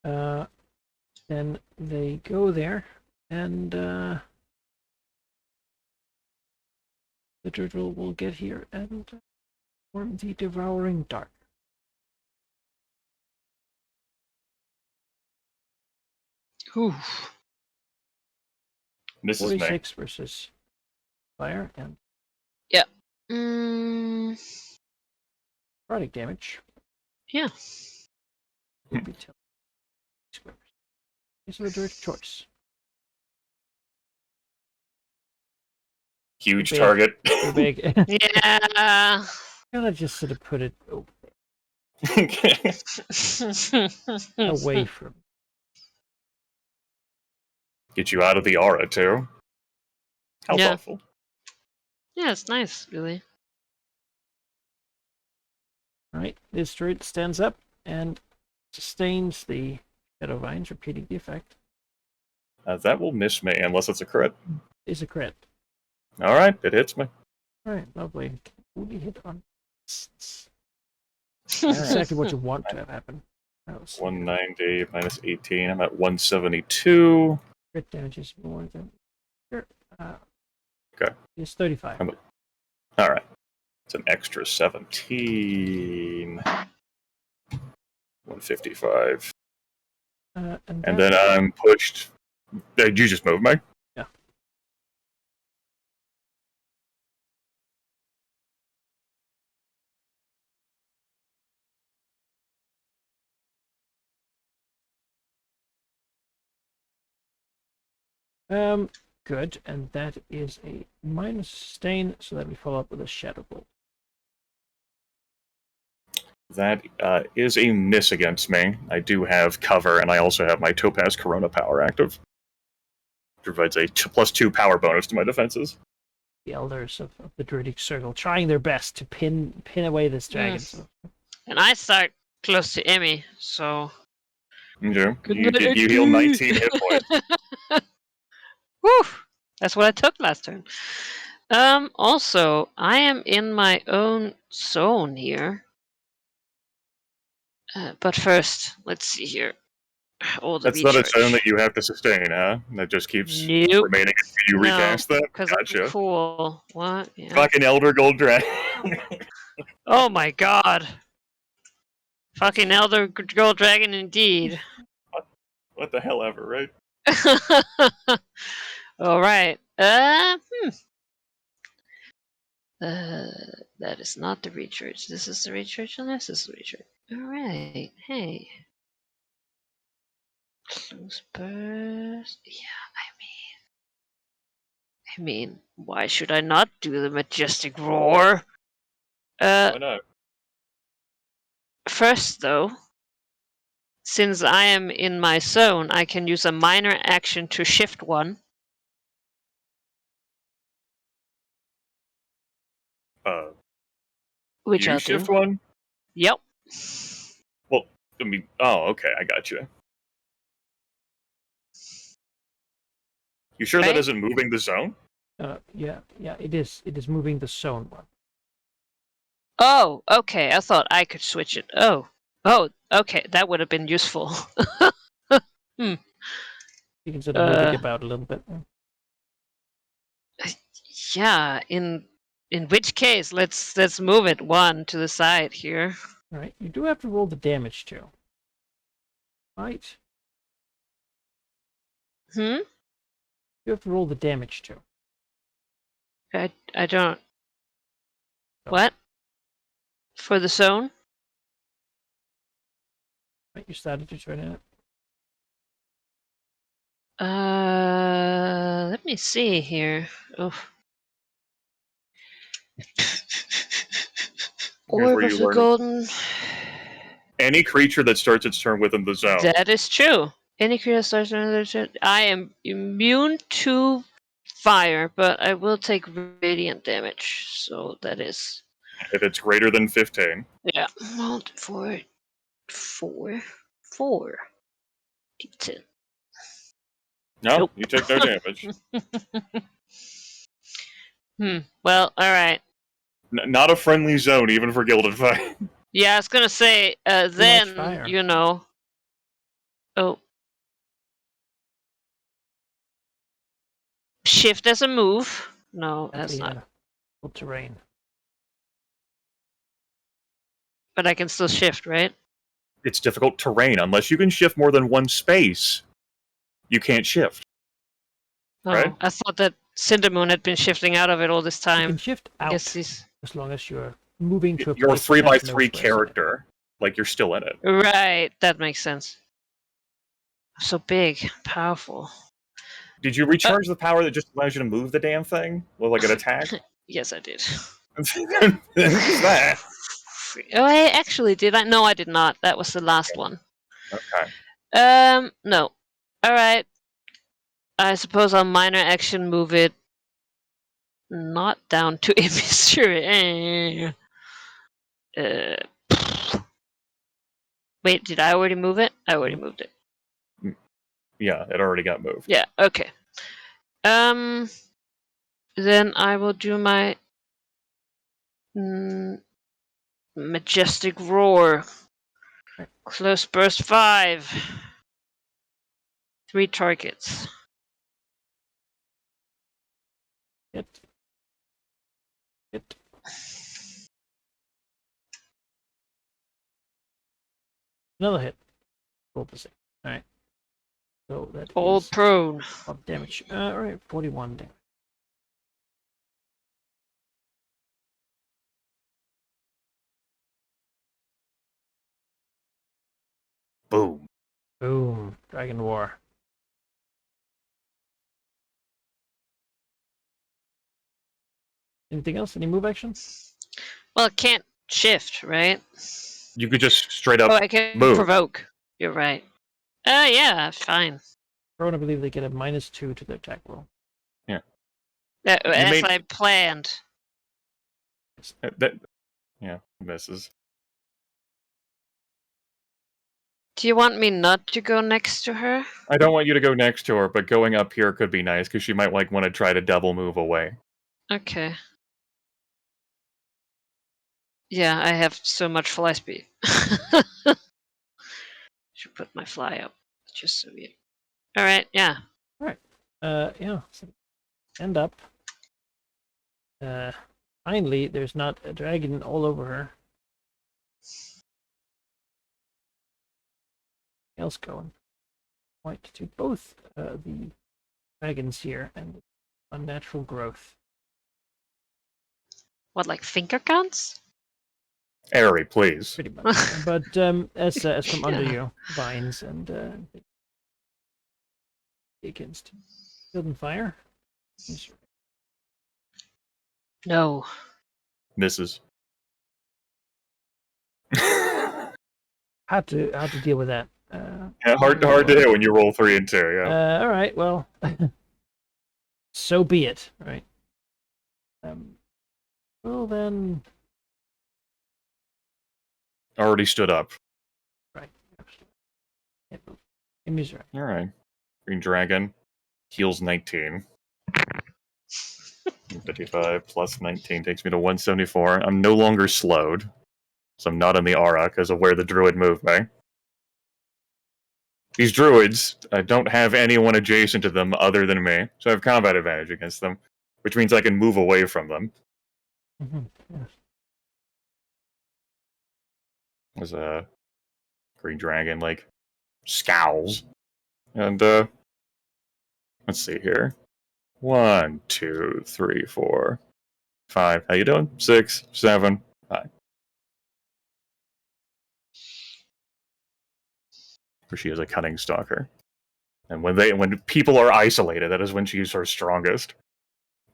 Then they go there, and the turtle will get here and form the devouring dart. Oof. This is me. 46 versus fire and necrotic damage. Yeah. Will be 10 squares. Is a direct choice. Huge Big. target. Too big. Yeah. I just sort of put it away from. Get you out of the aura, too. How Yeah. thoughtful. Yeah, it's nice, really. Alright, this druid stands up and sustains the shadow vines, repeating the effect. That will miss me, unless it's a crit. Is a crit. Alright, it hits me. Alright, lovely. Only hit on. That's exactly what you want to have happen. That was 190 minus 18. I'm at 172. crit damage is more than. Sure. Okay. It's 35. Alright. It's an extra 17. 155. And then I'm pushed. Did you just move me? Yeah. Good, and that is a minus sustain, so that we follow up with a shadow bolt. That is a miss against me. I do have cover, and I also have my Topaz Corona power active. Provides a +2 power bonus to my defenses. The elders of the Druidic Circle trying their best to pin away this dragon. So. And I start close to Emmy, so. Okay. You heal 19 hit points. Whew! That's what I took last turn. Also, I am in my own zone here. But first, let's see here. That's not a zone that you have to sustain, huh? That just keeps Nope. remaining until you recast that? Because Gotcha. I'm cool. What? Yeah. Fucking Elder Gold Dragon. Oh my god. Fucking Elder Gold Dragon indeed. What the hell ever, right? Alright. That is not the recharge. This is the recharge, and this is the recharge. Alright. Hey. Close burst. Yeah, I mean, why should I not do the majestic roar? Why not? First, though, since I am in my zone, I can use a minor action to shift one. Which I'll shift do. one? Yep. Well, I mean, oh, okay, I got you. You sure that isn't moving the zone? Yeah, it is. It is moving the zone one. Oh, okay. I thought I could switch it. Oh, okay. That would have been useful. You can sort of move it about a little bit. Yeah. In which case, let's move it one to the side here. All right. You do have to roll the damage too. Right. Hmm. You have to roll the damage too. I don't. What? For the zone? Right, you started to turn it. Let me see here. Oh. Here's Orb where of you the learn Golden. any creature that starts its turn within the zone. That is true. Any creature starts another turn. I am immune to fire, but I will take radiant damage. So that is. If it's greater than 15. Yeah. Four. Keep 10. No, Nope. you take no damage. Well, alright. Not a friendly zone, even for Gilded Fire. Yeah, I was gonna say, then, fire. you know. Oh. Shift as a move. No, that's not. Full terrain. But I can still shift, right? It's difficult terrain. Unless you can shift more than one space, you can't shift. Oh, Right? I thought that Cindermoon had been shifting out of it all this You time. can shift I out guess he's... as long as you're moving to a You're a place that has no 3x3 squares in it. character. Like, you're still in it. Right, that makes sense. So big, powerful. Did you recharge the power that just allows you to move the damn thing? With, like, an attack? Yes, I did. Who's that? Oh, I actually did. No, I did not. That was the last one. Okay. No. Alright. I suppose I'll minor action move it not down to emissary. Wait, did I already move it? I already moved it. Yeah, it already got moved. Yeah, okay. Then I will do my majestic roar. Close burst 5. 3 targets. Hit. Another hit. Roll the same. Alright. So that All is prone. up damage. Alright, 41 damage. Boom. Boom. Dragon War. Anything else? Any move actions? Well, it can't shift, right? You could just straight up Oh, I can move. provoke. You're right. Yeah, fine. Prone, I believe they get a -2 to their attack roll. Yeah. As I planned. Yeah, misses. Do you want me not to go next to her? I don't want you to go next to her, but going up here could be nice, because she might want to try to double move away. Okay. Yeah, I have so much fly speed. Should put my fly up, just so you... Alright, yeah. Alright. Yeah. So end up. Finally, there's not a dragon all over her. Else going. Point to both the dragons here and unnatural growth. What, like finger guns? Airy, please. Pretty much. But as from under you, vines and against Golden Fire. No. Misses. How to deal with that? Yeah, hard to hit when you roll 3 and 2. Yeah. All right. Well, so be it. Right. Well then. Already stood up. Right. Absolutely. All right. Green Dragon heals 19. 55 plus 19 takes me to 174. I'm no longer slowed, so I'm not in the aura because of where the druid moved me. These druids don't have anyone adjacent to them other than me, so I have combat advantage against them, which means I can move away from them. Yes. As a green dragon, like, scowls. And, let's see here. 1, 2, 3, 4, 5. How you doing? 6, 7, 5. For she is a cunning stalker. And when people are isolated, that is when she's her strongest.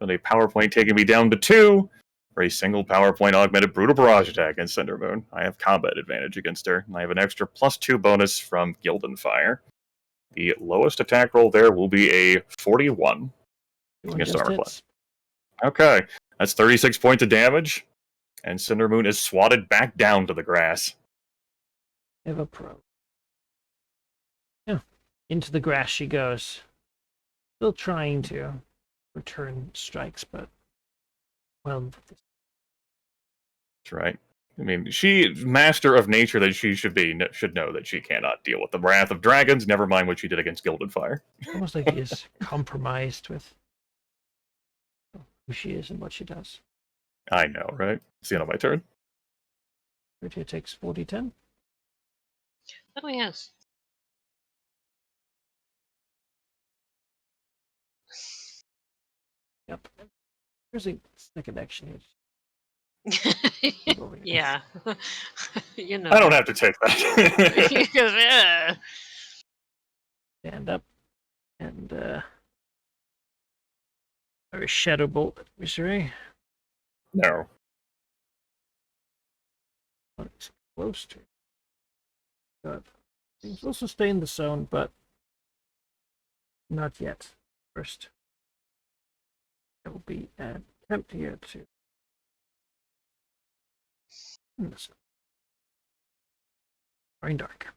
With a power point taking me down to 2 for a single power point augmented brutal barrage attack against Cindermoon. I have combat advantage against her, and I have an extra +2 bonus from Gildan Fire. The lowest attack roll there will be a 41 against armor class. Okay, that's 36 points of damage, and Cindermoon is swatted back down to the grass. Eva Pro. Yeah, into the grass she goes. Still trying to return strikes, but well, that's right. I mean, she, master of nature that she should be, should know that she cannot deal with the wrath of dragons, never mind what she did against Gilded Fire. Almost like he is compromised with who she is and what she does. I know, right? It's the end of my turn. Virtua takes 40-10. Oh, yes. Yep. There's a second action here. Yeah. You know. I don't have to take that. Yeah. Stand up and or Shadow Bolt at Misery. No. It's close to. But he's also stay in the zone, but not yet. First, there will be an attempt here to. Very dark.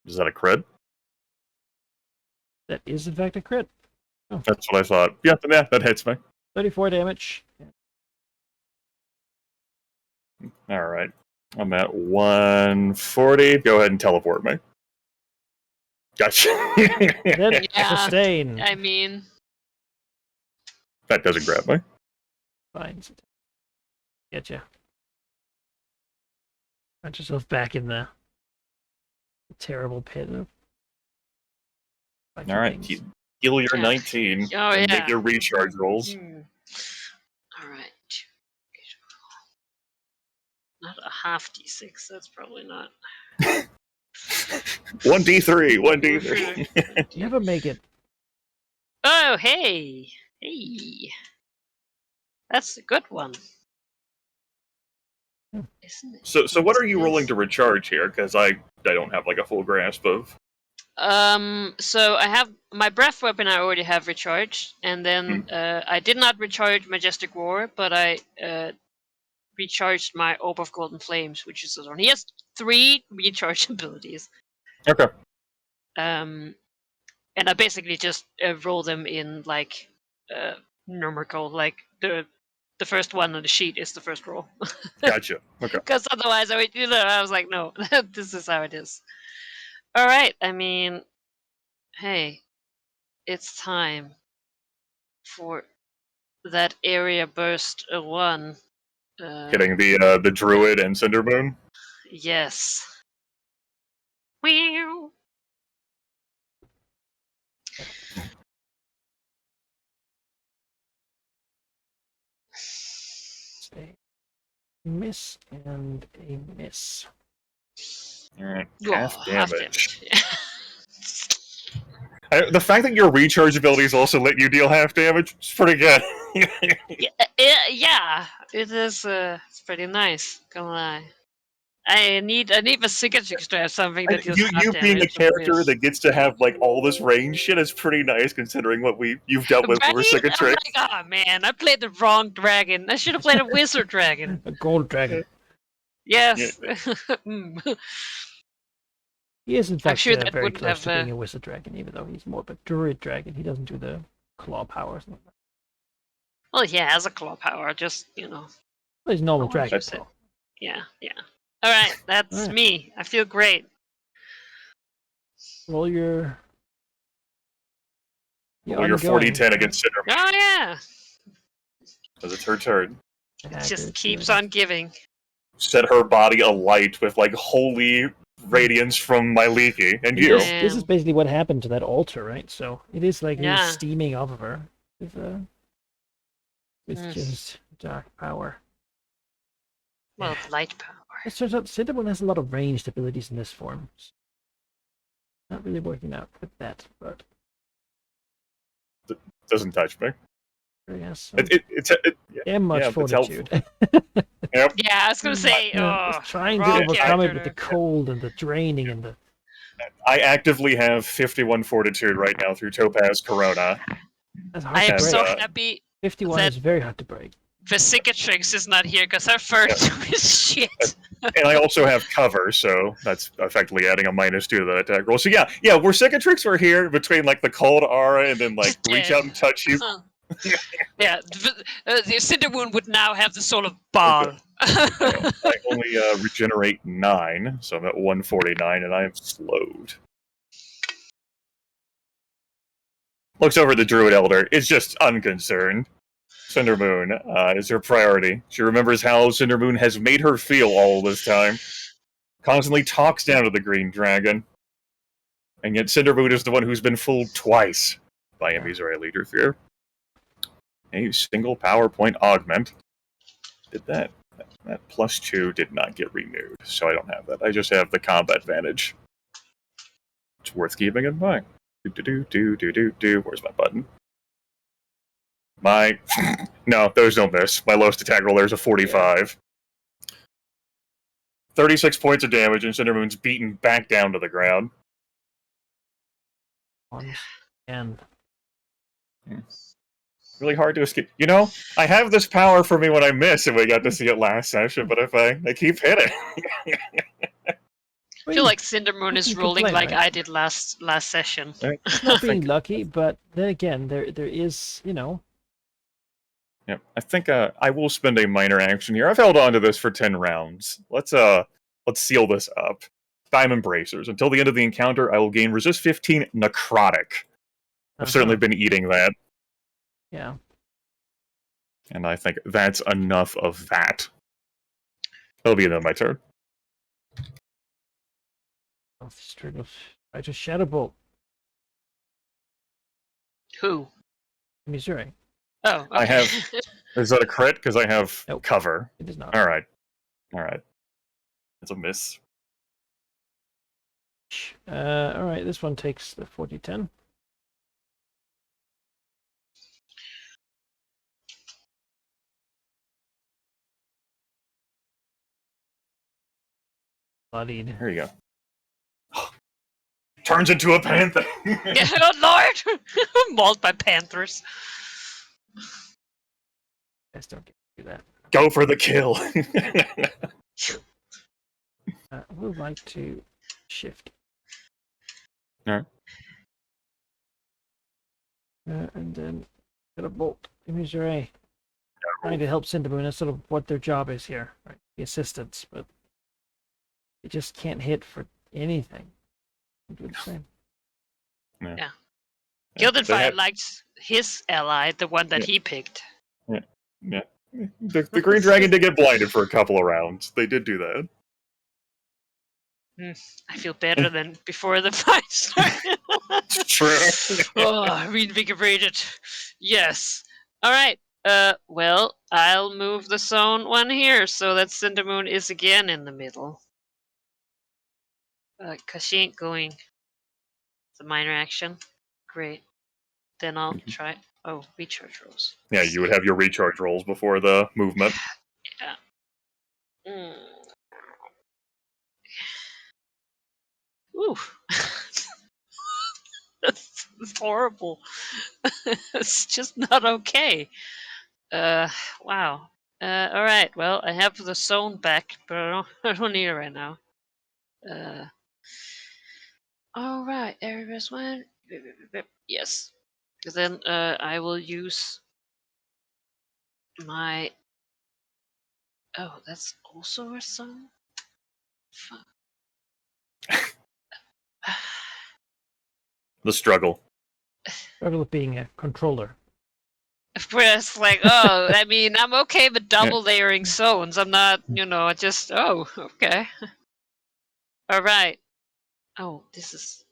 Is that a crit? That is in fact a crit. Oh. That's what I thought. Yeah, that hits me. 34 damage. All right. I'm at 140. Go ahead and teleport me. Gotcha. Then Yeah. sustain. I mean, That doesn't grab me. Fine. Getcha. Find yourself back in the terrible pit of. All right. Heal your Yeah. 19 Oh, and yeah. make your recharge rolls. All right. Not a half D6. That's probably not. 1d3. 1d3. You never make it. Oh, hey. Hey. That's a good one. Isn't it? So what are you rolling to recharge here? Because I don't have like a full grasp of. So I have my breath weapon. I already have recharged, and then I did not recharge Majestic War, but I recharged my Orb of Golden Flames, which is on. He has 3 recharge abilities. Okay. And I basically just roll them in like numerical, like the first one on the sheet is the first roll. Gotcha. Okay. Because otherwise, I was like, no, this is how it is. All right. I mean, hey, it's time for that area burst 1. Getting the druid and Cindermoon. Yes. Meow. A miss and a miss. All right. Oh, Half damage. damage. The fact that your recharge abilities also let you deal half damage is pretty good. Yeah, it is. It's pretty nice. Can't lie. I need my signature to have something that deals half you being a damage, character yes. that gets to have like all this range shit is pretty nice considering what you've dealt with Right? for Signatrix. I'm like, oh man, I played the wrong dragon. I should have played a wizard dragon. A gold dragon. Yes. He is in fact sure that very wouldn't close to have, being a wizard dragon, even though he's more of a druid dragon. He doesn't do the claw powers. Well, he has a claw power, just Well, he's normal Oh, dragon. that's it. Yeah. All right, that's All right. me. I feel great. Roll your. Roll your 40-10 against Cindermoon Oh yeah, because it's her turn. it just keeps on giving. Set her body alight with like holy radiance from my leaky and you. This is basically what happened to that altar, right? So it is like Yeah. he's steaming off of her. With, with just dark power. Well, light power. It turns out Cinnamon has a lot of ranged abilities in this form. Not really working out with that, but Doesn't touch me. yes, Yeah, much it's helpful. fortitude. Yep. Yeah, I was gonna say, Just trying to wrong overcome it character with the there. cold and the draining and the. I actively have 51 fortitude right now through Topaz Corona. That's hard I to am break. so happy 51 that is very hard to break. the Cicatrix is not here because her fortitude is shit. And I also have cover, so that's effectively adding a -2 to that attack roll. So yeah, where Cicatrix were here between like the cold aura and then like Just reach dead. out and touch you. Yeah, the Cinder Wound would now have the soul of Baal. I only regenerate 9, so I'm at 149, and I am slowed. Looks over at the Druid Elder. It's just unconcerned. Cinder Moon is her priority. She remembers how Cinder Moon has made her feel all this time. Constantly talks down to the Green Dragon. And yet Cinder Moon is the one who's been fooled twice by Emisaria Leader Fear. A single power point augment. Did that +2 did not get renewed, so I don't have that. I just have the combat advantage. It's worth keeping in mind. Where's my button? No, those don't miss. My lowest attack roll there is a 45. 36 points of damage, and Cinder Moon's beaten back down to the ground. And really hard to escape. You know, I have this power for me when I miss, and we got to see it last session, but if I keep hitting. I feel like Cinder Moon is rolling complain, like right? I did last session. It's not being lucky, but then again, there is, Yeah, I think I will spend a minor action here. I've held on to this for 10 rounds. Let's seal this up. Diamond Bracers. Until the end of the encounter, I will gain resist 15 necrotic. I've certainly been eating that. Yeah. And I think that's enough of that. That'll be the end of my turn. I just Shadow Bolt. Who? Missouri. Oh, okay. I have. Is that a crit? Because I have Nope. cover. It is not. All right. It's a miss. All right. This one takes the 40-10. Bloodied. There you go. Turns into a panther. Yeah, oh Lord! Mauled by panthers. Guys don't get to do that. Go for the kill. I would like to shift. All right. And then get a bolt. Missouri. Trying to help Cindermoon. That's sort of what their job is here, right? The assistants, but they just can't hit for anything. Do the same. Yeah. Gildenfire likes his ally, the one that he picked. Yeah. The Green Dragon did get blinded for a couple of rounds. They did do that. I feel better than before the fight started. True. Oh, reinvigorated. Yes. All right. Well, I'll move the zone one here so that Cindermoon is again in the middle. Cause she ain't going. It's a minor action. Great. Then I'll try. Oh, recharge rolls. Yeah, you would have your recharge rolls before the movement. Yeah. Ooh. That's horrible. It's just not okay. Wow. All right. Well, I have the zone back, but I don't need it right now. All right. Everybody's one. Yes. Then I will use my. Oh, that's also a zone. Fuck. The struggle. Struggle with being a controller. It's like, oh, I mean, I'm okay with double layering zones. I'm not, just, oh, okay. All right. Oh, this is.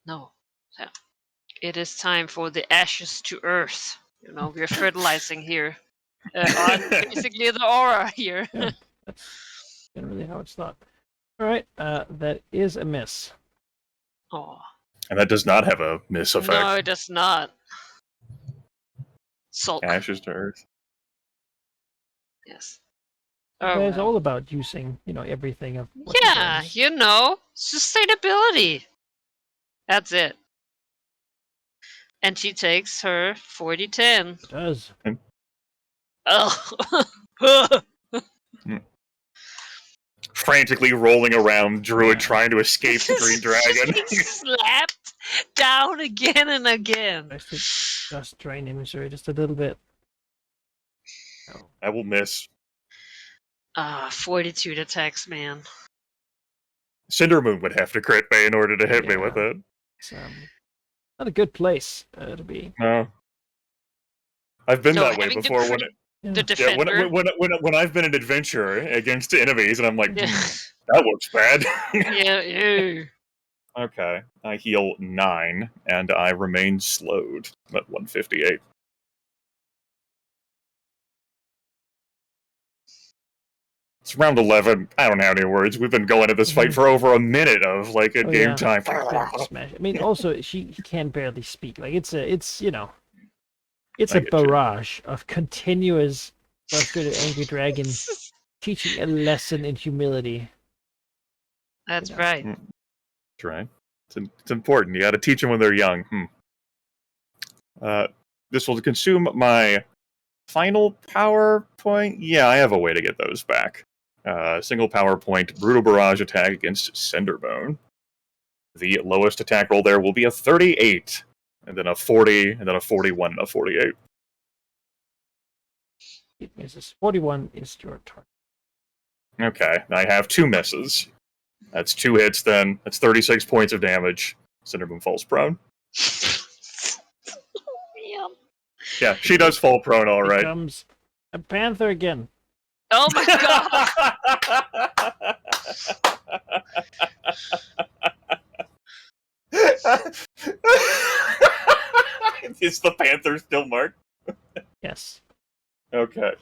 No. Yeah. It is time for the ashes to earth. We're fertilizing here. On basically the aura here. Yeah, that's generally how it's thought. All right, that is a miss. Oh. And that does not have a miss effect. No, it does not. Salt. Ashes to earth. Yes. It's well. all about using, everything of. what Yeah, deserves. sustainability. That's it. And she takes her 40-10. It does. Oh. Frantically rolling around, Druid Yeah. trying to escape the green dragon. Getting slapped down again and again. I should just drain imagery just a little bit. Oh, I will miss. 42 attacks, man. Cindermoon would have to crit me in order to hit me with Yeah. it. it's not a good place to be. No. I've been So that way having to before crit when the yeah, defender. when I've been an adventurer against enemies and I'm like, Yeah. that looks bad. Yeah. Okay. I heal 9 and I remain slowed at 158. It's round 11. I don't have any words. We've been going at this fight for over a minute of like at game time. Smash. I mean, also she can barely speak. Like it's a I a get you. barrage of continuous frustrated angry dragon teaching a lesson in humility. That's Yeah. right. That's right. It's important. You got to teach them when they're young. This will consume my final power point. Yeah, I have a way to get those back. Single power point, brutal barrage attack against Cinderbone. The lowest attack roll there will be a 38, and then a 40, and then a 41, and a 48. It misses. 41 is your target. Okay, I have 2 misses. That's 2 hits then. That's 36 points of damage. Cinderbone falls prone. Yeah. Yeah, she does fall prone, all right. Becomes a panther again. Oh my god! Is the panther still marked? Yes. Okay.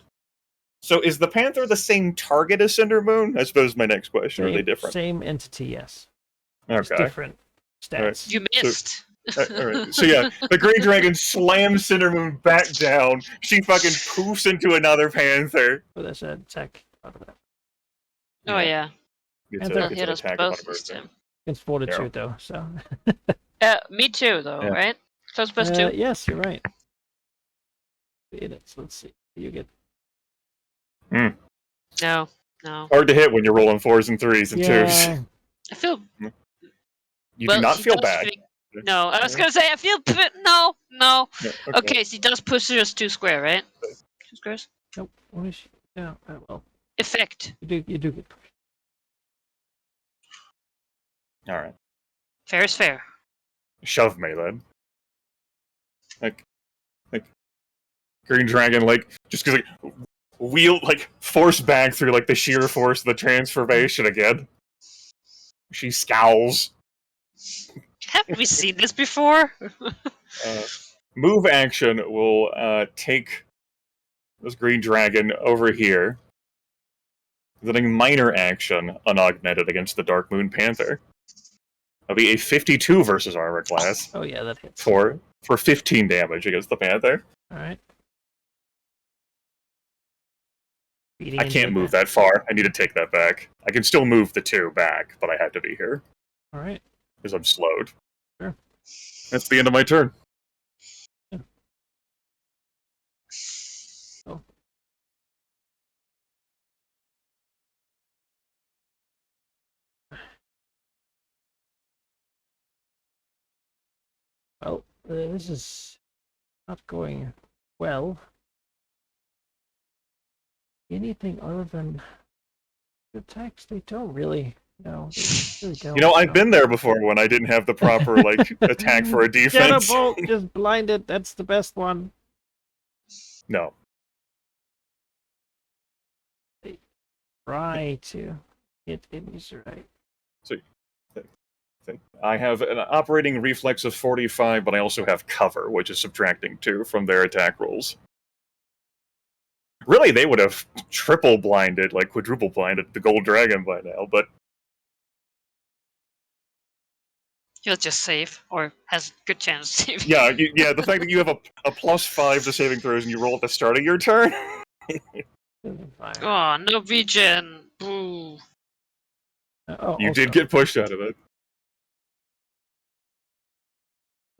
So is the panther the same target as Cindermoon? I suppose my next question. Are they different? Same entity, yes. Just Okay. different stats. Right. You missed. All right. So yeah, the green dragon slams Cindermoon back down. She fucking poofs into another panther. Oh, that's an attack out of that. Oh yeah. It's Panther a, They'll it's hit an us attack both of this unburdened. time. Against fortitude, Yeah. though, so. Me too, though, Yeah. right? Close plus 2. Yes, you're right. Let's see. You get. No. Hard to hit when you're rolling 4s and 3s and 2s. Yeah. I feel. You well, do not she feel does bad. No, I was gonna say I feel. No. No, Okay, she does push us 2 square, right? 2 squares. Nope. What is she? Yeah. Well, Effect. you do get pushed. All right. Fair is fair. Shove me then. Like green dragon, just because wheel force back through the sheer force of the transformation again. She scowls. Haven't we seen this before? Move action will take this green dragon over here. Then a minor action unaugmented against the Dark Moon Panther. That'll be a 52 versus armor class Oh, yeah, that hits. for 15 damage against the Panther. Alright. I can't move that far. I need to take that back. I can still move the 2 back, but I have to be here. Alright. Because I'm slowed. Sure. That's the end of my turn. Yeah. Oh. Well, this is not going well. Anything other than attacks, they don't really. No, they really don't. I've been there before when I didn't have the proper attack for a defense. Get a bolt, just blinded. That's the best one. No. Try to hit enemies right. So I have an operating reflex of 45, but I also have cover, which is subtracting 2 from their attack rolls. Really, they would have triple blinded, like quadruple blinded the gold dragon by now, but He'll just save, or has a good chance of saving. yeah, the fact that you have a +5 to saving throws and you roll at the start of your turn. Oh, no regen. Boo. You did get pushed out of it.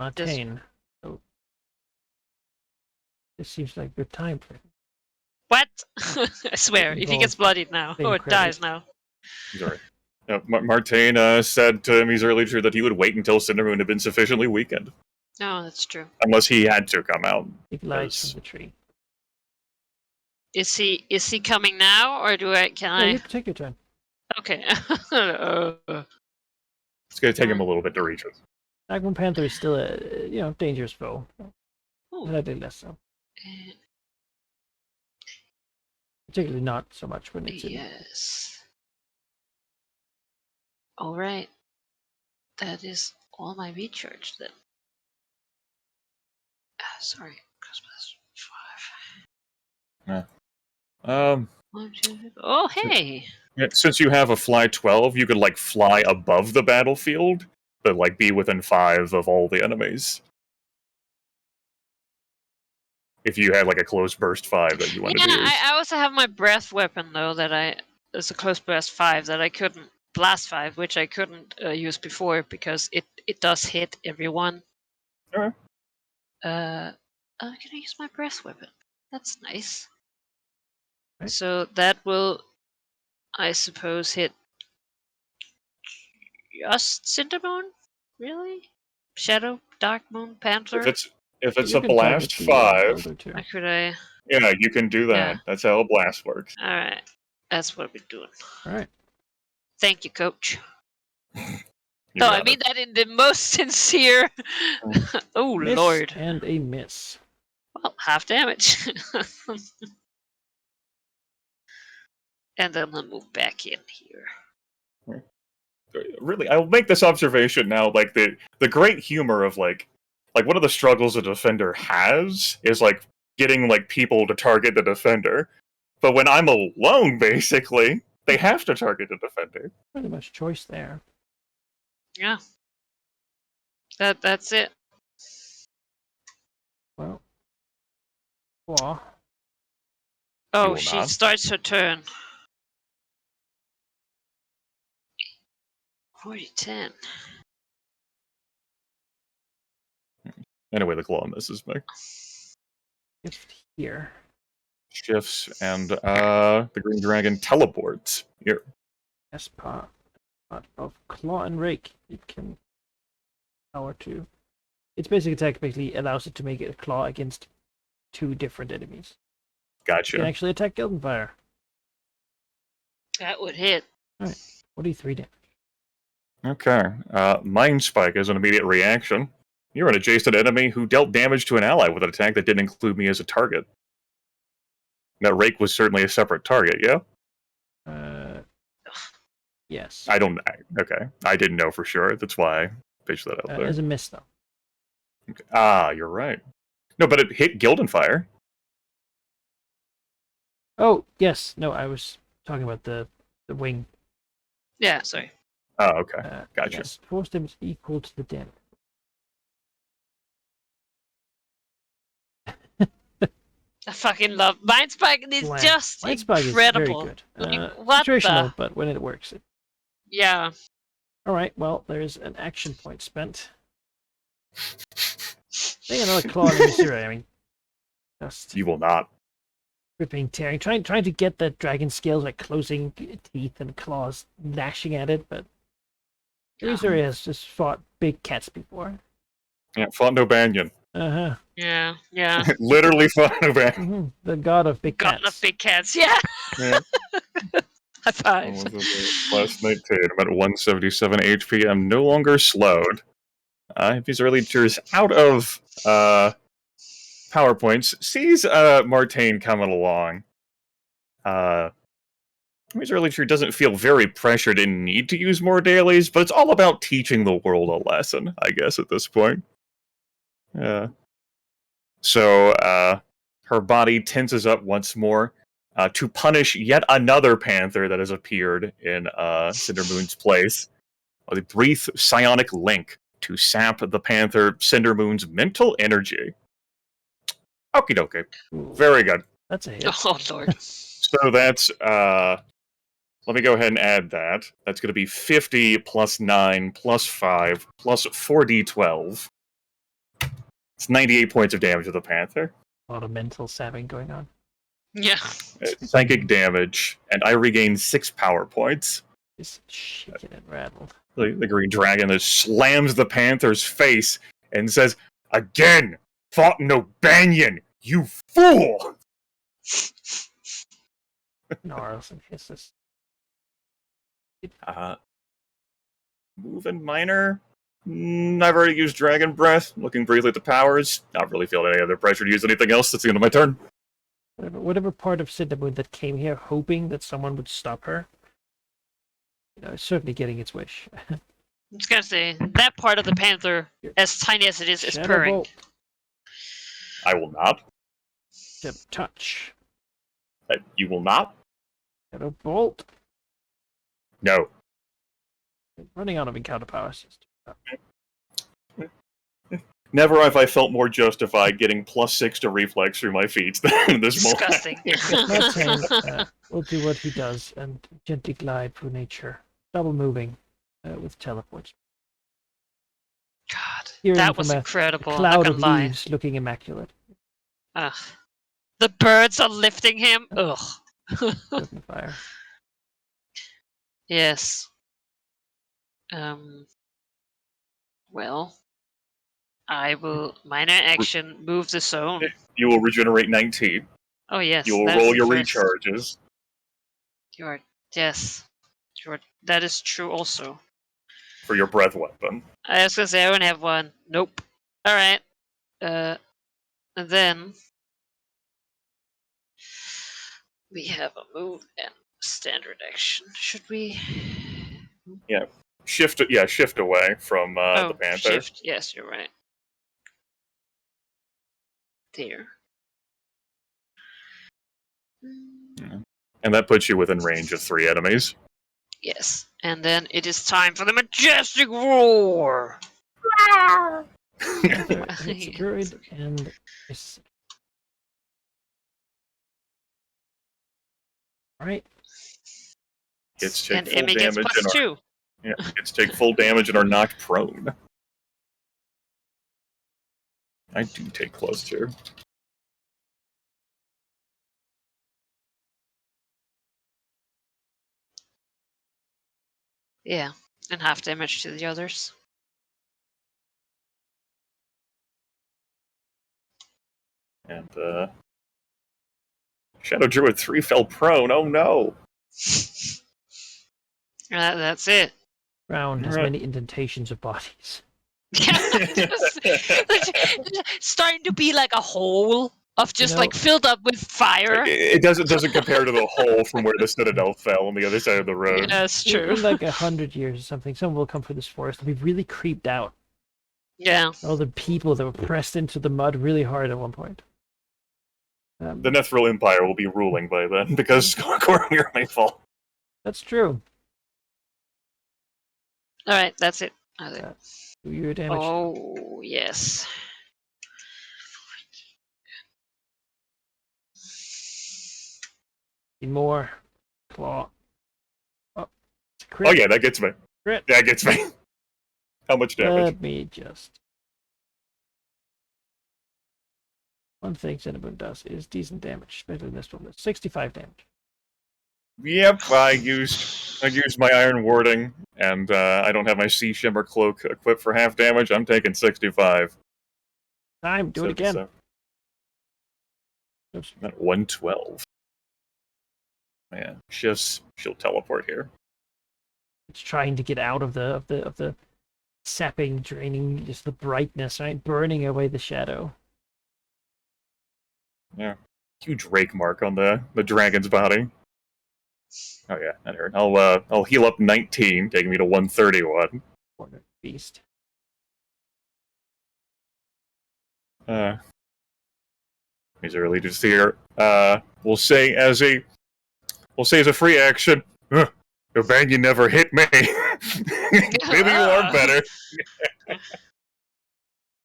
Martain. Oh. This seems like good time for him. What? I swear, if he gets bloodied now, or dies now. Sorry. Martain said to me earlier that he would wait until Cindermoon had been sufficiently weakened. No, that's true. Unless he had to come out. Big lights from the tree. Is he coming now, or can I? You take your turn. Okay. It's going to take him a little bit to reach us. Dragon Panther is still a dangerous foe. But I did less so. Particularly not so much when it's yes. All right. That is all my recharge then. Sorry, Christmas 5. Yeah. 1, 2, 3. Oh, hey. Since you have a fly 12, you could like fly above the battlefield, but like be within 5 of all the enemies. If you had like a close burst 5 that you wanted to use. I also have my breath weapon though it's a close burst 5 that I couldn't blast 5, which I couldn't use before because it does hit everyone. Alright. Can I use my breath weapon? That's nice. Right. So that will, I suppose, hit just Cindermoon? Really? Shadow, Dark Moon, Panther? If it's a blast 5, could I? Yeah, you can do that. Yeah. That's how a blast works. All right, that's what we're doing. All right. Thank you, Coach. No, I mean that in the most sincere. Oh Miss Lord! And a miss. Well, half damage. And then I'll move back in here. Really, I'll make this observation now. Like the great humor of like one of the struggles a defender has is like getting like people to target the defender. But when I'm alone, basically, they have to target the defender. Pretty much choice there. Yeah. That's it. Well. Claw. Oh, she starts her turn. 40-10. Anyway, the claw misses me. Shift here. Shifts and the green dragon teleports here. Yes, part of claw and rake. It can power 2. Its basic attack basically allows it to make it a claw against 2 different enemies. Gotcha. You can actually attack Gildenfire. That would hit. Alright. 43 damage. Okay. Mind Spike is an immediate reaction. You're an adjacent enemy who dealt damage to an ally with an attack that didn't include me as a target. That rake was certainly a separate target, yeah? Yes. Okay. I didn't know for sure. That's why I pitched that out there. As a miss, though. Okay. Ah, you're right. No, but it hit Gildenfire. Oh, yes. No, I was talking about the wing. Yeah, sorry. Oh, okay. Gotcha. Yes. Force damage equal to the damage. I fucking love Mind Spike. It's just Mind Spike incredible. Is very good. What situational, but when it works. Yeah. All right. Well, there's an action point spent. Take another claw in the I mean, just you will not. ripping, tearing, trying to get the dragon scales like closing teeth and claws, gnashing at it. But Missouri has just fought big cats before. Yeah, fought no Banyan. Uh-huh. Yeah. Literally fought no Banyan. Mm-hmm. The god of big cats. God of big cats, yeah. High five. Last night, I'm at 177 HP. I'm no longer slowed. These early tears out of PowerPoints sees Martain coming along. His early tree doesn't feel very pressured and need to use more dailies, but it's all about teaching the world a lesson, I guess, at this point. So her body tenses up once more to punish yet another panther that has appeared in Cindermoon's place. They breathe psionic link to sap the panther Cindermoon's mental energy. Okie dokie. Very good. That's a hit. Oh, Lord. So that's, let me go ahead and add that. That's going to be 50 plus 9 plus 5 plus 4d12. It's 98 points of damage to the panther. A lot of mental sapping going on. Yeah. Psychic damage, and I regain 6 power points. Just shaking and rattled. The green dragon that slams the panther's face and says, "Again, thought no banyan, you fool!" Snarls and hisses. Move and minor. I've already used Dragon Breath. Looking briefly at the powers. Not really feeling any other pressure to use anything else. That's the end of my turn. Whatever part of Cindermoon that came here hoping that someone would stop her, it's certainly getting its wish. I'm just gonna say, that part of the panther, as tiny as it is Shadow purring. Bolt. I will not. Touch. You will not? Shadow Bolt. No. Running out of encounter powers. Never have I felt more justified getting +6 to reflex through my feet than this moment. Disgusting. We'll do what he does and gently glide through nature, double moving with teleports. God, Hearing that from was a incredible. Cloud Not of gonna lie. leaves looking immaculate. Ugh. The birds are lifting him. Ugh. Open fire. Yes. Well, I will minor action move the zone. You will regenerate 19. Oh yes. You will that is roll the your first. recharges. Yes. That is true also. For your breath weapon. I was gonna say I only have one. Nope. Alright. And then we have a move and standard action. Should we? Shift away from the panther. Shift. Yes, you're right. There. And that puts you within range of 3 enemies. Yes. And then it is time for the majestic roar. It's good and it's... Alright. Gets take And full Emmy gets damage +2. gets take full damage and are knocked prone. I do take +2. Yeah. And half damage to the others. And Shadow Druid 3 fell prone. Oh no! That's it. Ground has Alright. many indentations of bodies. Starting to be like a hole of just You know- like filled up with fire. It doesn't compare to the hole from where the Citadel fell on the other side of the road. Yeah, that's In true. like 100 years or something, someone will come through this forest and be really creeped out. Yeah. All the people that were pressed into the mud really hard at one point. The Nethril Empire will be ruling by then, because Cormir may fall. That's true. All right, that's it. Do your damage. Oh yes. Need more. Claw. Oh, it's a crit. Oh yeah, that gets me. Crit. That gets me. How much damage? Let me just... One thing Cinnamon does is decent damage, better than this one. That's 65 damage. Yep, I used my Iron Warding, and I don't have my Sea Shimmer Cloak equipped for half damage. I'm taking 65. Time, do it again. So, Oops. at 112. Man, she'll teleport here. It's trying to get out of the sapping, draining, just the brightness, right? Burning away the shadow. Yeah. Huge rake mark on the dragon's body. Oh yeah, that hurt. I'll heal up 19, taking me to 131. Corner beast. These early to here. We'll say as a free action. The bang, you never hit me. Maybe you are better.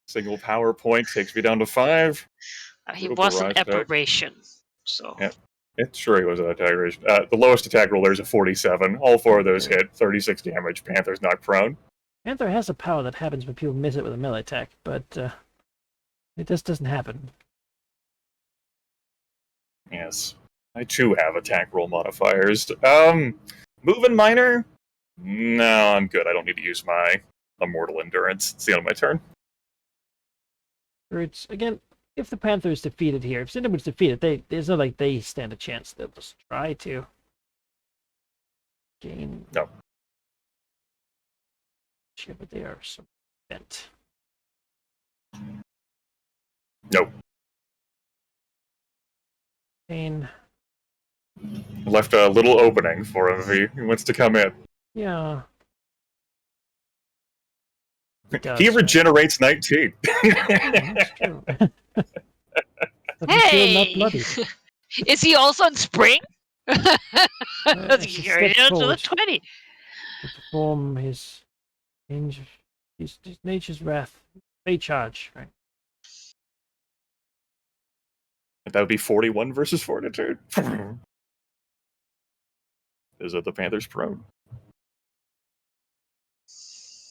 Single power point takes me down to 5. He Little was an barrage attack. aberration, so. Yeah. Sure, he was an attack ratio. The lowest attack roll there is a 47. All 4 of those hit. 36 damage. Panther's knocked prone. Panther has a power that happens when people miss it with a melee attack, but it just doesn't happen. Yes. I too have attack roll modifiers. Moving minor? No, I'm good. I don't need to use my immortal endurance. It's the end of my turn. It's, again, if the Panther is defeated here, if Cinnamon's defeated, it's not like they stand a chance. They'll just try to gain. No. Sure, but they are so bent. Nope. Pain. Left a little opening for him if he wants to come in. Yeah. He regenerates 19. That's true. But he's still not Hey! bloody. Is he also in spring? As he Carry steps it to the forward 20. to perform his nature's wrath. Fey charge, right? That would be 41 versus fortitude. Is it the Panther's prone?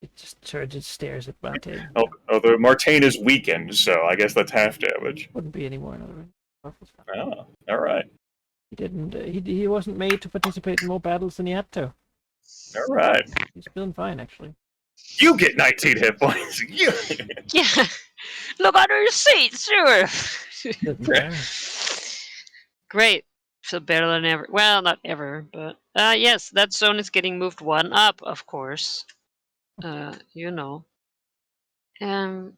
It just turns and stares at Martin. Oh, the Martain is weakened, so I guess that's half damage. Wouldn't be any more another. Oh, all right. He didn't. He wasn't made to participate in more battles than he had to. All right. He's feeling fine, actually. You get 19 hit points. You. Yeah. Look under your seat, sure. Good there. Great. Feel better than ever. Well, not ever, but yes, that zone is getting moved 1 up, of course. You know. You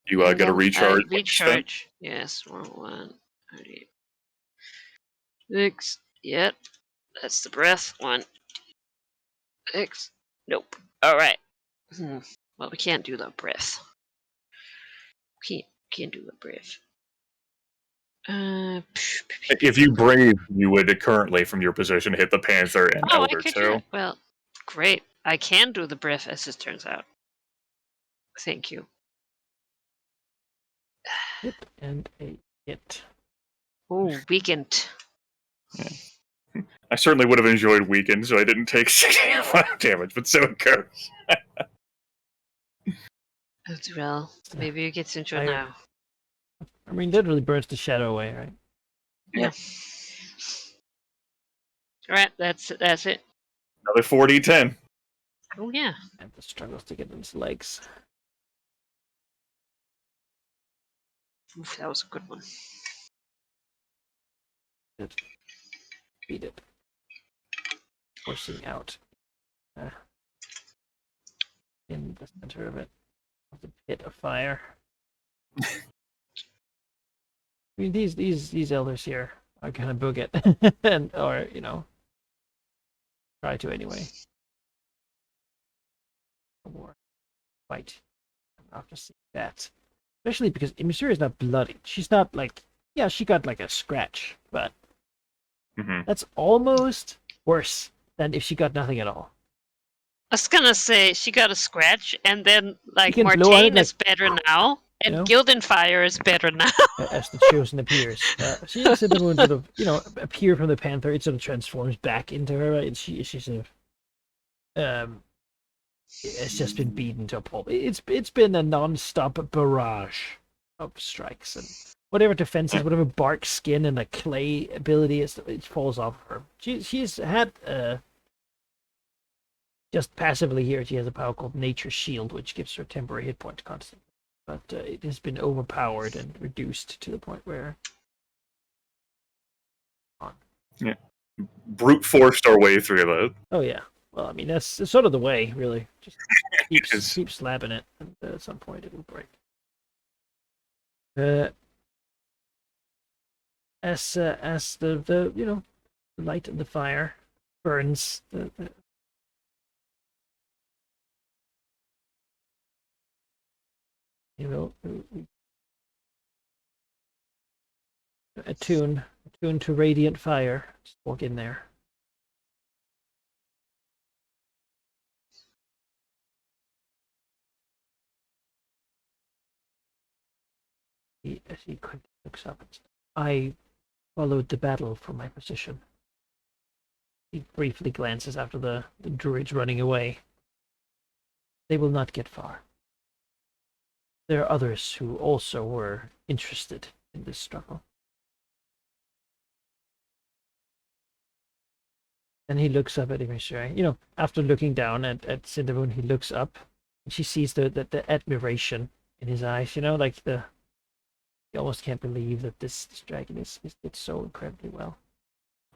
get a recharge. Recharge. Yes, 1, 6. Yep. That's the breath. 1, 6. Nope. All right. Well, we can't do the breath. Can't do the breath. If you brave, you would currently, from your position, hit the Panther and I Elder could do too. that. Well, great. I can do the breath, as it turns out. Thank you. Hit and a hit. Oh, weakened. Yeah. I certainly would have enjoyed weakened, so I didn't take 65 damage, but so it goes. Well, maybe you get to enjoy now. I mean, literally burns the shadow away, right? Yeah. All right, that's it. Another 4d10. Oh yeah. And the struggles to get in his legs. Oof, that was a good one. Good. Beat it. Forcing out in the center of it, of the pit of fire. I mean, these elders here are gonna book it, or try to anyway. Or fight. I'm not just seeing that, especially because Immisura is not bloody. She's not like, yeah, she got like a scratch, but that's almost worse than if she got nothing at all. I was gonna say she got a scratch, and then like You can blow on it, Martain is better now, and Gilden Fire is better now. As the chosen appears, she and Cinnamon sort of appear from the Panther. It sort of transforms back into her, right? And she sort of it's just been beaten to a pulp. It's been a non-stop barrage of strikes, and whatever defenses, whatever bark, skin, and a clay ability, it falls off of her. She's had just passively here, she has a power called Nature Shield, which gives her temporary hit point constant. But it has been overpowered and reduced to the point where. Yeah, brute forced our way through that. Oh yeah. Well, I mean that's sort of the way, really. Just keep slapping it, and at some point it will break. As the light and the fire burns you know, attune to radiant fire. Just walk in there. As he quickly looks up, I followed the battle from my position. He briefly glances after the druids running away. They will not get far. There are others who also were interested in this struggle. And he looks up at Emissary. You know, after looking down at Cindermoon, he looks up and she sees the admiration in his eyes, you know, like you almost can't believe that this dragon is did so incredibly well.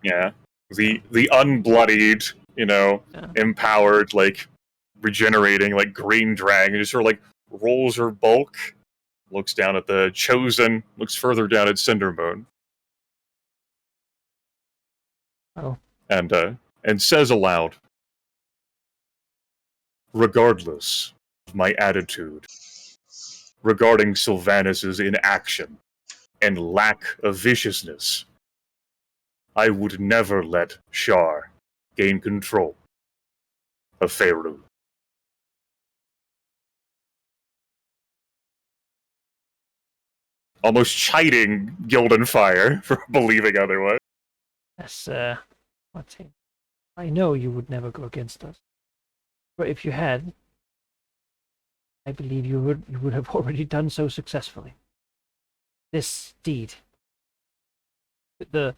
Yeah. The unbloodied, you know, empowered, like regenerating, like green dragon just sort of like rolls her bulk, looks down at the Chosen, looks further down at Cindermoon. Oh. And says aloud, regardless of my attitude regarding Sylvanus' inaction and lack of viciousness, I would never let Shar gain control of Faerun. Almost chiding Gildenfire for believing otherwise. Yes, Martin. I know you would never go against us. But if you had, I believe you would have already done so successfully. This deed, the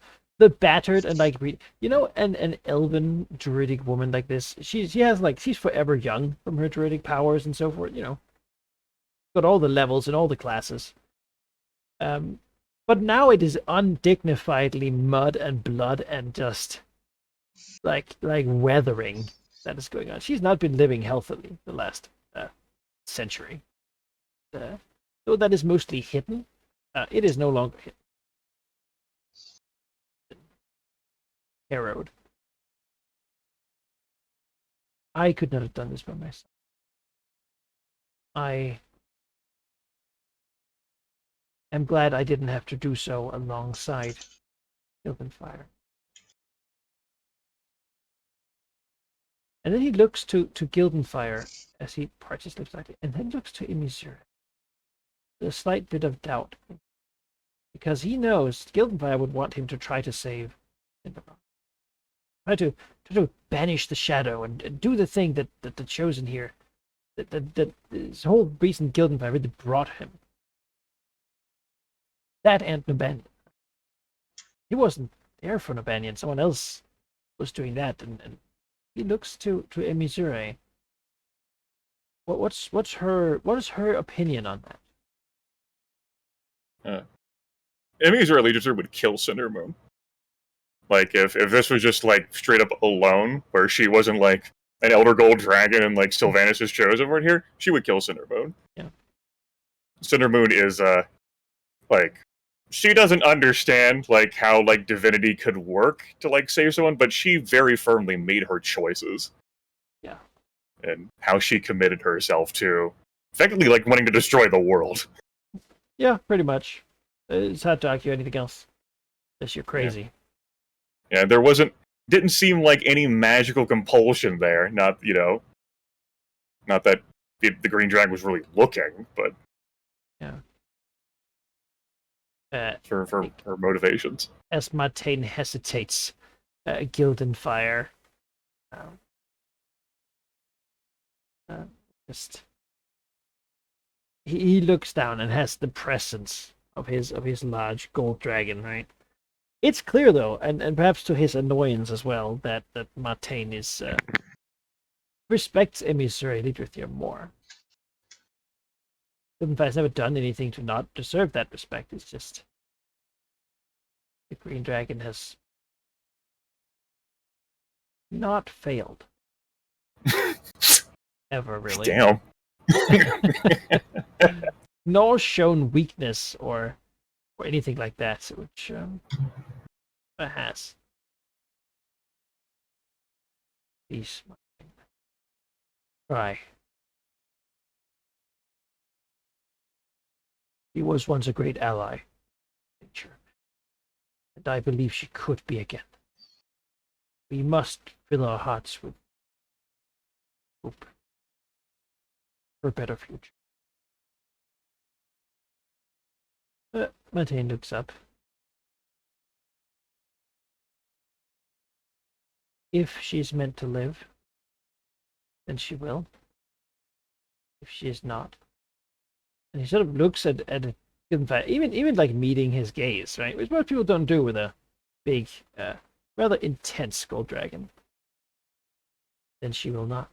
battered and like you know, an elven druidic woman like this, she has like she's forever young from her druidic powers and so forth. You know, got all the levels and all the classes. But now it is undignifiedly mud and blood and just like weathering that is going on. She's not been living healthily the last century. Though that is mostly hidden, it is no longer hidden. Harrowed. I could not have done this by myself. I am glad I didn't have to do so alongside Gildenfire. And then he looks to Gildenfire as he parts his lips slightly, and then looks to Emissary. A slight bit of doubt, because he knows Gildenfire would want him to try to save Cindermoon. Try to banish the shadow and do the thing that the Chosen here, that his whole reason Gildenfire really brought him. That and Nabanian. He wasn't there for Nabanian. Someone else was doing that, and he looks to Emissary. What is her opinion on that? Emissary Legislature would kill Cindermoon. Like if this was just like straight up alone, where she wasn't like an Elder Gold Dragon and like Sylvanus is chosen right here, she would kill Cindermoon. Yeah. Cindermoon is like she doesn't understand like how like divinity could work to like save someone, but she very firmly made her choices. Yeah. And how she committed herself to effectively like wanting to destroy the world. Yeah, pretty much. It's hard to argue anything else. Unless you're crazy. Yeah, there didn't seem like any magical compulsion there. Not that the Green Dragon was really looking, but yeah. For her motivations. As Martin hesitates, Gildenfire just he looks down and has the presence of his large gold dragon, right? It's clear though, and perhaps to his annoyance as well, that Martin is respects Emissary Legislature more. Gildenfire has never done anything to not deserve that respect. It's just the Green Dragon has not failed. Ever, really. Damn. Nor shown weakness or anything like that, which it has. Peace, Martine. Try. She was once a great ally, nature, and I believe she could be again. We must fill our hearts with hope for a better future. Martine looks up. If she's meant to live, then she will. If she is not, and he sort of looks at it, even like meeting his gaze, right? Which most people don't do with a big, rather intense gold dragon. Then she will not.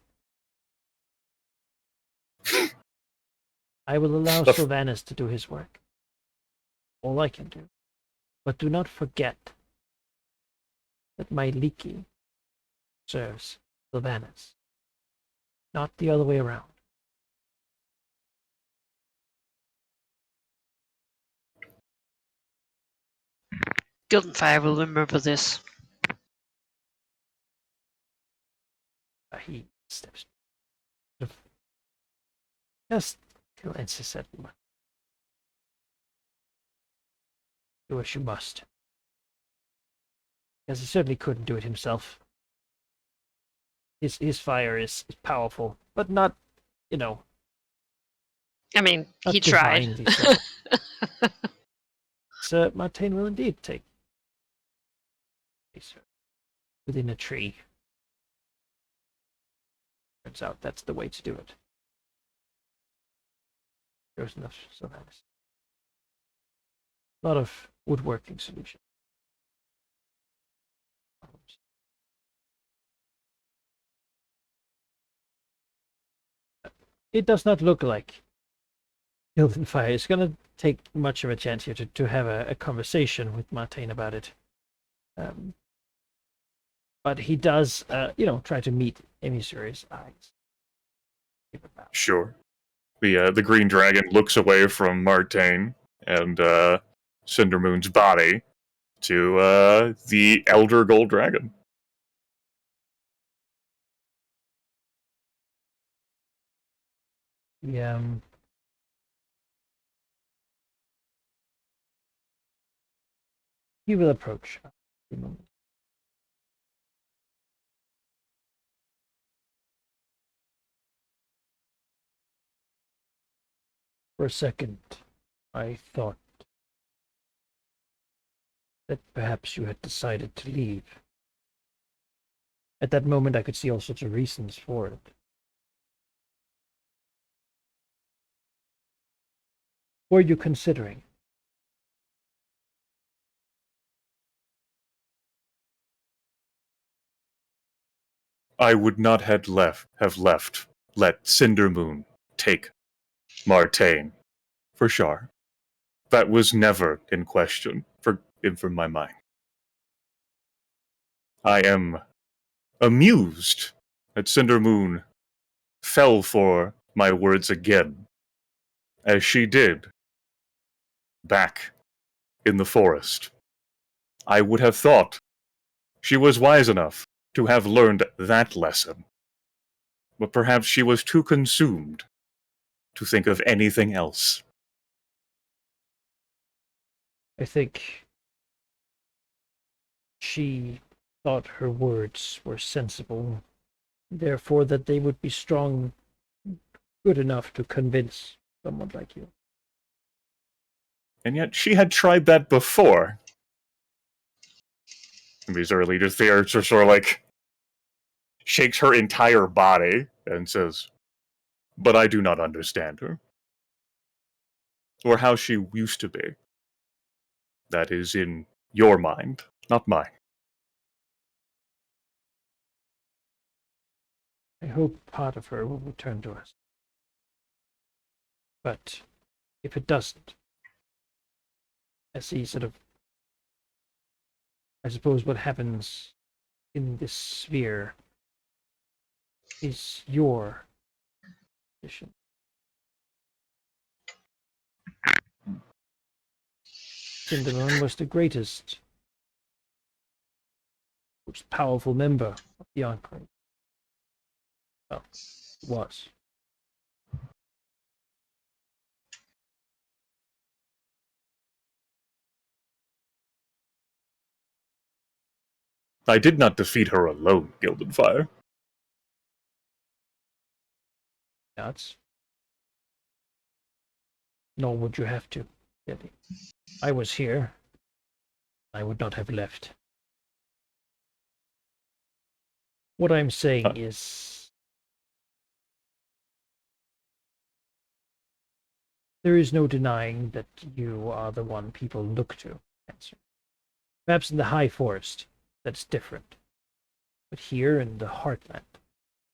I will allow Sylvanus to do his work. All I can do. But do not forget that my Leaky serves Sylvanus, not the other way around. Goldenfire will remember this. He steps. Just glances at me. Do what you must. Because he certainly couldn't do it himself. His fire is powerful, but not, I mean, not he tried. divine, so Martine will indeed take place within a tree. Turns out that's the way to do it. There's enough Sylvanus. A lot of woodworking solutions. It does not look like Goldenfire is going to take much of a chance here to have a conversation with Martine about it. But he does, try to meet Emissary's eyes. Sure. The green dragon looks away from Martine and Cindermoon's body to the elder gold dragon. Yeah. He will approach. For a second, I thought that perhaps you had decided to leave. At that moment, I could see all sorts of reasons for it. Were you considering? I would not have left. Let Cindermoon take Martine, for sure. That was never in question from my mind. I am amused that Cindermoon fell for my words again, as she did back in the forest. I would have thought she was wise enough to have learned that lesson, but perhaps she was too consumed to think of anything else. I think she thought her words were sensible, therefore that they would be strong, good enough to convince someone like you. And yet she had tried that before. And these early theorists are sort of like, shakes her entire body and says, but I do not understand her. Or how she used to be. That is in your mind, not mine. I hope part of her will return to us. But if it doesn't, I see I suppose what happens in this sphere is your decision. Cindermoon was the greatest, most powerful member of the Enclave. Well, it was. I did not defeat her alone, Gildenfire. That's. Nor would you have to. I was here. I would not have left. What I'm saying is, there is no denying that you are the one people look to. Perhaps in the High Forest, that's different. But here in the Heartland,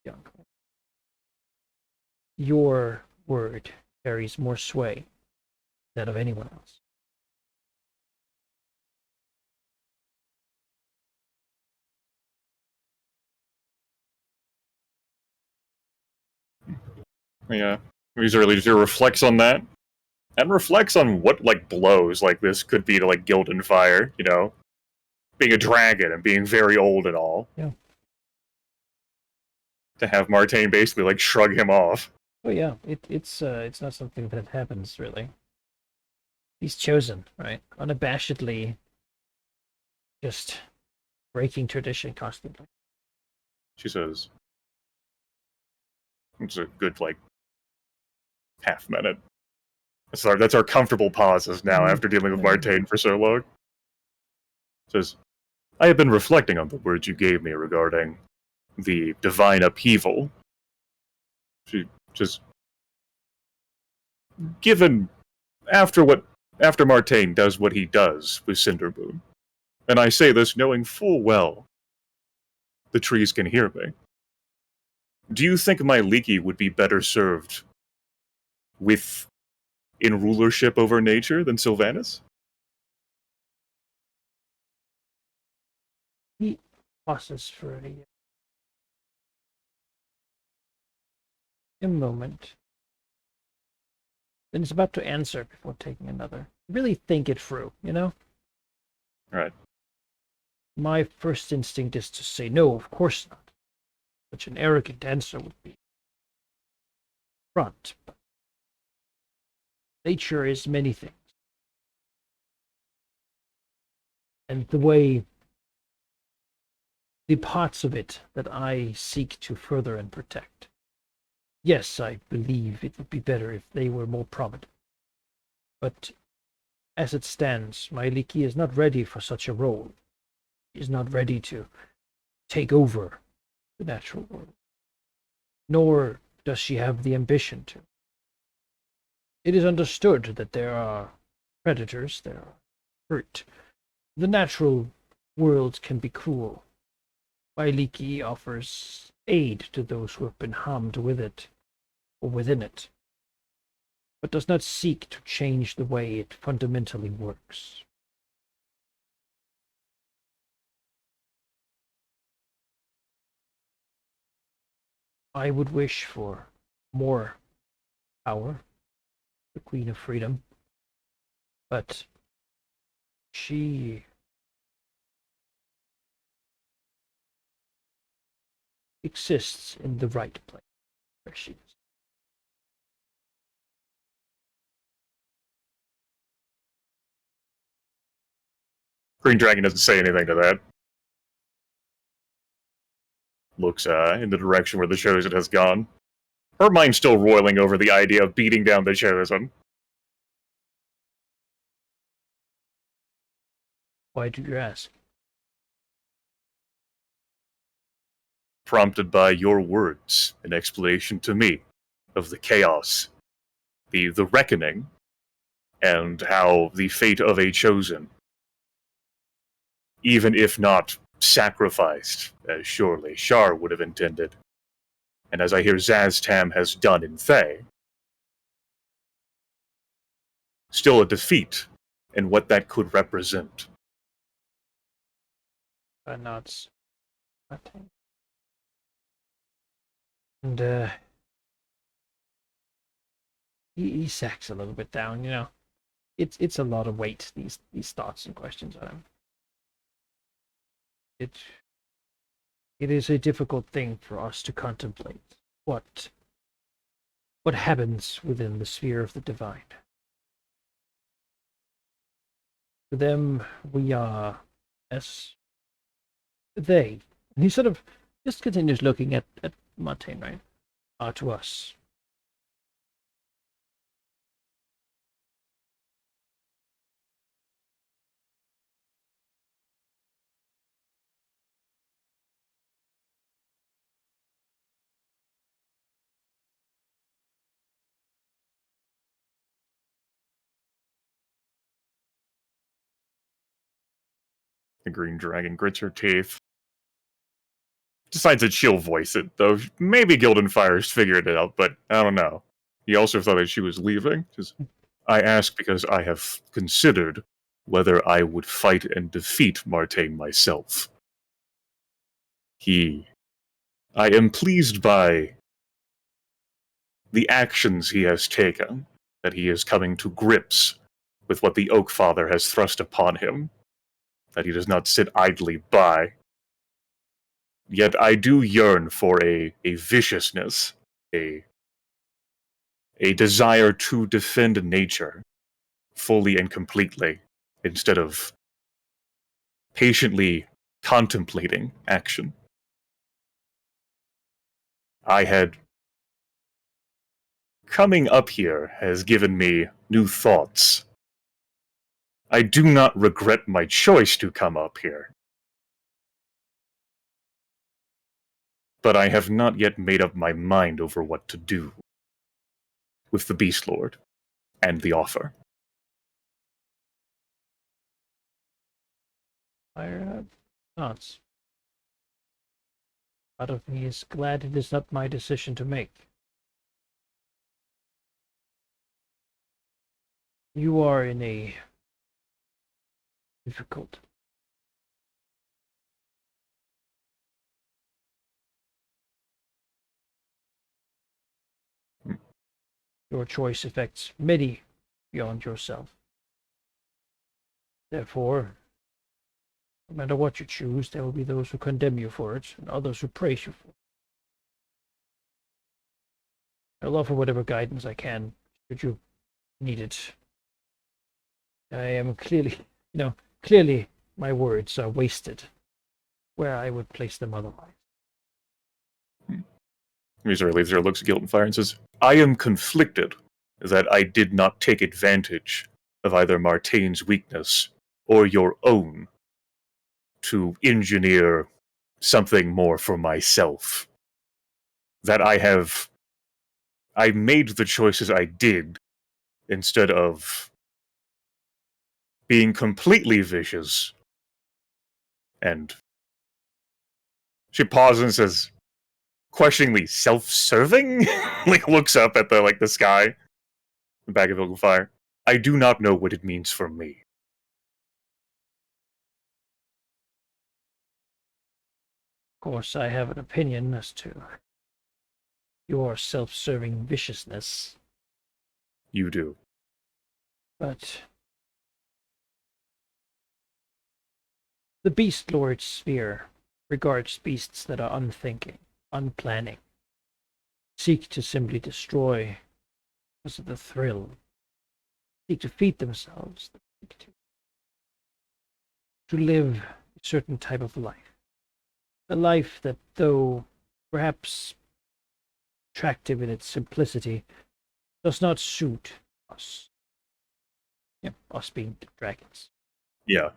young, your word carries more sway than that of anyone else. Yeah. He's really just reflects on that. And reflects on what, like, blows like this could be to, like, Gildenfire, you know? Being a dragon and being very old and all. Yeah. To have Martain basically, like, shrug him off. Oh yeah, it's not something that happens, really. He's chosen, right? Unabashedly just breaking tradition constantly. She says, it's a good, like, half minute. That's our comfortable pauses now after dealing with Martain for so long. Says, I have been reflecting on the words you gave me regarding the divine upheaval. She just, given after Martain does what he does with Cindermoon, and I say this knowing full well the trees can hear me. Do you think my Leaky would be better served in rulership over nature than Sylvanas? He pauses for a moment. Then he's about to answer before taking another. Really think it through, you know? Right. My first instinct is to say, no, of course not. Such an arrogant answer would be front. But nature is many things. And the parts of it that I seek to further and protect. Yes, I believe it would be better if they were more prominent. But as it stands, my Leaky is not ready for such a role. He is not ready to take over the natural world. Nor does she have the ambition to. It is understood that there are predators, there are hurt. The natural world can be cruel. My Leaky offers aid to those who have been harmed with it, or within it, but does not seek to change the way it fundamentally works. I would wish for more power, the Queen of Freedom, but she exists in the right place where she is. Green Dragon doesn't say anything to that. Looks in the direction where the Chosen has gone. Her mind's still roiling over the idea of beating down the Chosen. Why do you ask? Prompted by your words in explanation to me of the chaos, the reckoning, and how the fate of a Chosen, even if not sacrificed, as surely Shar would have intended, and as I hear Zaztam has done in Thay, still a defeat in what that could represent. Nods. And he sacks a little bit down, you know. It's a lot of weight, these thoughts and questions on him. It is a difficult thing for us to contemplate, what happens within the sphere of the divine. To them, we are as they. And he sort of just continues looking at Martin, right? Are to us. The green dragon grits her teeth. Decides that she'll voice it, though maybe Gildenfire's figured it out, but I don't know. He also thought that she was leaving. I ask because I have considered whether I would fight and defeat Martain myself. I am pleased by the actions he has taken, that he is coming to grips with what the Oak Father has thrust upon him, that he does not sit idly by. Yet I do yearn for a viciousness, a desire to defend nature fully and completely, instead of patiently contemplating action. Coming up here has given me new thoughts. I do not regret my choice to come up here. But I have not yet made up my mind over what to do with the Beast Lord and the offer. I have thoughts. Part of me is glad it is not my decision to make. You are in a difficult Your choice affects many beyond yourself. Therefore, no matter what you choose, there will be those who condemn you for it, and others who praise you for it. I'll offer whatever guidance I can, should you need it. I am clearly my words are wasted where I would place them otherwise. Mizora leaves her, looks at Gildenfire and says, I am conflicted that I did not take advantage of either Martain's weakness or your own to engineer something more for myself. That I made the choices I did instead of being completely vicious. And she pauses and says, questioningly, self-serving? Looks up at the sky, the back of Gildenfire. I do not know what it means for me. Of course, I have an opinion as to your self-serving viciousness. You do. But the Beast Lord's sphere regards beasts that are unthinking, unplanning, seek to simply destroy because of the thrill, seek to feed themselves, seek to live a certain type of life. A life that, though perhaps attractive in its simplicity, does not suit us. Us being dragons. Yeah.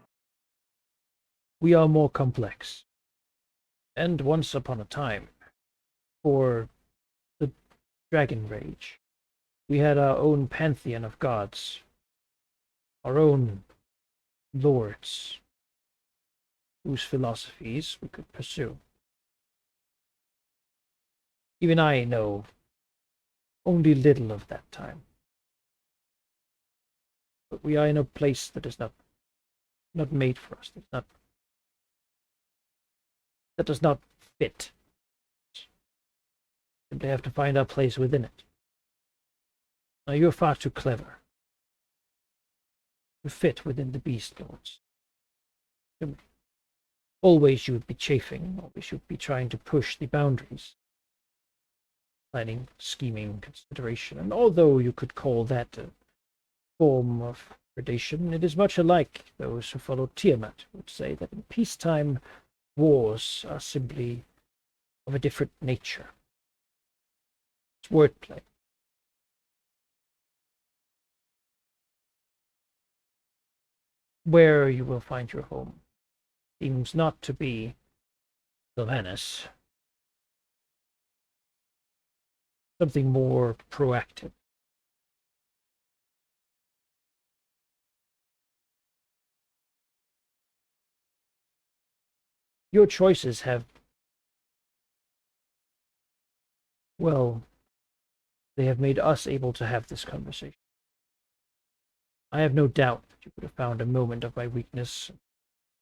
We are more complex. And once upon a time, for the Dragon Rage, we had our own pantheon of gods, our own lords, whose philosophies we could pursue. Even I know only little of that time. But we are in a place that is not made for us. That does not fit. Simply have to find our place within it. Now you're far too clever to fit within the Beast Lords. Always you would be chafing, always you would be trying to push the boundaries. planning, scheming, consideration. And although you could call that a form of predation, it is much alike those who follow Tiamat would say that in peacetime wars are simply of a different nature. It's wordplay. Where you will find your home seems not to be Sylvanas. Something more proactive. Your choices have, well, they have made us able to have this conversation. I have no doubt that you could have found a moment of my weakness,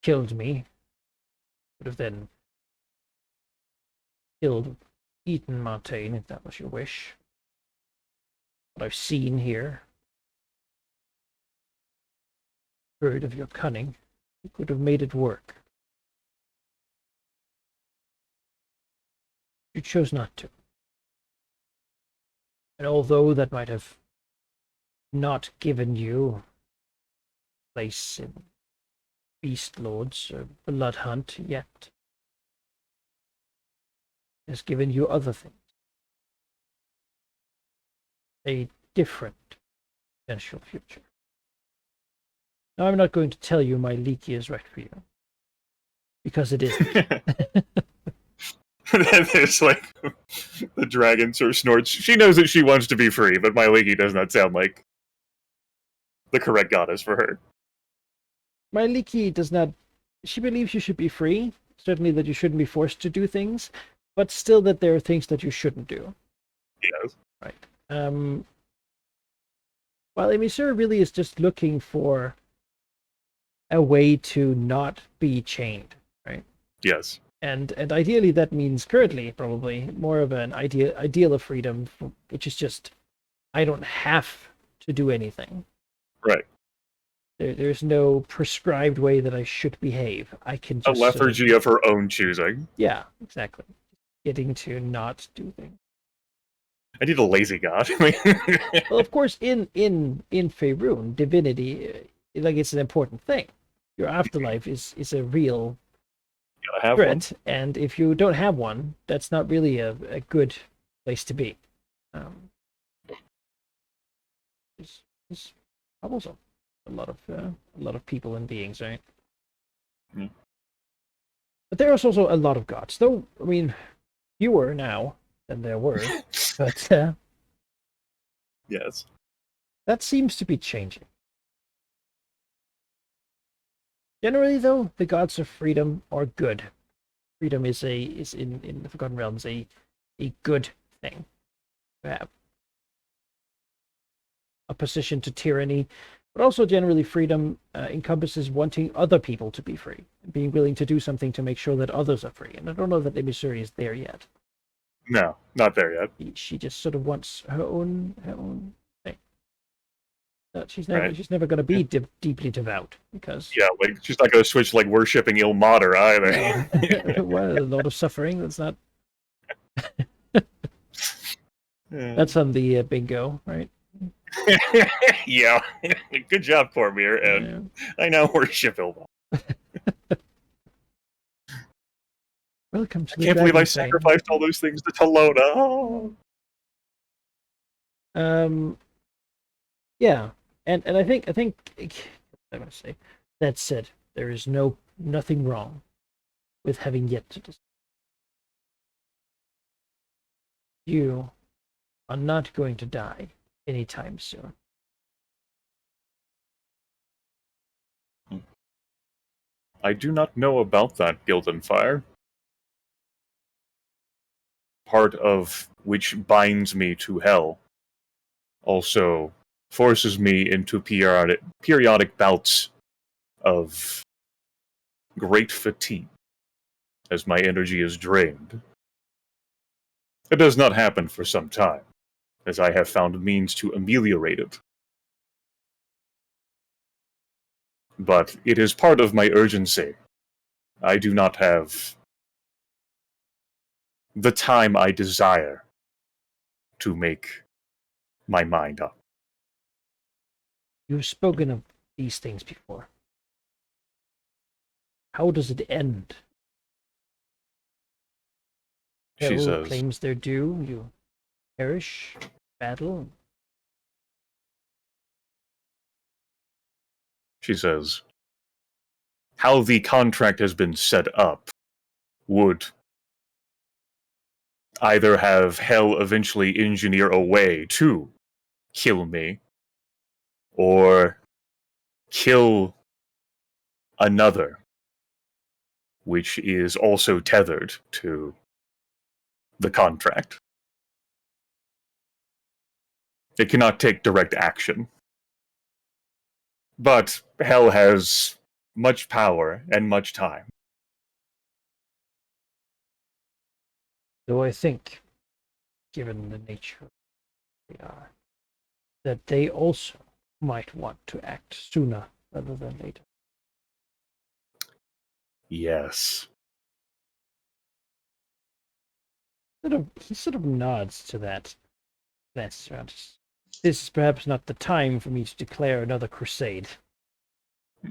killed me, would have then eaten Montaigne if that was your wish. What I've seen here, heard of your cunning, you could have made it work. You chose not to. And although that might have not given you place in Beast Lords or Blood Hunt yet, it has given you other things. A different potential future. Now, I'm not going to tell you my leaky is right for you, because it isn't. Then there's like the dragon sort of snorts. She knows that she wants to be free, but my Leaky does not sound like the correct goddess for her. My leaky does not. She believes you should be free. Certainly that you shouldn't be forced to do things, but still that there are things that you shouldn't do. Yes. Right. While Emisura really is just looking for a way to not be chained, right? Yes. And ideally that means currently probably more of an ideal of freedom, which is just I don't have to do anything. Right. There's no prescribed way that I should behave. I can just a lethargy of her own choosing. Yeah, exactly. Getting to not do things. I need a lazy god. Well, of course, in Faerun, divinity, like it's an important thing. Your afterlife is a real have threat, and if you don't have one, that's not really a good place to be. It's troublesome. A lot of people and beings, right? Mm. But there's also a lot of gods, though. I mean, fewer now than there were, but yes, that seems to be changing. Generally, though, the gods of freedom are good. Freedom is in the Forgotten Realms a good thing to have. Opposition to tyranny, but also generally freedom encompasses wanting other people to be free, and being willing to do something to make sure that others are free. And I don't know that Emisuri is there yet. No, not there yet. She just sort of wants her own thing. She's never going to be deeply devout because like she's not going to switch like worshipping Ilmater either. Well, a lot of suffering. That's not. That's on the bingo, right? Yeah, good job, Cormier, and I now worship Ilmater. Welcome to the I can't believe I Dragon sacrificed all those things to Talona. Oh. Yeah, and I think I'm gonna say that said, there is nothing wrong with having yet to decide. You are not going to die anytime soon. I do not know about that, Gildan Fire. Part of which binds me to hell also forces me into periodic bouts of great fatigue as my energy is drained. It does not happen for some time, as I have found means to ameliorate it. But it is part of my urgency. I do not have the time I desire to make my mind up. You've spoken of these things before. How does it end? She Hell says, claims their due, you perish, battle. she says, how the contract has been set up would either have Hell eventually engineer a way to kill me, or kill another, which is also tethered to the contract. It cannot take direct action. But Hell has much power and much time. Though I think, given the nature they are, that they also might want to act sooner rather than later. Yes. He sort of nods to that. This is perhaps not the time for me to declare another crusade.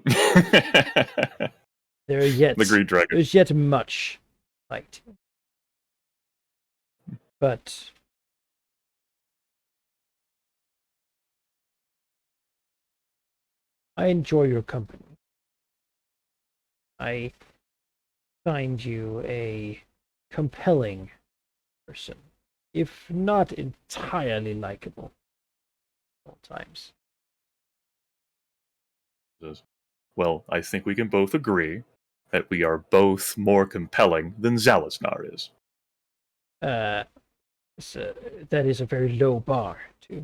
The Green Dragon. There's yet much fight. But I enjoy your company. I find you a compelling person, if not entirely likable at all times. Well, I think we can both agree that we are both more compelling than Zalaznar is. So that is a very low bar to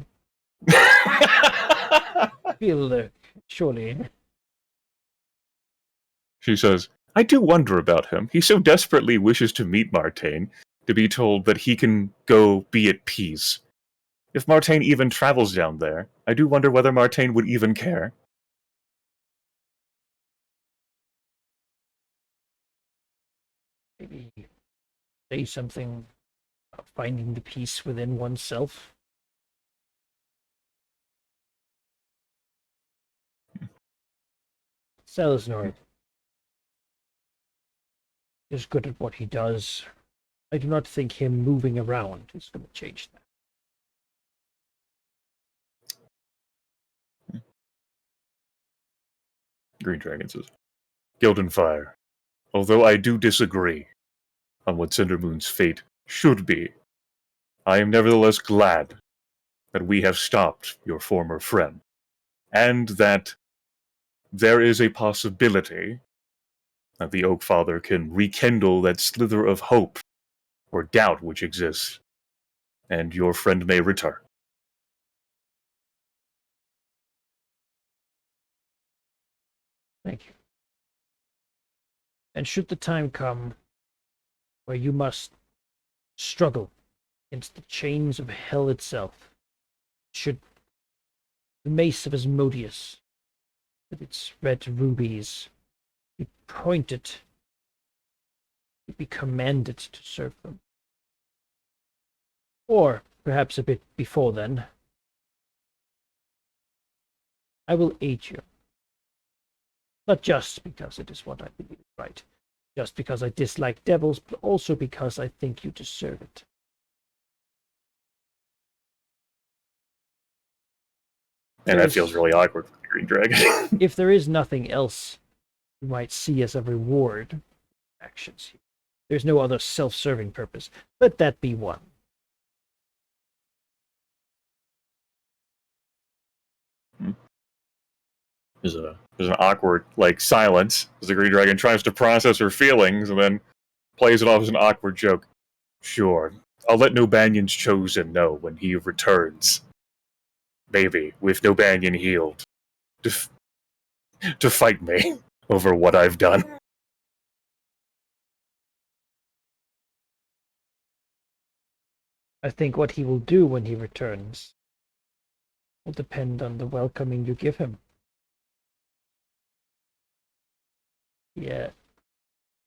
feel, surely. She says, I do wonder about him. He so desperately wishes to meet Martaine, to be told that he can go be at peace. If Martaine even travels down there, I do wonder whether Martaine would even care. Maybe say something about finding the peace within oneself. Salazar is good at what he does. I do not think him moving around is going to change that. Green Dragon says, Gildenfire, although I do disagree on what Cindermoon's fate should be, I am nevertheless glad that we have stopped your former friend, and that there is a possibility that the Oak Father can rekindle that slither of hope or doubt which exists, and your friend may return. Thank you. And should the time come where you must struggle against the chains of hell itself, should the mace of Asmodeus, with its red rubies, be pointed, be commanded to serve them. Or perhaps a bit before then, I will aid you. Not just because it is what I believe is right, just because I dislike devils, but also because I think you deserve it. And that feels really awkward for the Green Dragon. If there is nothing else you might see as a reward for actions here, there's no other self-serving purpose. Let that be one. There's an awkward silence as the Green Dragon tries to process her feelings and then plays it off as an awkward joke. Sure, I'll let Nobanion's Chosen know when he returns. Maybe, with Nobanion healed, to fight me over what I've done. I think what he will do when he returns will depend on the welcoming you give him. Yeah,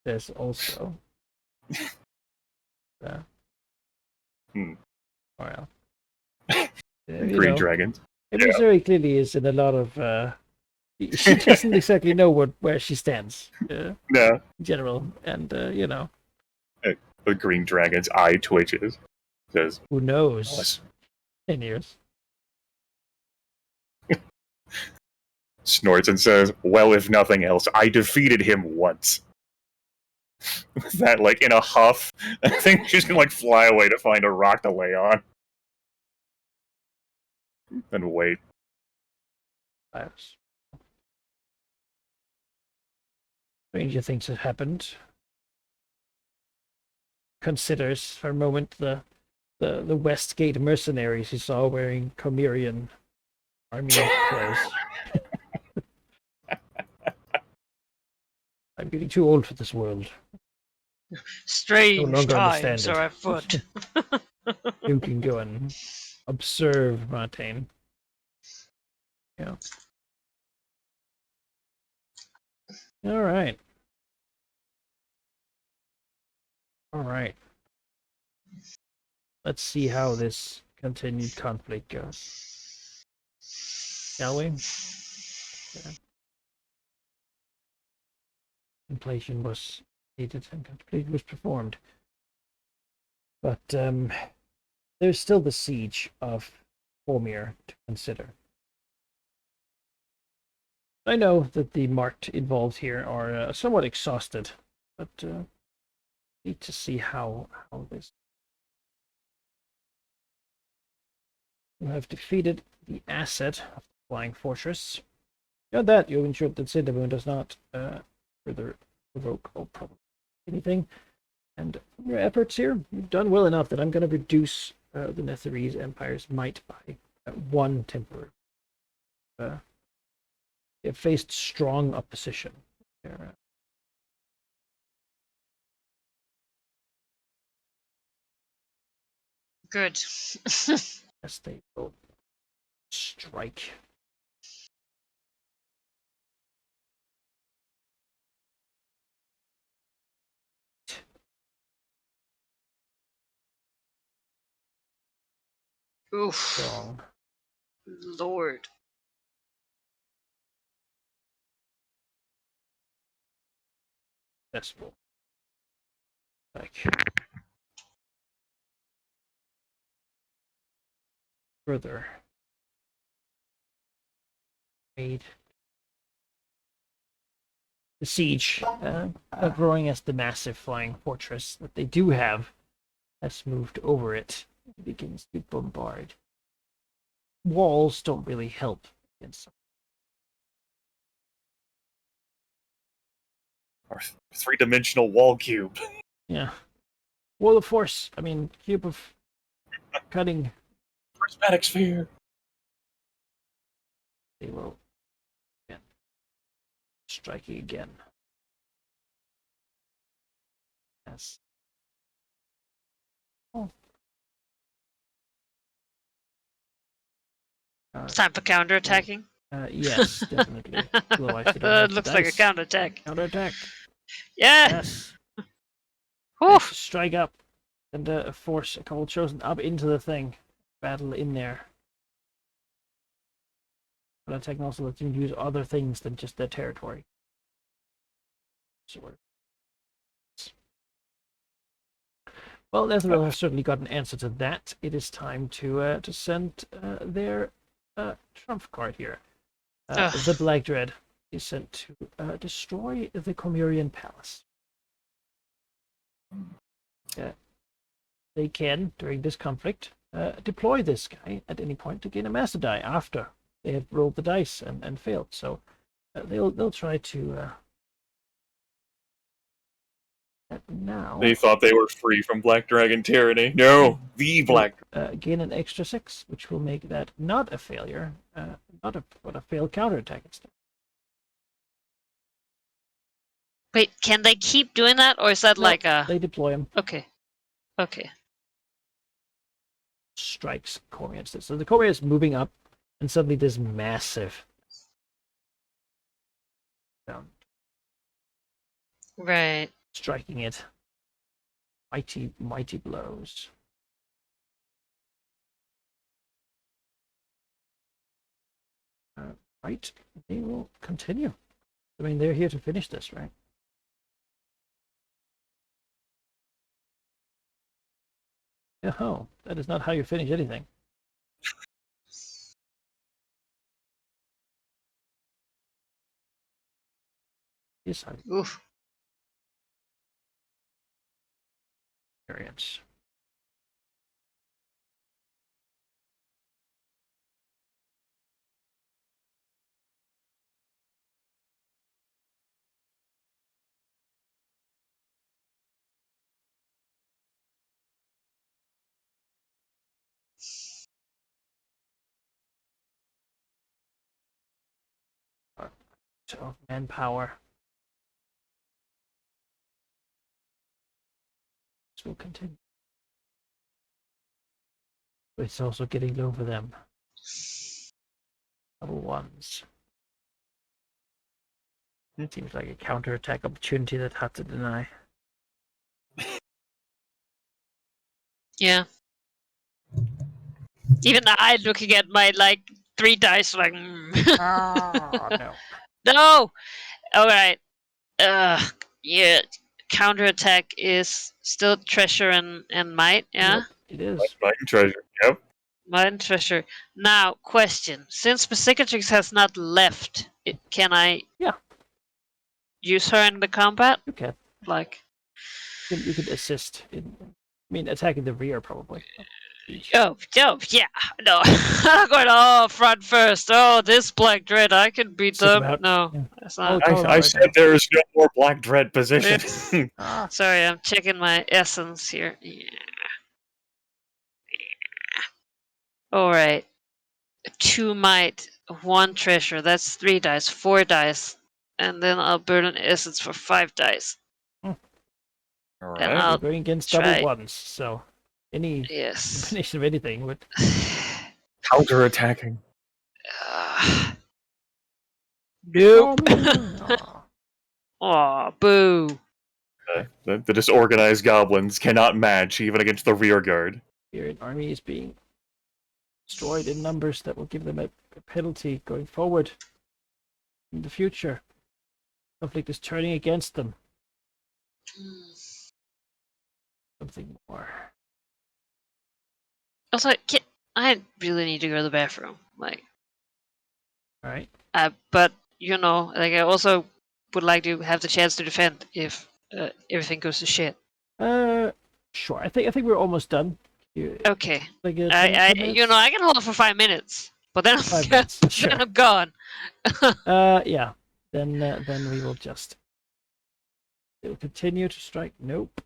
there's also... Well, Green dragons. Miss very clearly is in a lot of. She doesn't exactly know where she stands. No. In general, and The green dragon's eye twitches. Says, who knows? 10 years. Snorts and says, "Well, if nothing else, I defeated him once." That, like, in a huff, I think she's gonna, like, fly away to find a rock to lay on. And wait. Stranger things have happened. Considers for a moment the Westgate mercenaries he saw wearing Comerian army clothes. I'm getting too old for this world. Strange times understand are afoot. You can go and observe, Martin. Yeah. All right. All right. Let's see how this continued conflict goes. Shall we? Yeah. Completion was needed and completion was performed. But there's still the siege of Formir to consider. I know that the marked involved here are somewhat exhausted, but need to see how this. You have defeated the asset of the Flying Fortress. Beyond that, you ensure that Cinnamon does not further provoke or provoke anything. And from your efforts here, you've done well enough that I'm going to reduce the Netherese Empire's might by 1 temporary. It faced strong opposition. Good. As they will strike. Oof. Strong. Lord. Successful. Like further. Made the siege, growing as the massive flying fortress that they do have, has moved over it. It begins to bombard. Walls don't really help against them. Our three-dimensional wall cube. Yeah. Wall of force. I mean, cube of cutting. Prismatic sphere. They will again. Striking again. Yes. Oh. Time for counterattacking. Yes, definitely. Looks like a counterattack. Counterattack. Yeah. Yes. Whew. Strike up and force a couple chosen up into the thing. Battle in there. But attack also lets them use other things than just their territory. Sort. Well, Netheril has certainly got an answer to that. It is time to send their trump card here. The Black Dread is sent to destroy the Comerian Palace. They can, during this conflict, deploy this guy at any point to gain a master die after they have rolled the dice and failed. So they'll try to. Now they thought they were free from Black Dragon tyranny. No, the Black. Gain an extra 6, which will make that not a failure, but a failed counterattack instead. Wait, can they keep doing that, or is that like a? They deploy him. Okay. Okay. Strikes Corey instead. So the Corey is moving up, and suddenly this massive. Down. Right. Striking it. Mighty blows. Right. They will continue. I mean, they're here to finish this, right? Oh, that is not how you finish anything. Yes, I Oof. experience. So, manpower. This will continue. But it's also getting low for them. Level 1s. Seems like a counterattack opportunity that had to deny. Yeah. Even I looking at my 3 dice like Oh, no. No! Alright. Yeah. Counterattack is still treasure and might, yeah? Yep, it is. Might and treasure. Yep. Might and treasure. Now, question. Since Psychiatrix has not left, can I use her in the combat? You can. Like, You could assist in, attacking the rear probably. yeah. No, I'm going front first. Oh, this Black Dread, I can beat Stick 'em them. out. No, Yeah. that's not. I said there is no more Black Dread position. Sorry, I'm checking my essence here. Yeah. Alright. 2 might, 1 treasure. That's 3 dice, 4 dice. And then I'll burn an essence for 5 dice. All And right. I'll You're going against try- double 1s, so any Yes. combination of anything would. Counterattacking. Nope. Aw. Aw, boo. The disorganized goblins cannot match even against the rear guard. Spirit army is being destroyed in numbers that will give them a penalty going forward in the future. Conflict is turning against them. Something more. Also, I really need to go to the bathroom. All right. But I also would like to have the chance to defend if everything goes to shit. Sure. I think we're almost done. Okay. Like I can hold for 5 minutes, but then 5 minutes. Sure. then I'm gone. Yeah. Then we will just. It will continue to strike. Nope.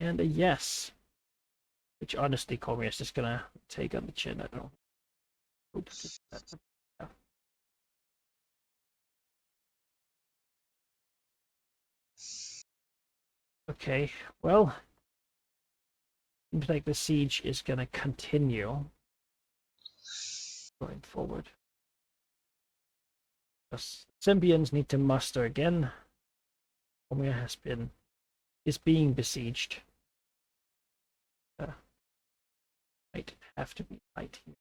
And a yes. Which honestly, Cormier is just gonna take on the chin. I don't hope that. Yeah. Okay, well, seems like the siege is gonna continue going forward. The Symbians need to muster again. Cormier is being besieged. Might have to be right here.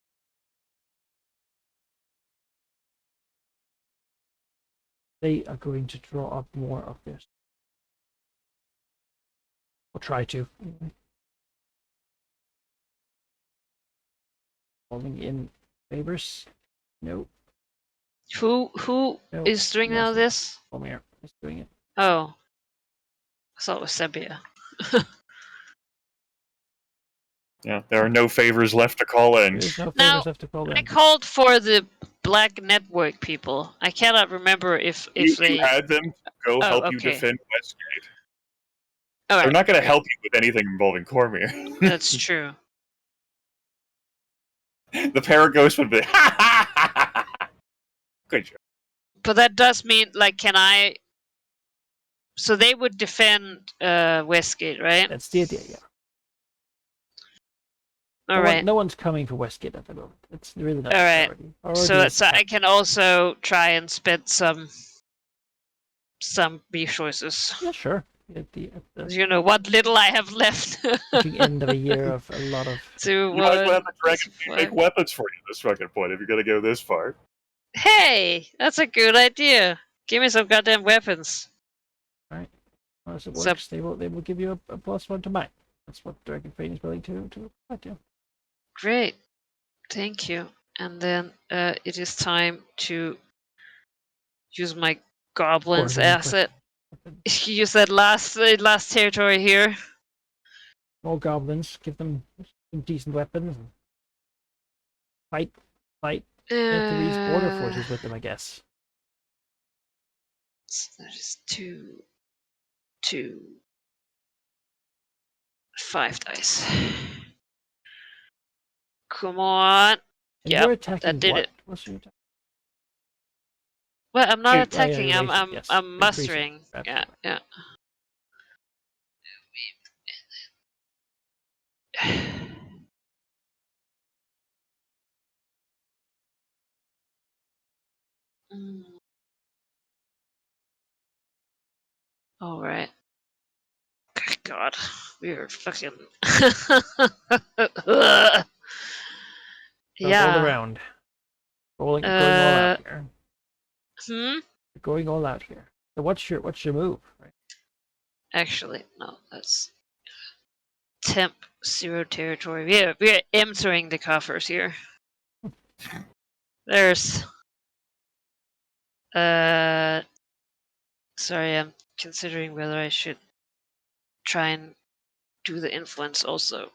They are going to draw up more of this. Or try to. Falling in favors. Nope. Who Nope. is doing all Nothing. this? Cormier is doing it. Oh. I thought it was Sebia. Yeah, there are no favors left to call in. There's no Now, favors left to call I in. called for the Black Network people. I cannot remember if You they... had them go help you okay. defend Westgate. All They're right, not going to help you with anything involving Cormier. that's true. The Paraghost would be, ha ha ha ha. Good job. But that does mean, can I... So they would defend Westgate, right? That's the idea, yeah. All right. No one's coming for Westgate at the moment. It's really not. All right. Priority. So I can also try and spend some resources. Yeah, sure. At the What little I have left. end of a year of a lot of. To You might as well have the dragon make weapons for you at this fucking point if you're going to go this far. Hey, that's a good idea. Give me some goddamn weapons. Well, as it So- works, they will give you a +1 to might. That's what Dragon Fane is willing to provide you. Great. Thank you. And then it is time to use my goblin's Or really asset. quick. Use that last territory here. Small goblins, give them some decent weapons. And fight these border forces with them, I guess. So that is 5 dice. Come on. And Yep, you're attacking that did what? it. What's your attack? Well, I'm not Oh, yeah, attacking. you're I'm raising, yes. I'm Increasing. mustering. Yeah, Absolutely. yeah. Mm. All right. God, we are fucking. All Yeah. around. Going all out here. Hmm. Going all out here. So what's your move? Right. Actually, no. That's temp 0 territory. We're entering the coffers here. There's. Sorry, I'm considering whether I should try and do the influence also.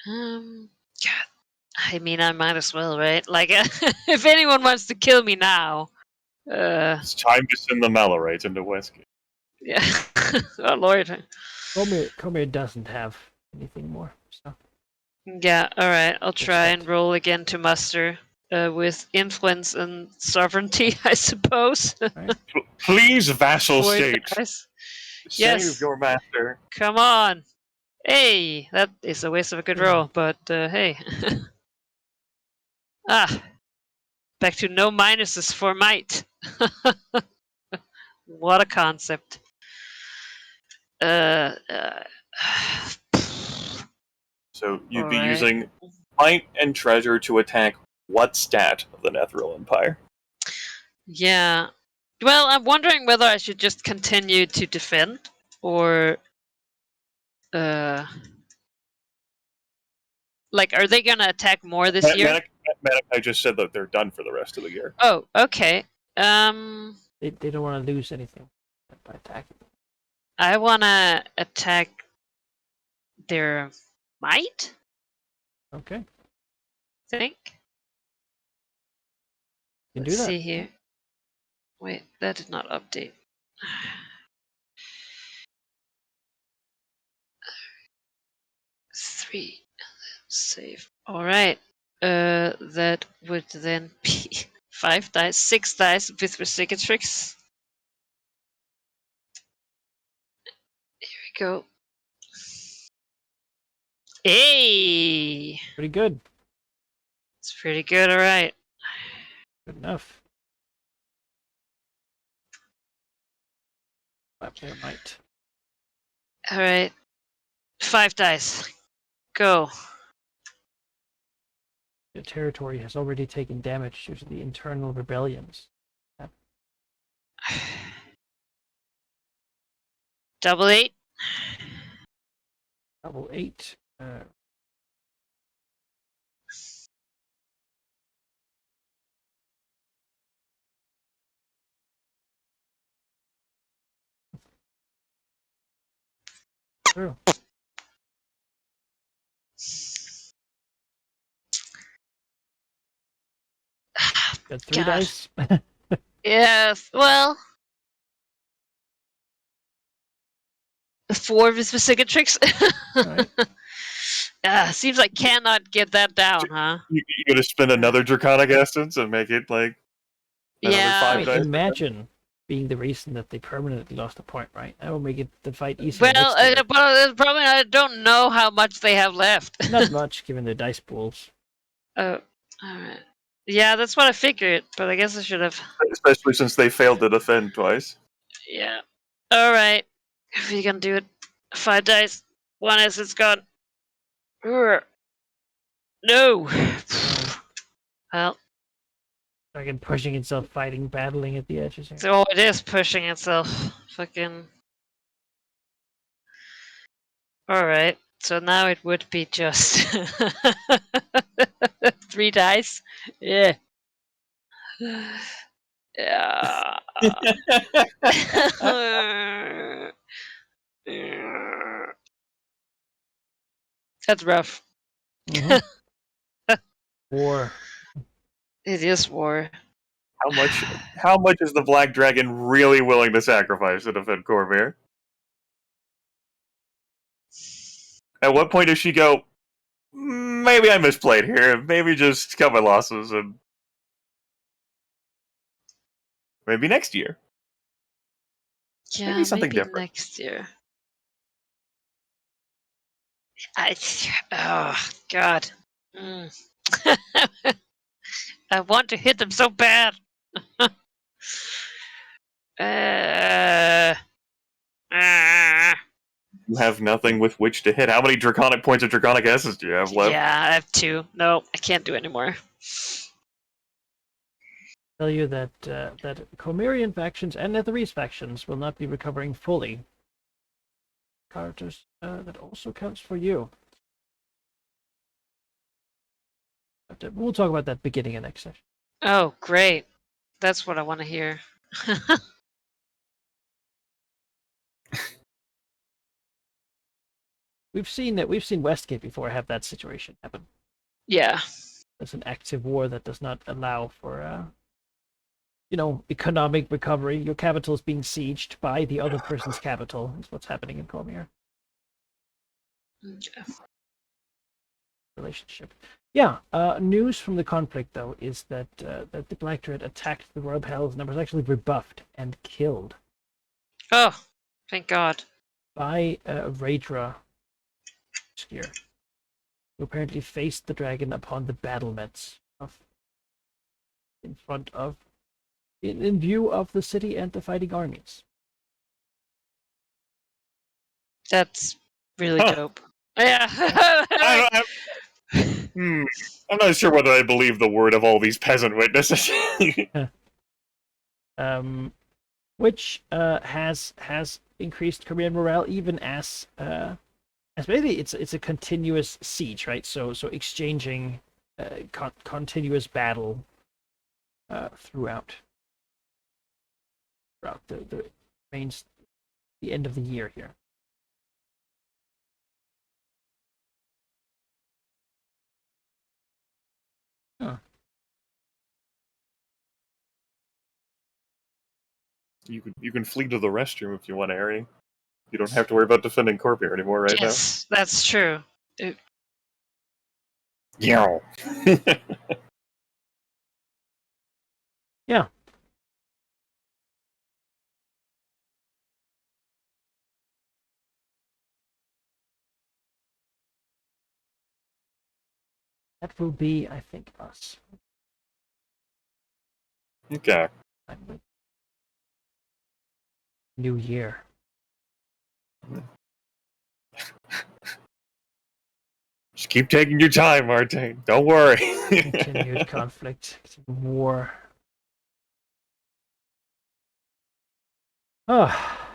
God, I mean, I might as well, right? Like, if anyone wants to kill me now, It's time to send the Malorites into Westgate. yeah. Oh Lord. Comir doesn't have anything more. So Yeah. All right. I'll try and Expect. roll again to muster with influence and sovereignty, I suppose. right. Please, vassal Four state, dice. save Yes. your master. Come on. Hey, that is a waste of a good roll, but hey. Back to no minuses for might. What a concept. So you'd be Alright. using might and treasure to attack what stat of the Netheril Empire? Yeah. Well, I'm wondering whether I should just continue to defend or like are they gonna attack more this year? I just said that they're done for the rest of the year. Oh, okay. They don't want to lose anything by attacking. I wanna attack their might, Okay. I think. You can Let's do that. see here. Wait, that did not update. 3. Save. Alright. That would then be 5 dice, 6 dice with Regeneration. Here we go. Hey! Pretty good. It's pretty good, alright. Good enough. That player might. Alright. 5 dice. Go. The territory has already taken damage due to the internal rebellions. Double 8. Double 8. True. Got 3 God. dice. Yes, well. 4 with Regeneration. Alright. Seems like cannot get that down, huh? You gonna spend another Draconic Essence and make it like another Yeah. 5 I dice? mean, imagine being the reason that they permanently lost a point, right? That will make it the fight easier. Well, probably I don't know how much they have left. Not much, given their dice pools. Oh, alright. Yeah, that's what I figured, but I guess I should have. Especially since they failed to defend twice. Yeah. Alright. If we can do it. 5 dice. One acid's gone. Urgh. No. Well, Dragon pushing itself, fighting, battling at the edges here. so it is pushing itself. Fucking. Alright. So now it would be just 3 dice. Yeah. Yeah. That's rough. Mhm. War. It is war. How much is the Black Dragon really willing to sacrifice to defend Corvair? At what point does she go, maybe I misplayed here, maybe just cut my losses, and maybe next year? Yeah, Maybe something maybe different. next year. Oh, God. Mm. I want to hit them so bad. uh, You have nothing with which to hit. How many Draconic points of Draconic S's do you have left? yeah, I have 2. No, I can't do anymore. Tell you that that Comerian factions and Netherese factions will not be recovering fully. Characters, that also counts for you. But, we'll talk about that beginning of next session. Oh, great. That's what I want to hear. We've seen Westgate before have that situation happen. Yeah. There's an active war that does not allow for economic recovery. Your capital is being sieged by the other person's capital. Is what's happening in Cormier. Relationship. Yeah. News from the conflict though is that that the Black Dread attacked the Royal Palace and was actually rebuffed and killed Oh, thank God. by Raedra Skier, who apparently faced the dragon upon the battlements in view of the city and the fighting armies. That's really Huh. dope. Yeah. I'm not sure whether I believe the word of all these peasant witnesses. Which has increased Korean morale even as maybe it's a continuous siege, right? So exchanging continuous battle throughout the remains the end of the year here. Huh. You can flee to the restroom if you want, Harry. You don't have to worry about defending Corvair anymore right Yes, that's true. now. Yeah. Yeah. That will be, I think, us. Okay. New year. Just keep taking your time, Martin. Don't worry. Continued conflict. War. Oh.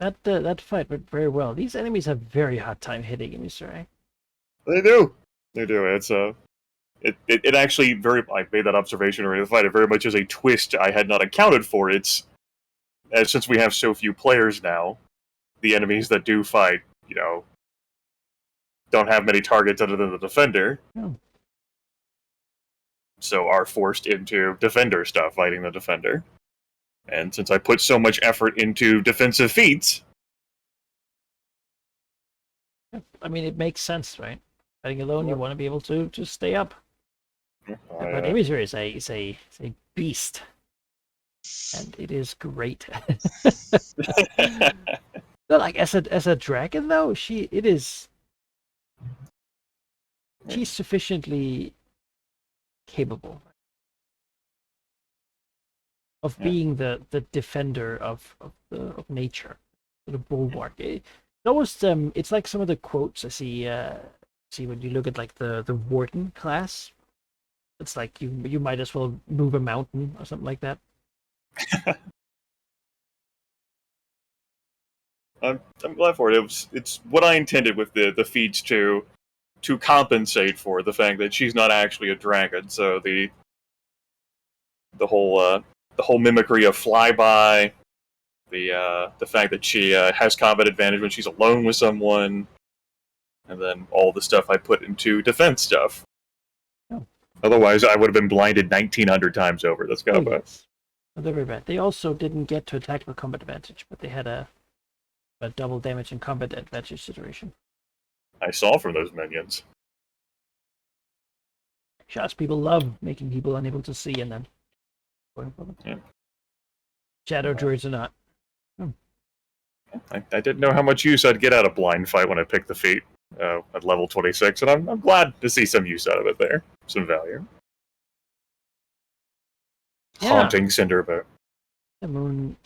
That fight went very well. These enemies have very hard time hitting me, sir. They do. They do. It's it actually I made that observation during the fight. It very much is a twist I had not accounted for. It's since we have so few players now, the enemies that do fight, don't have many targets other than the defender. Oh. So are forced into defender stuff, fighting the defender. And since I put so much effort into defensive feats, I mean, it makes sense, right? Fighting alone, you want to be able to stay up. But Imager is a beast, and it is great. But like as a dragon though, she's sufficiently capable of being the defender of nature. sort of bulwark. Almost it's like some of the quotes I see when you look at like the warden class. It's like you might as well move a mountain or something like that. I'm glad for it. It's what I intended with the feats to compensate for the fact that she's not actually a dragon. So the whole mimicry of flyby, the fact that she has combat advantage when she's alone with someone, and then all the stuff I put into defense stuff. Oh. Otherwise, I would have been blinded 1,900 times over. That's kind of yes. They're very bad. They also didn't get to attack with combat advantage, but they had a double damage and combat advantage situation. I saw from those minions. Shots people love making people unable to see and then going for them. Yeah. Shadow druids or not. I didn't know how much use I'd get out of blind fight when I picked the feat at level 26, and I'm glad to see some use out of it there. Some value. Yeah. Haunting Cinderbolt. The moon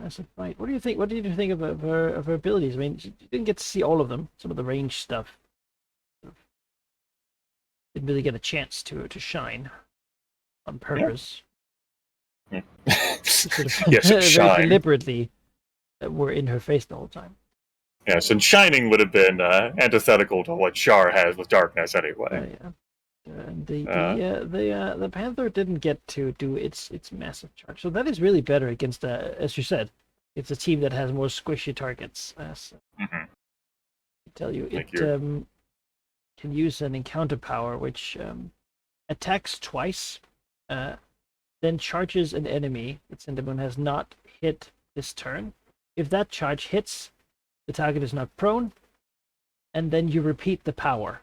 as a fight. What do you think? What did you think of her abilities? I mean, you didn't get to see all of them. Some of the range stuff didn't really get a chance to shine on purpose. Yeah. Sort of Yes, very shine. deliberately were in her face the whole time. Yes, and shining would have been antithetical to what Shar has with darkness anyway. Yeah. The Panther didn't get to do its massive charge, so that is really better against as you said, it's a team that has more squishy targets. I tell you, it can use an encounter power which attacks twice, then charges an enemy that Cinnamon has not hit this turn. If that charge hits, the target is not prone, and then you repeat the power.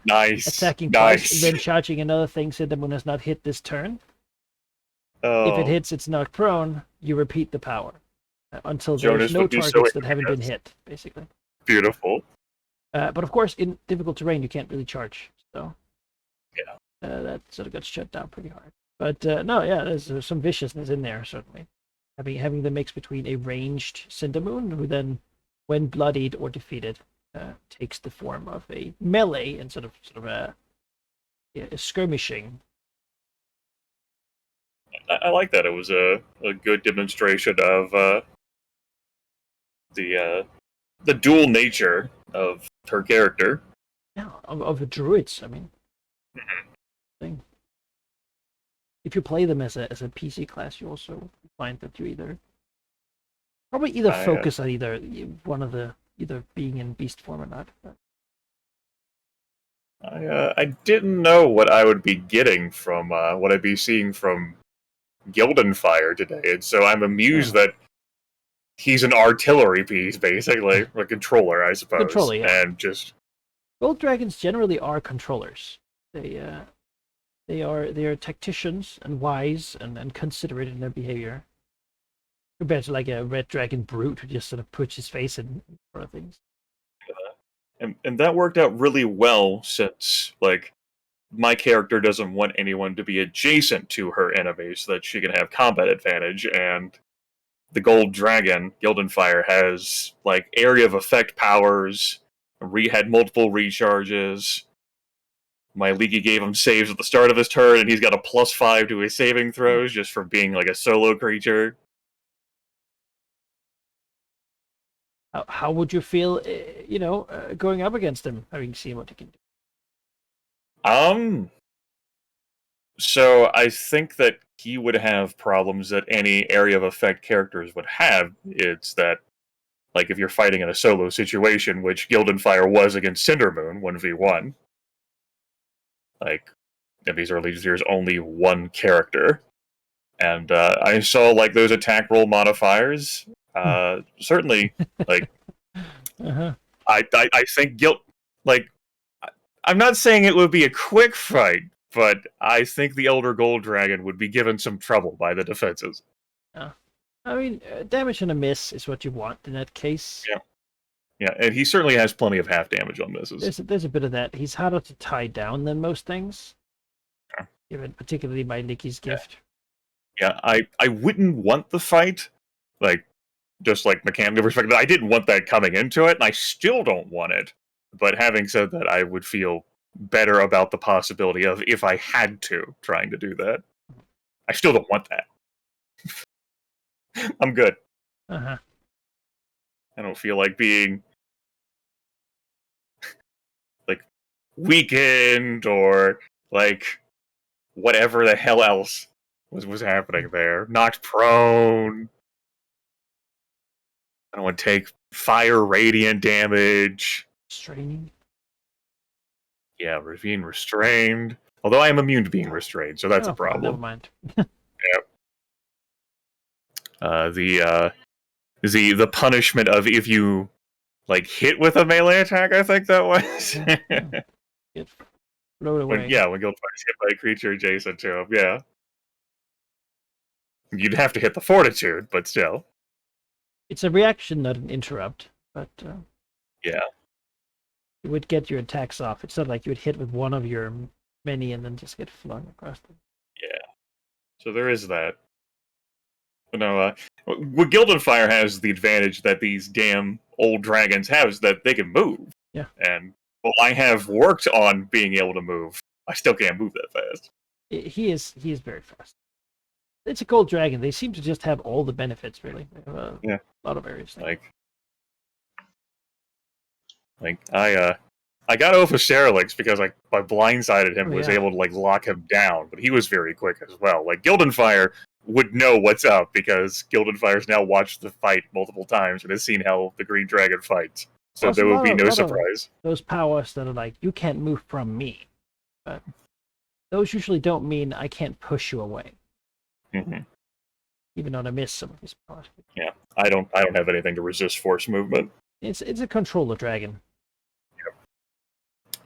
Nice. Attacking nice. twice, then charging another thing Cinnamon has not hit this turn. Oh. If it hits, it's knocked prone, you repeat the power. Until Jonas there's no would be targets so that haven't been hit, basically. Beautiful. But of course, in difficult terrain, you can't really charge. So yeah, that sort of got shut down pretty hard. But no, yeah, there's some viciousness in there, certainly. Having the mix between a ranged Cindermoon, who then, when bloodied or defeated, takes the form of a melee and sort of a skirmishing. I like that. It was a good demonstration of the dual nature of her character. Yeah, of the druids. I mean, thing. If you play them as a PC class, you also find that you probably focus on either one of the either being in beast form or not. But. I didn't know what I would be getting from what I'd be seeing from Gildenfire today, and so I'm amused that he's an artillery piece, basically, a controller, I suppose. Controller, yeah. And just gold dragons generally are controllers. They are tacticians and wise and considerate in their behavior. Compared to like a red dragon brute who just sort of puts his face in front of things. And that worked out really well since, like, my character doesn't want anyone to be adjacent to her enemy so that she can have combat advantage, and the gold dragon, Gildenfire, has, like, area of effect powers, had multiple recharges. My Leaky gave him saves at the start of his turn, and he's got a +5 to his saving throws just for being, like, a solo creature. How would you feel, going up against him, having seen what he can do? So I think that he would have problems that any area of effect characters would have. It's that, like, if you're fighting in a solo situation, which Gildenfire was against Cindermoon, 1v1, like, in these early years, only one character. And I saw, like, those attack roll modifiers. Certainly, like, I think I'm not saying it would be a quick fight, but I think the Elder Gold Dragon would be given some trouble by the defenses. Yeah. I mean, damage and a miss is what you want in that case. Yeah, and he certainly has plenty of half damage on misses. There's a bit of that. He's harder to tie down than most things. Yeah. Given particularly by Nicky's gift. Yeah, I wouldn't want the fight. Like, just like mechanical perspective. I didn't want that coming into it, and I still don't want it. But having said that, I would feel better about the possibility of, if I had to, trying to do that. I still don't want that. I'm good. Uh-huh. I don't feel like being like weakened or like whatever the hell else was happening there. Knocked prone. I don't want to take fire radiant damage. Straining. Yeah, being restrained. Although I am immune to being restrained, so that's a Well, problem. never mind. The punishment of if you like hit with a melee attack, I think that was. Get float away. when Guildfire is hit by a creature adjacent to him, yeah. You'd have to hit the fortitude, but still. It's a reaction, not an interrupt. But yeah, you would get your attacks off. It's not like you would hit with one of your many and then just get flung across them. Yeah. So there is that. But no, what Gildenfire has the advantage that these damn old dragons have is that they can move. Yeah. And while I have worked on being able to move, I still can't move that fast. He is very fast. It's a gold dragon. They seem to just have all the benefits, really. Yeah. A lot of areas. Like I got Opha Serelix because I blindsided him, was able to like lock him down, but he was very quick as well. Like Gildenfire would know what's up because Gildenfire's now watched the fight multiple times and has seen how the Green Dragon fights. So there will be no surprise. Those powers that are like, you can't move from me. But those usually don't mean I can't push you away. Mm-hmm. Even though I miss some of his powers. Yeah, I don't have anything to resist force movement. It's a controller dragon. Yep.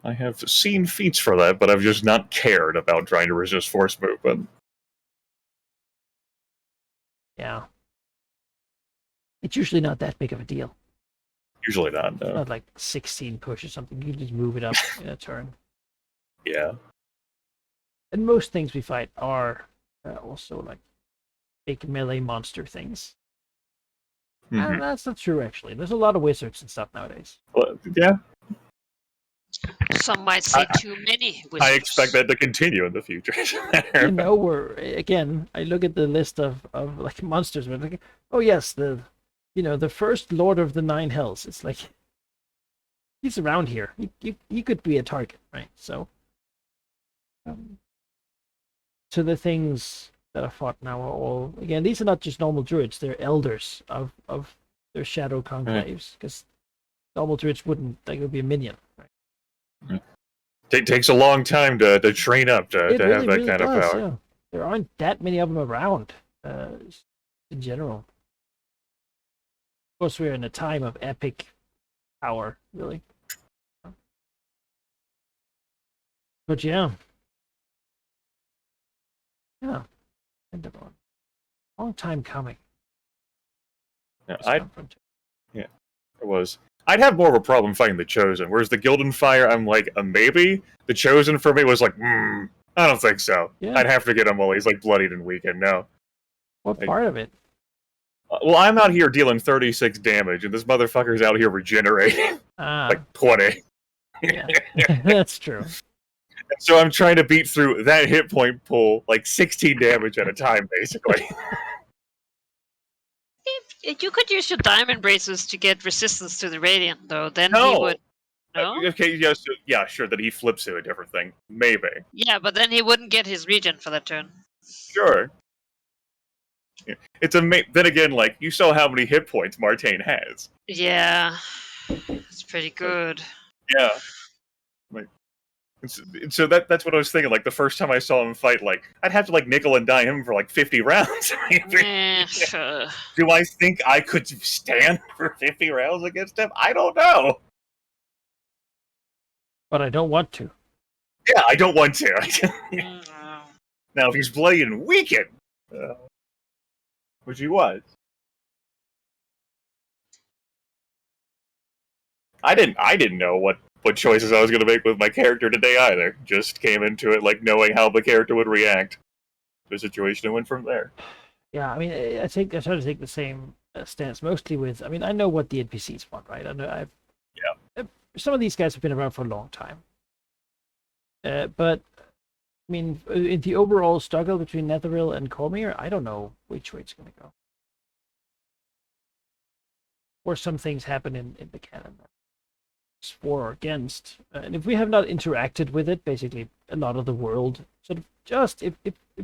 I have seen feats for that, but I've just not cared about trying to resist force movement. Yeah. It's usually not that big of a deal. Usually not, no. It's not like 16 push or something. You just move it up in a turn. Yeah. And most things we fight are also like big melee monster things. Mm-hmm. And that's not true, actually. There's a lot of wizards and stuff nowadays. Well, yeah. Some might say too many wizards. I expect that to continue in the future. Again, I look at the list of like monsters, and like, oh yes, the first Lord of the Nine Hells. It's like, he's around here. He could be a target, right? So, so the things that are fought now are all, again, these are not just normal druids. They're elders of their shadow conclaves, because normal druids wouldn't, like, it would be a minion, right? It takes a long time to train up to It have that really kind does, of power. yeah. There aren't that many of them around, in general. Of course, we're in a time of epic power, really. But yeah. Yeah. End of one. Long time coming. Yeah, it was. I'd have more of a problem fighting the Chosen, whereas the Gildenfire, I'm like, a maybe. The Chosen for me was like, I don't think so. Yeah. I'd have to get him while he's like bloodied and weakened. No. What part of it? Well, I'm out here dealing 36 damage, and this motherfucker's out here regenerating like 20. Yeah, that's true. So I'm trying to beat through that hit point pool like 16 damage at a time, basically. If you could use your diamond braces to get resistance to the radiant, though, then No. he would. No. Okay, yes, yeah, sure. That he flips to a different thing, maybe. Yeah, but then he wouldn't get his regen for that turn. Sure. It's then again, like, you saw how many hit points Martaine has. Yeah, it's pretty good. Yeah. Like, so that's what I was thinking. Like, the first time I saw him fight, like, I'd have to like nickel and dime him for like 50 rounds. Do I think I could stand for 50 rounds against him? I don't know. But I don't want to. Yeah, I don't want to. Now, if he's bloody and weakened, which he was, I didn't know what choices I was going to make with my character today either. Just came into it like knowing how the character would react to the situation and went from there. Yeah, I mean, I try to take the same stance, mostly with. I mean, I know what the NPCs want, right? I know. Some of these guys have been around for a long time, but I mean, in the overall struggle between Netheril and Cormyr, I don't know which way it's going to go. Or some things happen in the canon that's for or against. And if we have not interacted with it, basically a lot of the world sort of just, if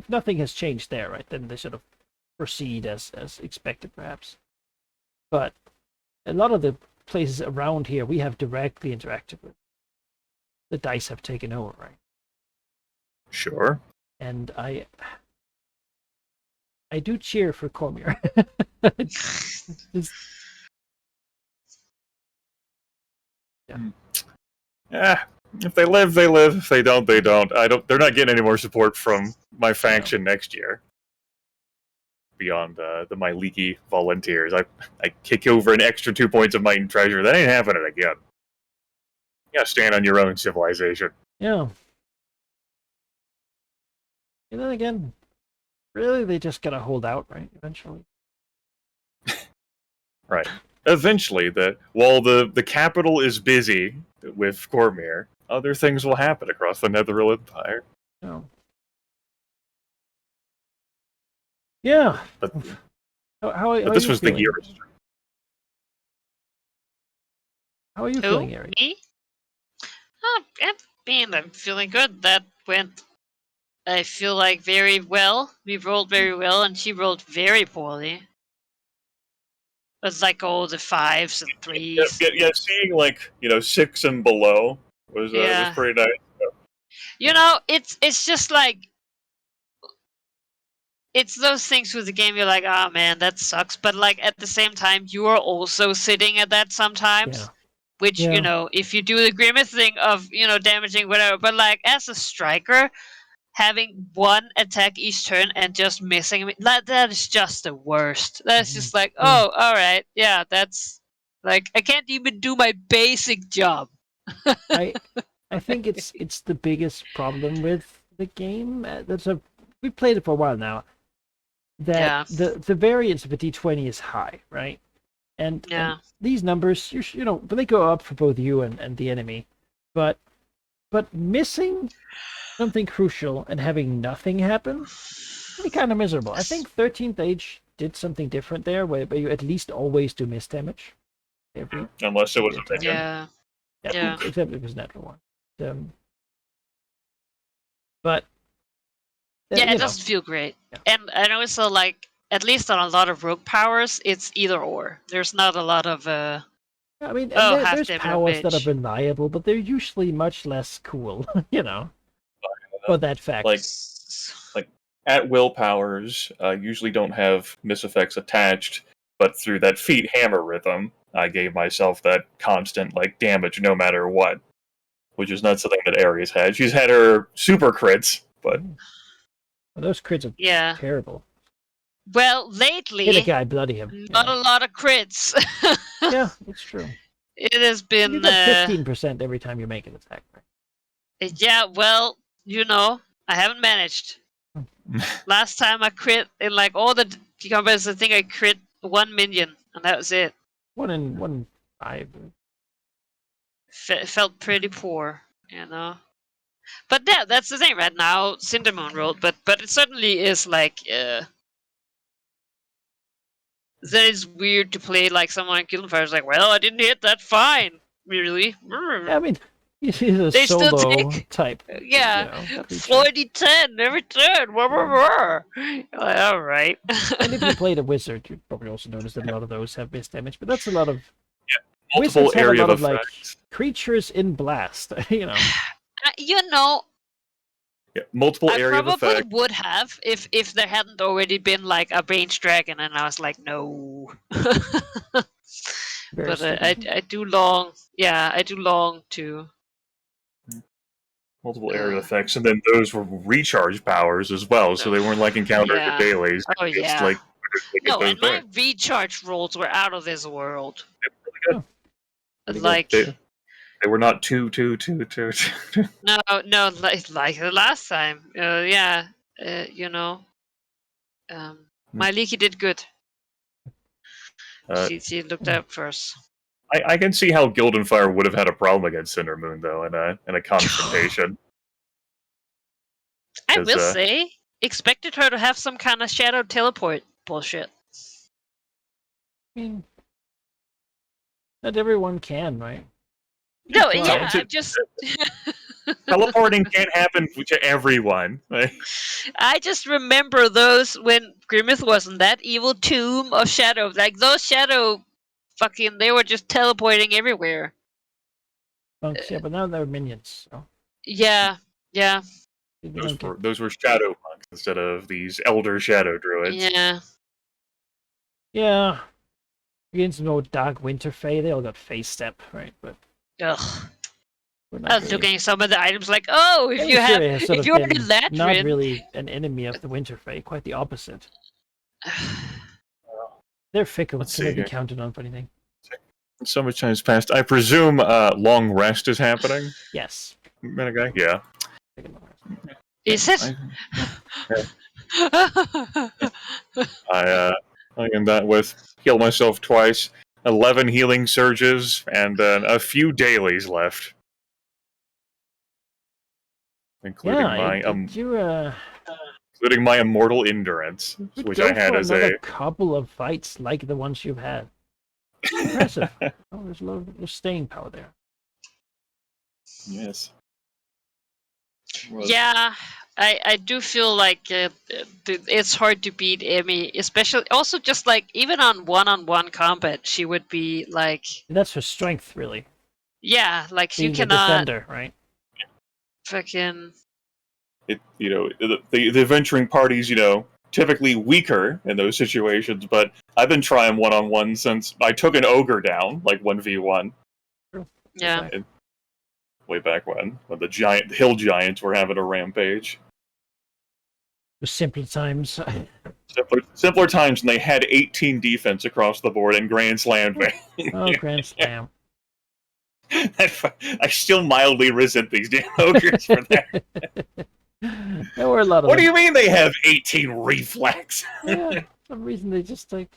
nothing has changed there, right, then they sort of proceed as expected, perhaps. But a lot of the places around here we have directly interacted with. The dice have taken over, right? Sure. And I do cheer for Cormyr. Yeah. If they live, they live. If they don't, they don't. They're not getting any more support from my faction next year. Beyond my leaky volunteers, I kick over an extra 2 points of might and treasure. That ain't happening again. You gotta stand on your own civilization. Yeah. And then again, really, they just gotta hold out, right? Eventually. Right. Eventually, while the capital is busy with Cormyr, other things will happen across the Netheril Empire. Oh. Yeah. But How this was feeling? the year. How are you feeling, Ari? Me? I'm feeling good. That went, I feel like, very well. We rolled very well, and she rolled very poorly. It's like all the 5s and 3s. Yeah, seeing 6 and below was pretty nice. You know, it's just like, it's those things with the game you're like, oh man, that sucks. But like at the same time, you are also sitting at that sometimes. Yeah. Which, if you do the grimace thing of, damaging whatever, but like as a striker, having one attack each turn and just missing me, that is just the worst. That's just like, oh, alright, yeah, that's like, I can't even do my basic job. I think it's the biggest problem with the game. We played it for a while now. That the variance of a D20 is high, right? And these numbers, but they go up for both you and the enemy. But missing something crucial and having nothing happen, really kind of miserable. I think 13th Age did something different there, where you at least always do miss damage. Unless it was a minion. Yeah. Except it was natural one. But it doesn't feel great. Yeah. And also, like, at least on a lot of rogue powers, it's either or. There's not a lot of I mean, there's powers that are reliable, but they're usually much less cool, for that fact. Like at-will powers usually don't have miss effects attached, but through that feat hammer rhythm, I gave myself that constant damage no matter what, which is not something that Ares had. She's had her super crits, but those crits are terrible. Well, lately, hit a guy, bloody him. Not a lot of crits. Yeah, it's true. It has been you get 15% every time you make an attack. Right? Yeah, well, I haven't managed. Last time I crit in all the combats, I think I crit 1 minion, and that was it. 1 in 5. Felt pretty poor, But yeah, that's the thing right now. Cindermoon rolled, but it certainly is that is weird to play someone in Guild Fire is like, well, I didn't hit that fine, really. Yeah, I mean, he's a they solo still take, type. 40-10 every turn. All right. And if you played a wizard, you'd probably also notice that a lot of those have missed damage, but that's a lot of multiple area of effects. Creatures in blast, multiple area effects. I probably would have if there hadn't already been a Bange Dragon, and I was like, no. But I do long. Yeah, I do long to. Multiple area effects, and then those were recharge powers as well, so they weren't encountering the dailies. Oh yeah. No, and my recharge rolls were out of this world. Really good. They were not 2. No, like the last time. My leaky did good. She looked out first. I can see how Gildenfire would have had a problem against Cindermoon, though, in a confrontation. I 'Cause, will say, expected her to have some kind of shadow teleport bullshit. I mean, not everyone can, right? No, Try. yeah, I just teleporting can't happen to everyone. I just remember those when Grimmith was in that evil tomb of shadow. Like those shadow fucking they were just teleporting everywhere. Monks, yeah, but now they're minions. So Yeah. they don't get... Those were shadow monks instead of these elder shadow druids. Yeah. Yeah. Against no Dark Winter Fae, they all got face step, right? But Ugh. we're I not was really... looking at some of the items like, oh, if you have Emisaria has sort if of you're in been Latrin. not really an enemy of the Winter Fae, quite the opposite. They're fickle, Let's can they see be here. counted on for anything? So much time's passed. I presume long rest is happening. Yes. Menagai? Yeah. Is it? I am that with heal myself twice, 11 healing surges, and a few dailies left, including Yeah, including my immortal endurance, you'd which go I had for as another couple of fights like the ones you've had. Impressive. Oh, there's a lot of staying power there. Yes. Yeah, I do feel like it's hard to beat Emmy, especially also just like even on one-on-one combat, she would be like, That's her strength, really. yeah, like Being you the cannot defender, right? fucking The venturing parties, typically weaker in those situations, but I've been trying one-on-one since I took an ogre down, like 1v1. yeah. Way back when the hill giants were having a rampage. The simpler times. Simpler times, and they had 18 defense across the board and Grand Slammed me. Oh, Grand Slam. I still mildly resent these damn ogres for that. There were a lot of What them. do you mean they have 18 reflex? Yeah, for some reason they just like...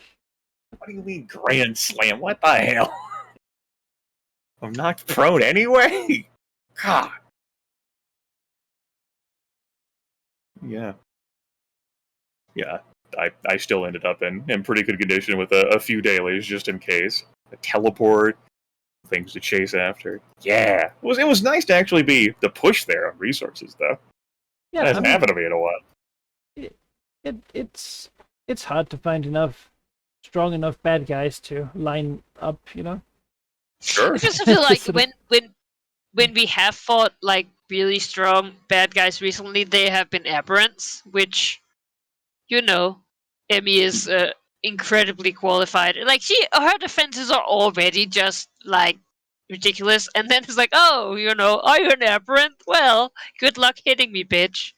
What do you mean Grand Slam? What the hell? I'm knocked prone anyway? God. Yeah. Yeah. I still ended up in pretty good condition with a few dailies just in case. A teleport, things to chase after. Yeah. It was nice to actually be the push there on resources though. Yeah, That hasn't happened to me in a while. It's hard to find strong enough bad guys to line up, Sure. I just feel like Sort of- when we have fought like really strong bad guys recently, they have been aberrants, which Emmy is incredibly qualified. Like her defenses are already just like ridiculous, and then it's like, oh, are you an aberrant? Well, good luck hitting me, bitch.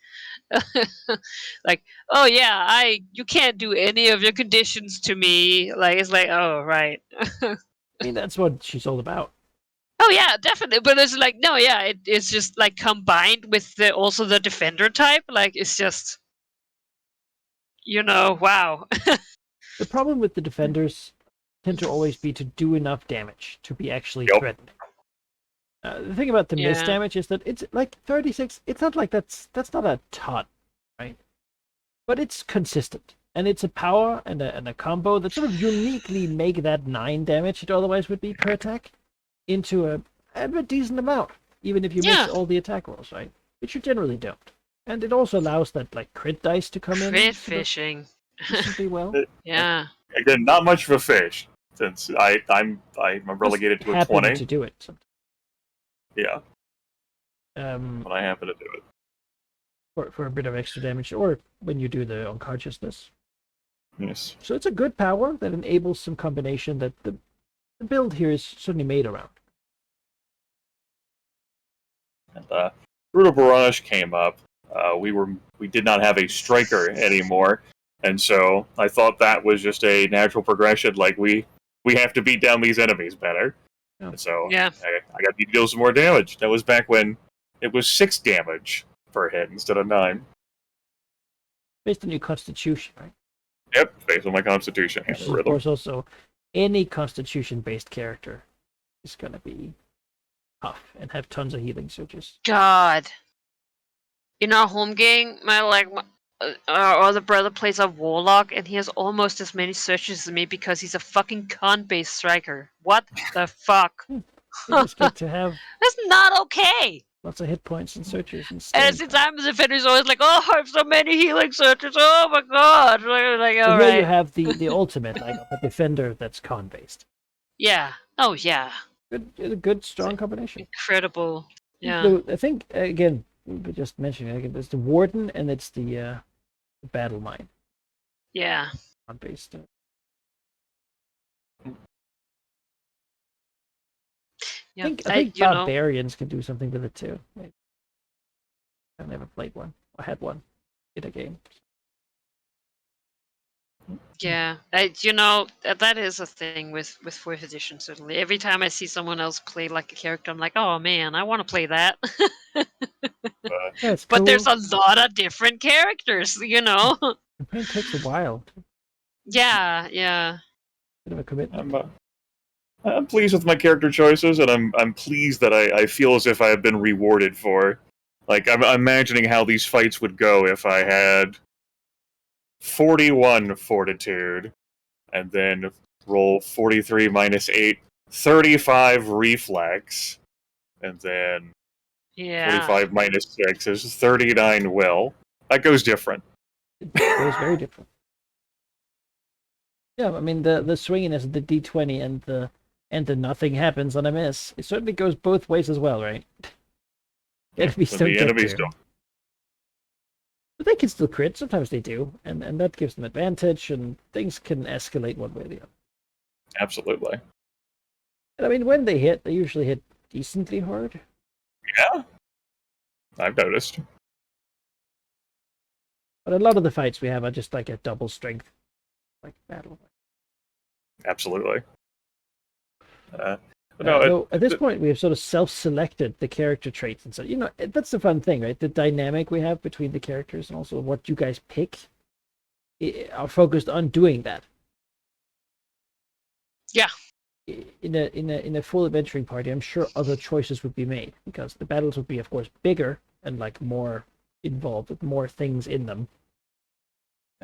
Like, oh yeah, you can't do any of your conditions to me. Like it's like, oh right. I mean, that's what she's all about. Oh yeah, definitely. But it's like, no, yeah, it's just like combined with also the defender type. Like it's just, wow. The problem with the defenders tend to always be to do enough damage to be actually Yep. threatening. The thing about the miss Yeah. damage is that it's like 36. It's not like that's not a ton, right? But it's consistent, and it's a power and a combo that sort of uniquely make that 9 damage it otherwise would be per attack into a decent amount, even if you Yeah. miss all the attack rolls, right? Which you generally don't. And it also allows that like crit dice to come in Crit sort of fishing. decently well. Yeah. Again, not much of a fish since I'm relegated to a Happen 20. to do it sometimes. Yeah, When I happen to do it. for a bit of extra damage, or when you do the unconsciousness. Yes. So it's a good power that enables some combination that the build here is certainly made around. And Brutal Barrage came up. We did not have a striker anymore, and so I thought that was just a natural progression. Like we have to beat down these enemies better. Yeah. And so Yeah. I got to deal some more damage. That was back when it was 6 damage per hit instead of 9. Based on your constitution, right? Yep, based on my constitution and Which is, the of rhythm. course, also any Constitution-based character is gonna be tough and have tons of healing surges. God. In our home game, our other brother plays a warlock, and he has almost as many searches as me because he's a fucking con-based striker. What the fuck? You just get to have That's not okay. lots of hit points and searches and And stuff. since I'm the defender, he's always like, "Oh, I have so many healing searches. Oh my god!" Like, all But here you right, have the ultimate, like a defender that's con-based. yeah. Oh yeah, Good strong combination. incredible. Yeah, So I think again, we just mentioning again, there's the warden and it's the battle mine yeah. con-based. Yeah, I think barbarians can do something with it too. I've never played one. I had one in a game. yeah. That is a thing with fourth edition. Certainly, every time I see someone else play like a character, I'm like, oh man, I want to play that. Yeah, it's But cool. there's a lot of different characters, Campaign takes a while. Yeah, yeah. Bit of a commitment. I'm pleased with my character choices, and I'm pleased that I feel as if I have been rewarded for. Like, I'm imagining how these fights would go if I had 41 fortitude, and then roll 43 minus 8, 35 reflex, and then Yeah. 45 minus 6 is 39 will. That goes different. It goes very different. Yeah, I mean the swinginess of the D20 and the nothing happens on a miss. It certainly goes both ways as well, right? Enemies When don't the get enemies there. don't. But they can still crit. Sometimes they do, and that gives them advantage, and things can escalate one way or the other. Absolutely. And I mean, when they hit, they usually hit decently hard. Yeah. I've noticed. But a lot of the fights we have are just like a double strength, like battle. Absolutely. Though at this point, we have sort of self-selected the character traits, and so that's the fun thing, right? The dynamic we have between the characters, and also what you guys pick, are focused on doing that. Yeah. In a full adventuring party, I'm sure other choices would be made because the battles would be, of course, bigger and like more involved with more things in them.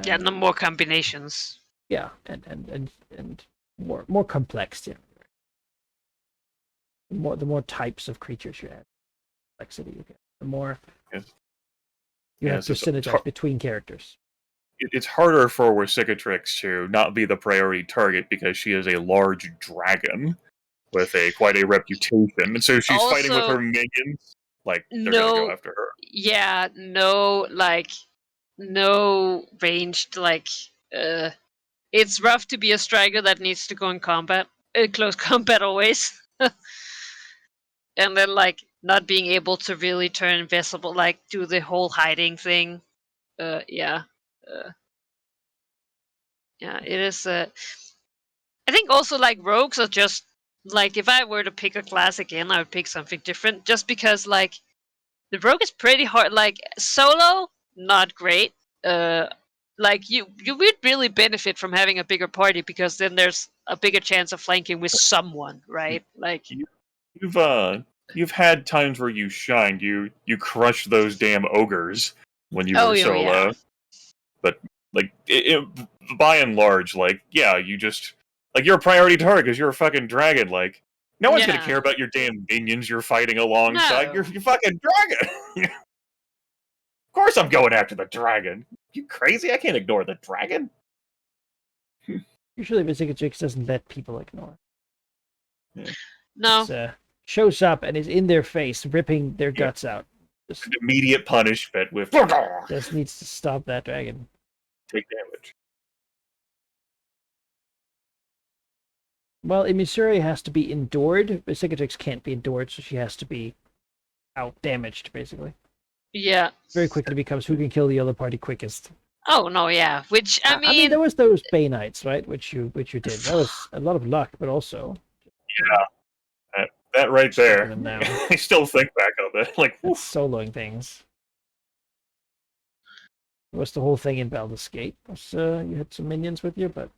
Yeah, no more combinations. Yeah, and more complex. Yeah. The more types of creatures you have, complexity you get, the more you have to synergize between characters. It's harder for Cicatrix to not be the priority target because she is a large dragon with quite a reputation, and so she's fighting with her minions. Like they're gonna go after her. Yeah, no ranged it's rough to be a striker that needs to go in combat, close combat always. And then not being able to really turn invisible, do the whole hiding thing. Yeah, it is. I think also rogues are just if I were to pick a class again, I would pick something different. Just because the rogue is pretty hard. Solo, not great. You would really benefit from having a bigger party because then there's a bigger chance of flanking with someone, right? You've had times where you shined. You crushed those damn ogres when you were solo. Yeah. But by and large, you just you're a priority target because you're a fucking dragon. No one's gonna care about your damn minions you're fighting alongside. No. You're fucking dragon. Of course I'm going after the dragon. You crazy? I can't ignore the dragon. Usually Cicatrix doesn't let people ignore. Yeah. No. It's, shows up and is in their face, ripping their guts out. Just immediate punishment with just needs to stop that dragon. Take damage. Well, Emissaria has to be endured, but Cicatrix can't be endured, so she has to be out damaged, basically. Yeah. Very quickly becomes who can kill the other party quickest. Oh no, yeah. Which I mean, there was those Bay Knights, right? Which you did. That was a lot of luck, but also. Yeah. That right there. I still think back on that. Soloing things. It was the whole thing in Baldur's Gate. You had some minions with you, but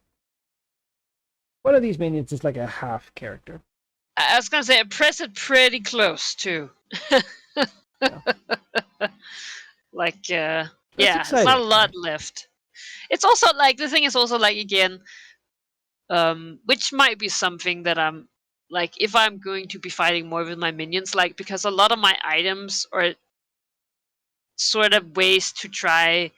One of these minions is like a half character. I was gonna say I press it pretty close too. Like yeah, it's not a lot left. It's also like the thing is also like again, which might be something that I'm like if I'm going to be fighting more with my minions, like because a lot of my items are sort of ways to try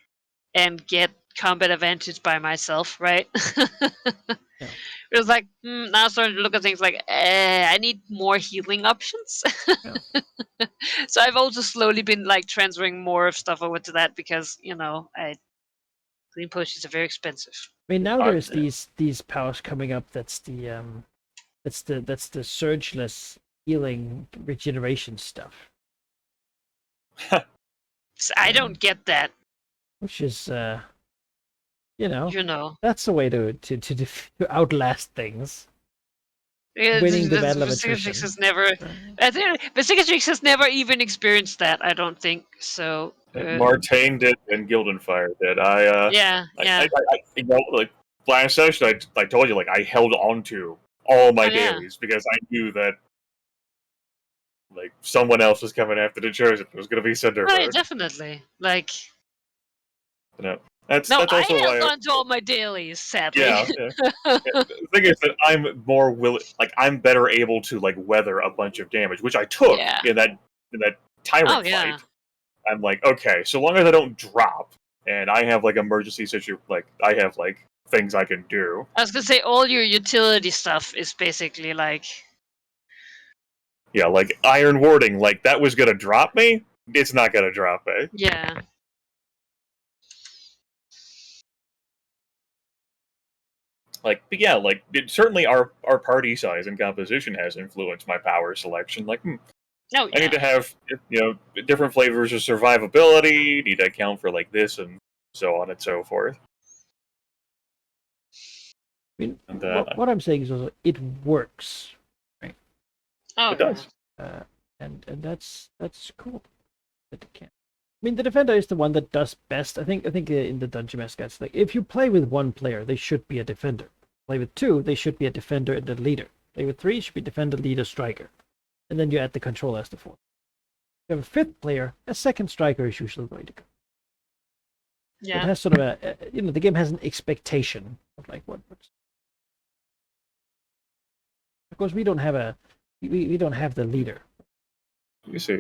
and get combat advantage by myself, right? Yeah. It was like now I'm starting to look at things like I need more healing options. Yeah. So I've also slowly been like transferring more of stuff over to that because clean potions are very expensive. I mean, now there's these powers coming up. That's the surgeless healing regeneration stuff. So I don't get that. Which is that's a way to outlast things. Winning the battle of attrition. Has never, I think Psionic has never even experienced that. I don't think so. Martain did and Gildenfire did. Yeah. Like last session, I told you, like I held on to all my yeah. dailies because I knew that like someone else was coming after the chosen. It was going to be Cinder. Right, definitely. Like, that's I also held why on to all my dailies. Sadly, yeah. The thing is that I'm more I'm better able to like weather a bunch of damage, which I took in that tyrant fight. I'm like, okay, so long as I don't drop, and I have like emergency like I have like things I can do. I was gonna say all your utility stuff is basically like, yeah, like Iron Warding, like that was gonna drop me. It's not gonna drop me. Yeah. Like, but yeah, like certainly our party size and composition has influenced my power selection. Like, I need to have different flavors of survivability. Need to account for like this and so on and so forth. I mean, what I'm saying is also it works, right? Oh, it does. And that's cool. That it can. I mean, the defender is the one that does best. I think in the Dungeon Master guides, like if you play with one player, they should be a defender. Play with two, they should be a defender and a leader. Play with three, should be defender, leader, striker, and then you add the controller as the fourth. If you have a fifth player, a second striker is usually the way to go. Yeah. It has sort of the game has an expectation of like what works. Of course, we don't have the leader. You see,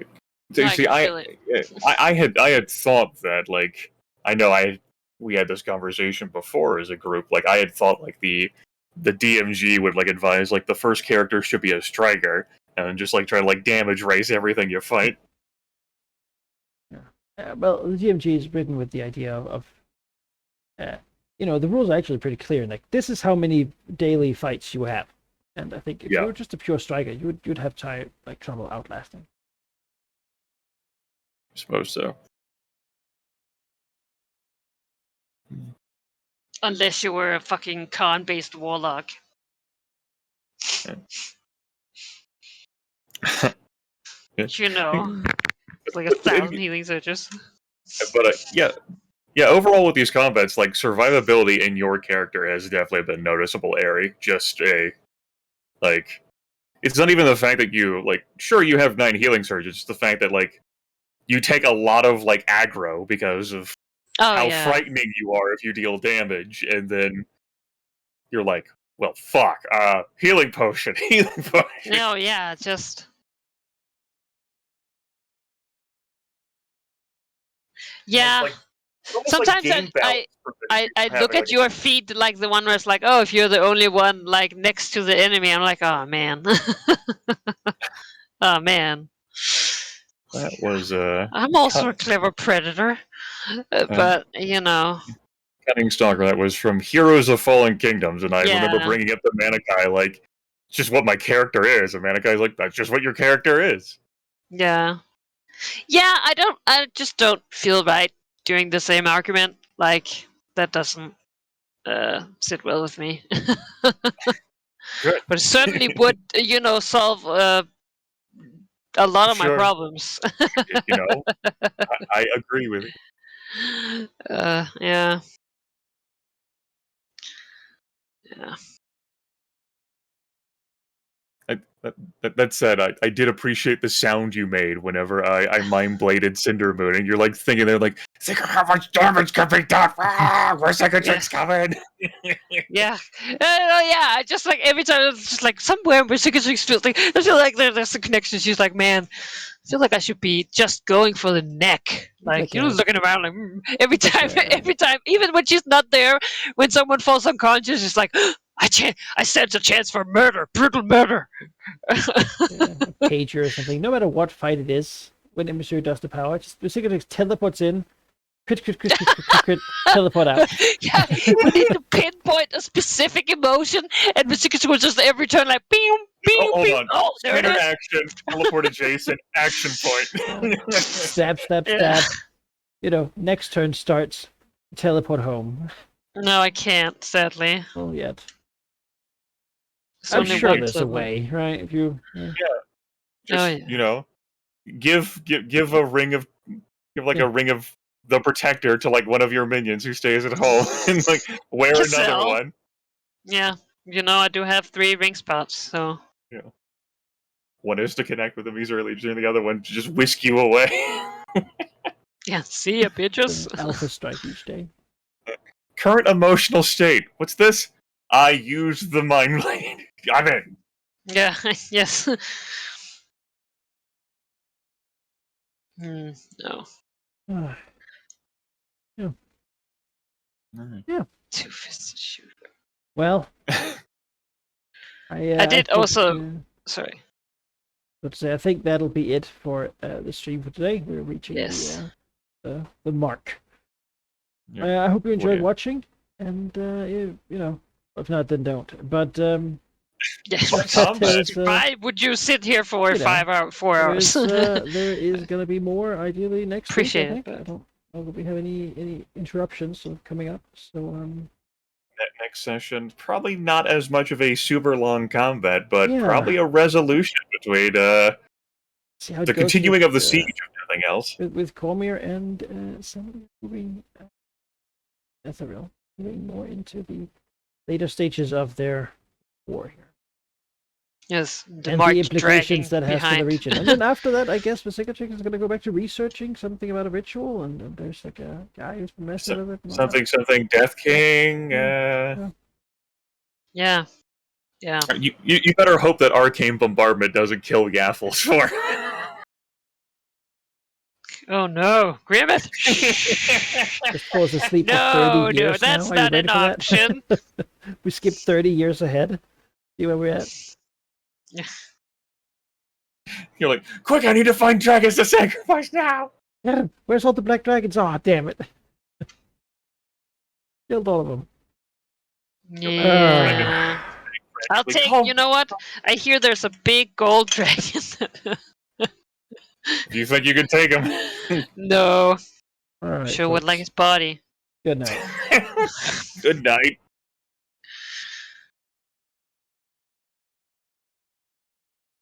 I had thought that like we had this conversation before as a group. Like I had thought like the DMG would like advise like the first character should be a striker and just like try to like damage race everything you fight. Yeah. Well, the DMG is written with the idea of the rules are actually pretty clear. Like this is how many daily fights you have, and I think if you were just a pure striker, you'd have trouble outlasting. I suppose so. Unless you were a fucking Khan-based warlock. Yeah. It's like 1,000 healing surges. But overall with these combats, like survivability in your character has definitely been noticeable, Airy. Just it's not even the fact that you sure you have 9 healing surges. It's the fact that you take a lot of aggro because of how frightening you are if you deal damage, and then you're like, well, fuck, healing potion. No, yeah, just Sometimes I look at your feed like the one where it's like, oh, if you're the only one next to the enemy, I'm like, oh man, oh man. That was I'm also a clever predator, but Cunning Stalker. That was from Heroes of Fallen Kingdoms, and I remember bringing up the Manikai it's just what my character is, and Manikai's like, that's just what your character is. Yeah, I just don't feel right doing the same argument. That doesn't sit well with me. Good. But it certainly would, solve a lot of my problems. I agree with you. Yeah. That said, I did appreciate the sound you made whenever I mind bladed Cinder Moon, and you're like thinking they're like, think of how much damage can be done. Where's Psychotrix coming? Yeah. Yeah. I just like every time it's just like somewhere where Psychotrix feels like I feel like there's a connection. She's like, man, I feel like I should be just going for the neck. Like you're looking around like every time, even when she's not there, when someone falls unconscious, it's like I sense a chance for murder, brutal murder. A pager or something. No matter what fight it is, when Emissary does the power, just basically teleports in, crit, teleport out. Yeah, we need to pinpoint a specific emotion, and Basicus will just every turn like beam, beam, Hold beam. on. Oh, there it Standard is. action, teleport adjacent, action point. Stab. Next turn starts, teleport home. No, I can't, sadly. Oh, yet. It's I'm only sure one there's a silver. way, right? If you, Just, give a ring of a ring of the protector to like one of your minions who stays at home and like wear Giselle. another one. Yeah, I do have 3 ring spots, so. One is to connect with the Misery Legion, and the other one to just whisk you away. Yeah, see ya, bitches. alpha strike each day. Current emotional state. What's this? I use the Mind Blade. I'm in. Yeah, yes. No. Two-fisted shooter. Well, I did also. Sorry. Let's say I think that'll be it for the stream for today. We're reaching the mark. Yeah. I hope you enjoyed yeah. watching, and if not, then don't. But Why would you sit here for 4 hours? there is going to be more ideally next Appreciate week. I think it. I don't know if we have any interruptions coming up. So Next session, probably not as much of a super long combat, but Yeah. probably a resolution between see how it the goes continuing with, of the siege, if nothing else. with Cormier and somebody moving Ethereal, moving more into the later stages of their war here. Yes, the And march the implications that dragging has to the behind. region. And then after that, I guess Psychotrix is going to go back to researching something about a ritual, and there's like a guy who's been messing with it. and all that. Something Death King. Yeah. You better hope that Arcane Bombardment doesn't kill Yaffles for. Oh no, Grimmett! Just falls asleep for No, 30 years that's now. Are you not ready an for that? option. We skipped 30 years ahead. See where we're at? You're like, quick! I need to find dragons to sacrifice now. Yeah, where's all the black dragons? Oh, damn it. Killed all of them. Yeah. I'll take. You know what? I hear there's a big gold dragon. Do you think you can take him? No. All right, Sure would folks. like his body. Good night. Good night.